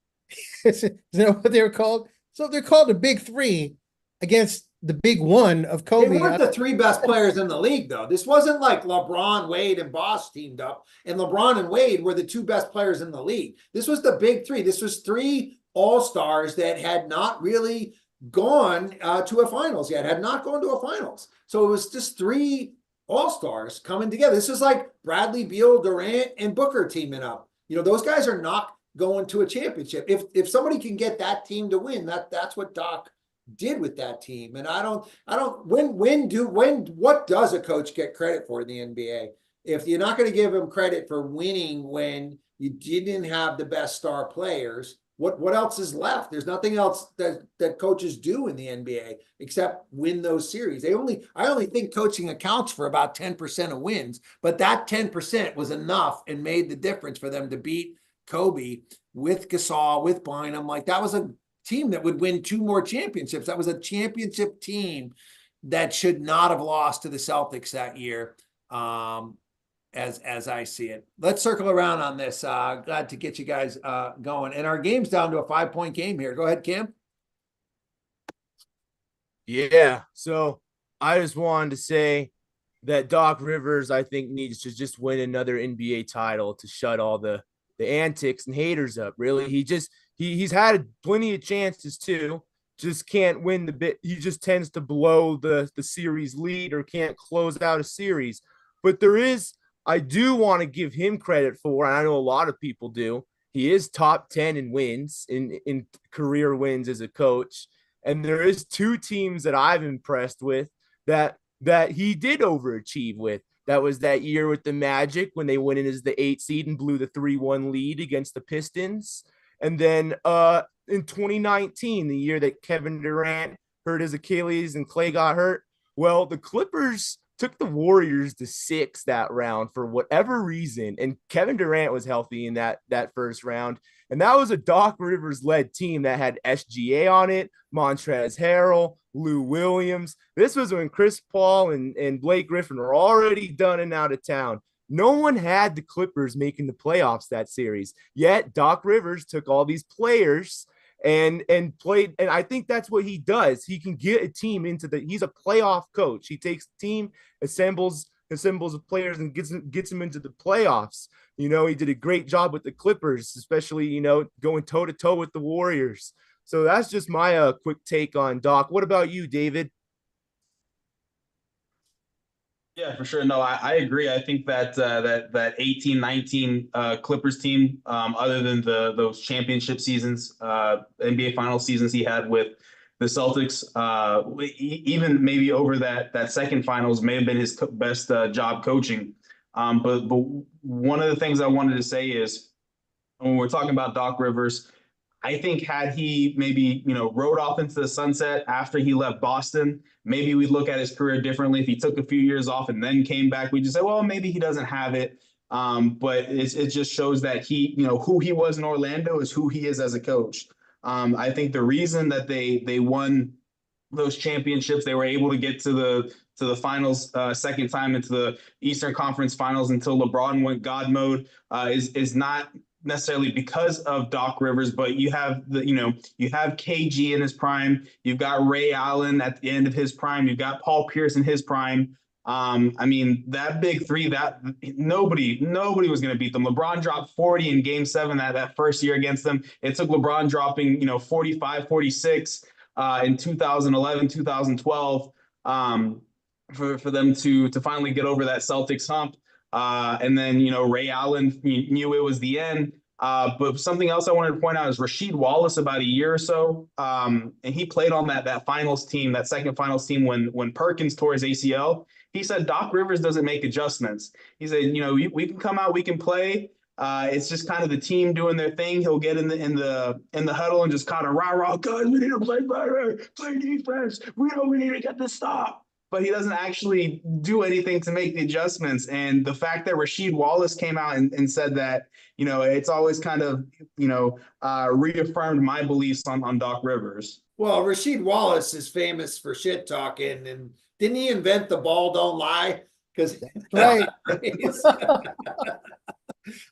Is that what they were called? So they're called the Big Three against the Big One of Kobe. They weren't the 3 best players in the league, though. This wasn't like LeBron, Wade, and Bosh teamed up, and LeBron and Wade were the 2 best players in the league. This was the Big Three. This was 3 all-stars that had not really gone to a finals yet, had not gone to a finals. So it was just 3 all-stars coming together. This is like Bradley Beal, Durant, and Booker teaming up. Those guys are not going to a championship. If somebody can get that team to win, that's what Doc did with that team. And what does a coach get credit for in the NBA? If you're not going to give him credit for winning when you didn't have the best star players, what else is left? There's nothing else that coaches do in the NBA except win those series. I only think coaching accounts for about 10% of wins, but that 10% was enough and made the difference for them to beat Kobe with Gasol, with Bynum. Like that was a team that would win 2 more championships. That was a championship team that should not have lost to the Celtics that year. As I see it. Let's circle around on this. Glad to get you guys going. And our game's down to a 5-point game here. Go ahead, Cam. Yeah. So I just wanted to say that Doc Rivers, I think, needs to just win another NBA title to shut all the antics and haters up. Really, he's had plenty of chances too. Just can't win the bit. He just tends to blow the series lead or can't close out a series. But I do want to give him credit for, and I know a lot of people do, he is top 10 in wins, in career wins as a coach. And there is 2 teams that I've impressed with that he did overachieve with. That was that year with the Magic when they went in as the 8 seed and blew the 3-1 lead against the Pistons. And then in 2019, the year that Kevin Durant hurt his Achilles and Clay got hurt, well, the Clippers took the Warriors to 6 that round for whatever reason. And Kevin Durant was healthy in that first round. And that was a Doc Rivers led team that had SGA on it, Montrezl Harrell, Lou Williams. This was when Chris Paul and Blake Griffin were already done and out of town. No one had the Clippers making the playoffs that series. Yet Doc Rivers took all these players and played. And I think that's what he does. He can get a team he's a playoff coach. He takes the team, assembles of players and gets them into the playoffs. He did a great job with the Clippers, especially, going toe to toe with the Warriors. So that's just my quick take on Doc. What about you, David? Yeah, for sure. No, I agree. I think that that 18-19 Clippers team, other than those championship seasons, NBA final seasons he had with the Celtics, even maybe over that second finals may have been his best job coaching. But one of the things I wanted to say is when we're talking about Doc Rivers, I think had he maybe, rode off into the sunset after he left Boston, maybe we'd look at his career differently. If he took a few years off and then came back, we'd just say, well, maybe he doesn't have it. But it just shows that he, who he was in Orlando is who he is as a coach. I think the reason that they won those championships, they were able to get to the finals second time into the Eastern Conference Finals until LeBron went God mode, is not necessarily because of Doc Rivers, but you have you have KG in his prime, you've got Ray Allen at the end of his prime, you've got Paul Pierce in his prime. I mean, that big three, that nobody was going to beat them. LeBron dropped 40 in Game 7 that first year against them. It took LeBron dropping 45, 46 in 2011, 2012 for them to finally get over that Celtics hump. And then, Ray Allen knew it was the end. But something else I wanted to point out is Rasheed Wallace about a year or so. And he played on that finals team, that second finals team when Perkins tore his ACL. He said Doc Rivers doesn't make adjustments. He said, we can come out, we can play. It's just kind of the team doing their thing. He'll get in the huddle and just kind of rah, guys, we need to play better, play defense. We need to get this stop. But he doesn't actually do anything to make the adjustments. And the fact that Rasheed Wallace came out and said that, it's always kind of, reaffirmed my beliefs on Doc Rivers. Well, Rasheed Wallace is famous for shit talking, and didn't he invent the ball don't lie? Because Right.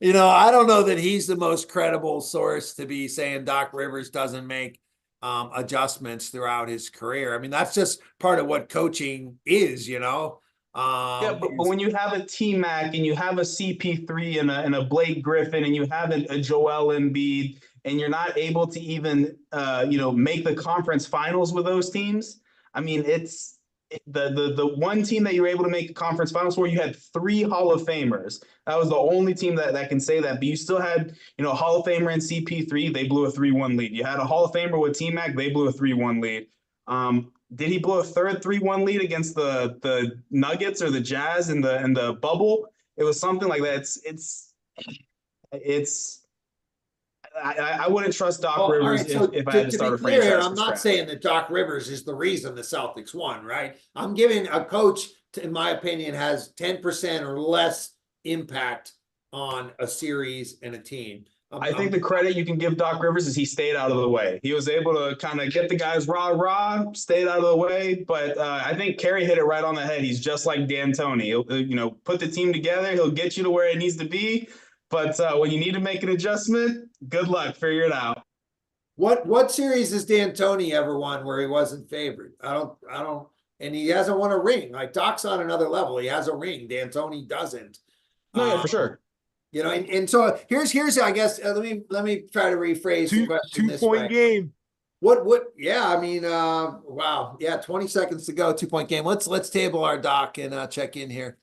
I don't know that he's the most credible source to be saying Doc Rivers doesn't make adjustments throughout his career. I mean, that's just part of what coaching is, Yeah, but when you have a T-Mac and you have a CP3 and a Blake Griffin and you have a Joel Embiid and you're not able to even make the conference finals with those teams, I mean, it's the one team that you were able to make the conference finals for, you had 3 Hall of Famers. That was the only team that can say that. But you still had, Hall of Famer and CP3, they blew a 3-1 lead. You had a Hall of Famer with T-Mac, they blew a 3-1 lead. Did he blow a third 3-1 lead against the Nuggets or the Jazz in the bubble? It was something like that. I wouldn't trust Doc Rivers if I had to start a franchise. Clear, I'm not saying that Doc Rivers is the reason the Celtics won, right? I'm giving a coach, in my opinion, has 10% or less impact on a series and a team. I think the credit you can give Doc Rivers is he stayed out of the way. He was able to kind of get the guys rah, stayed out of the way. But I think Kerry hit it right on the head. He's just like D'Antoni. He'll put the team together. He'll get you to where it needs to be. But when you need to make an adjustment, good luck. Figure it out. What series has D'Antoni ever won where he wasn't favored? I don't, and he hasn't won a ring. Like Doc's on another level. He has a ring. D'Antoni doesn't. No, yeah, for sure. And so here's I guess let me try to rephrase the question this way. 2-point game. What yeah, I mean wow. Yeah, 20 seconds to go, 2-point game. Let's table our Doc and check in here.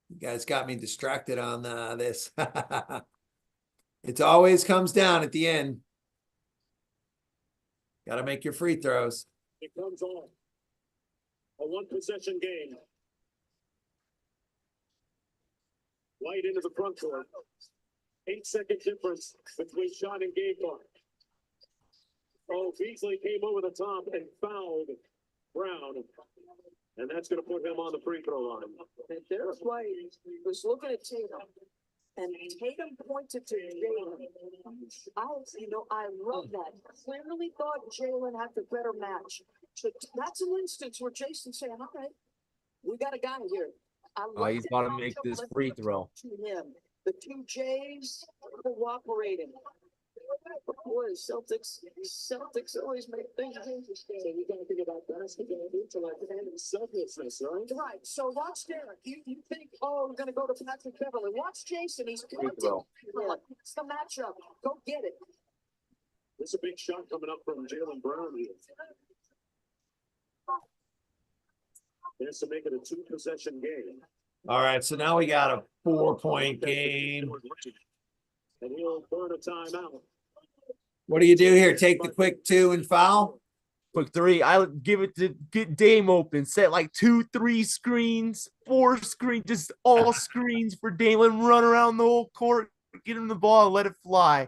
You guys got me distracted on this. It always comes down at the end. Got to make your free throws. It comes on. A 1-possession game. White into the front court. 8-second difference between shot and game clock. Oh, Beasley came over the top and fouled Brown. And that's going to put him on the free throw line. And Derek White was looking at Tatum, and Tatum pointed to Jalen. I love that. Clearly thought Jalen had the better match. So that's an instance where Jason's saying, all right, we got a guy here. He's got to make this free throw. To him. The two Jays cooperating. Boy, Celtics always make things interesting. So you got to think about basketball intellect and selflessness, right? Right. So watch Derek. You think, oh, we're going to go to Patrick Beverly. Watch Jason. He's Free throw. It's the matchup. Go get it. There's a big shot coming up from Jalen Brown here. Has to make it a 2-possession game. All right, so now we got a 4-point game. And he'll burn a timeout. What do you do here? Take the quick 2 and foul? Quick 3. I give it to get Dame open. Set like 2-3 screens, 4 screens, just all screens for Dame. Let him run around the whole court, get him the ball, and let it fly.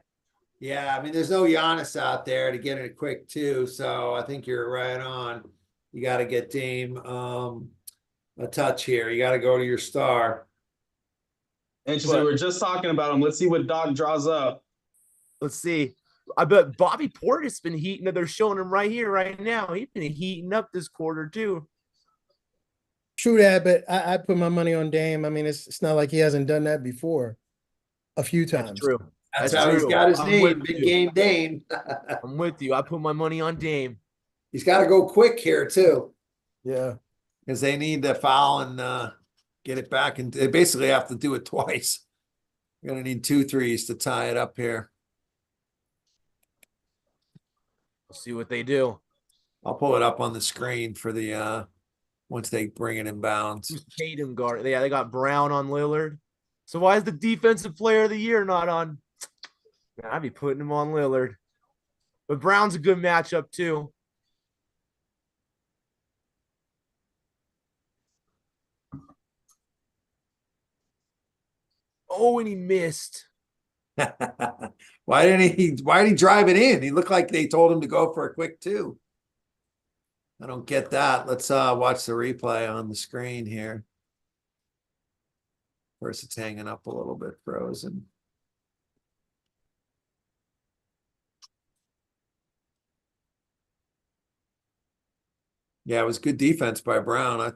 Yeah, I mean, there's no Giannis out there to get it a quick 2, so I think you're right on. You got to get Dame a touch here. You got to go to your star. Interesting. We were just talking about him. Let's see what Doc draws up. Let's see. I bet Bobby Portis been heating up. They're showing him right here, right now. He's been heating up this quarter too. True that, but I put my money on Dame. I mean, it's not like he hasn't done that before a few times. That's true. That's how he's got his I'm name, with Big you. Game Dame. I'm with you. I put my money on Dame. He's got to go quick here, too, Yeah. because they need to foul and get it back. And they basically have to do it twice. You're going to need 2 threes to tie it up here. We'll see what they do. I'll pull it up on the screen for the once they bring it in bounds. Who's Tatum guard? Yeah, they got Brown on Lillard. So why is the defensive player of the year not on? Man, I'd be putting him on Lillard. But Brown's a good matchup too. Oh, and he missed. Why did he drive it in? He looked like they told him to go for a quick 2. I don't get that. Let's watch the replay on the screen here. First, it's hanging up a little bit, frozen. Yeah, it was good defense by Brown.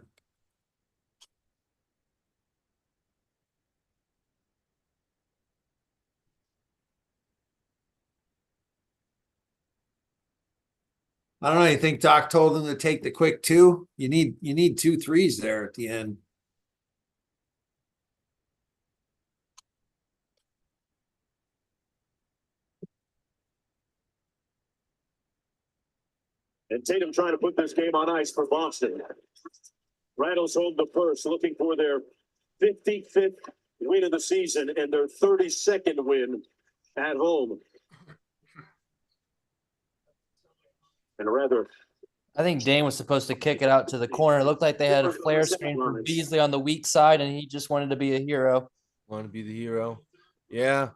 I don't know. You think Doc told him to take the quick 2? You need 2 threes there at the end. And Tatum trying to put this game on ice for Boston. Rattles home the first, looking for their 55th win of the season and their 32nd win at home. And rather, I think Dame was supposed to kick it out to the corner. It looked like they had a flare screen from Beasley on the weak side, and he just wanted to be a hero. Want to be the hero. Yeah.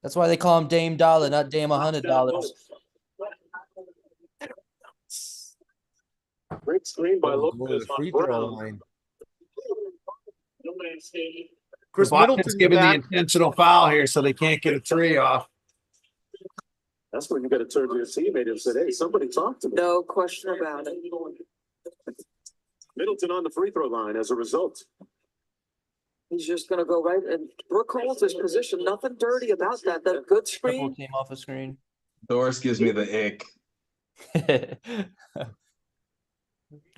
That's why they call him Dame Dollar, not Dame $100. great screen by Go to Lopez the on free throw Brown. line. Chris Middleton's giving the intentional foul here, so they can't get a 3 off. That's when you got to turn to your teammate and say, hey, somebody talk to me. No question about it. Middleton on the free throw line as a result. He's just going to go right, and Brooke holds his position. Nothing dirty about that. That good Triple screen. came off a screen. Doris gives me the ick.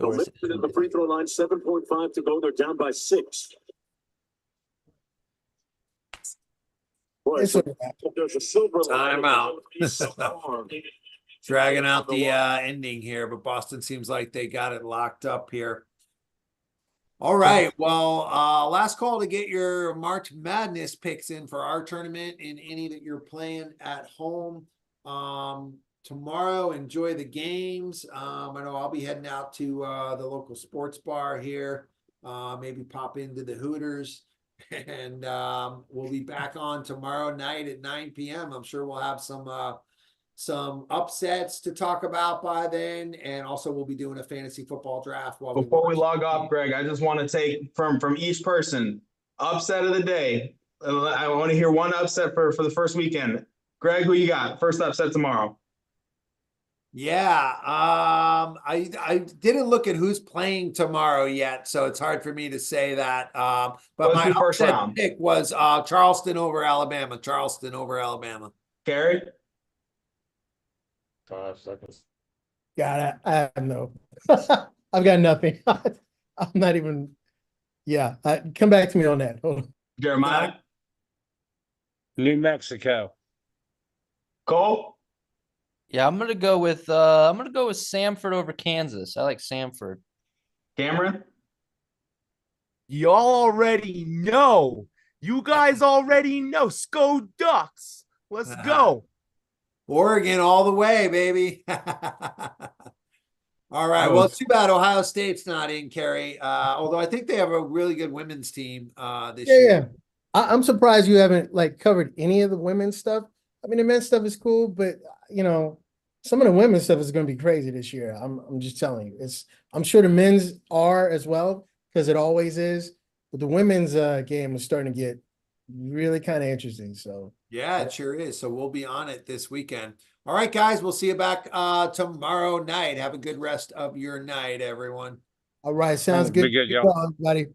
So Middleton in the free throw line, 7.5 to go. They're down by 6. Boy, It's so okay. there's a silver Timeout. line. Dragging out the ending here, but Boston seems like they got it locked up here. All right. Well, last call to get your March Madness picks in for our tournament and any that you're playing at home. Tomorrow, enjoy the games. I know I'll be heading out to the local sports bar here. Maybe pop into the Hooters. And we'll be back on tomorrow night at 9 p.m. I'm sure we'll have some upsets to talk about by then. And also we'll be doing a fantasy football draft while Before we watch. log off, Greg, I just want to take from each person upset of the day. I want to hear one upset for the first weekend. Greg, who you got? First upset tomorrow. Yeah, I didn't look at who's playing tomorrow yet, so it's hard for me to say that. But Let's my do first upset round. pick was Charleston over Alabama. Charleston over Alabama. Carrie? 5 seconds. God, I have no. I've got nothing. I'm not even. Yeah, come back to me on that. Hold on. Jeremiah? New Mexico. Cole? Yeah, I'm gonna go with Samford over Kansas. I like Samford. Cameron? Y'all already know. You guys already know. Sko Ducks. Let's go. Oregon all the way, baby. All right. Well, too bad Ohio State's not in, Kerry. Although I think they have a really good women's team this year. Yeah. I'm surprised you haven't like covered any of the women's stuff. I mean, the men's stuff is cool, but you know, some of the women's stuff is going to be crazy this year. I'm just telling you. I'm sure the men's are as well because it always is. But the women's game is starting to get really kind of interesting. So Yeah, it sure is. So we'll be on it this weekend. All right, guys, we'll see you back tomorrow night. Have a good rest of your night, everyone. all right, sounds Be good. good, y'all. Well, everybody.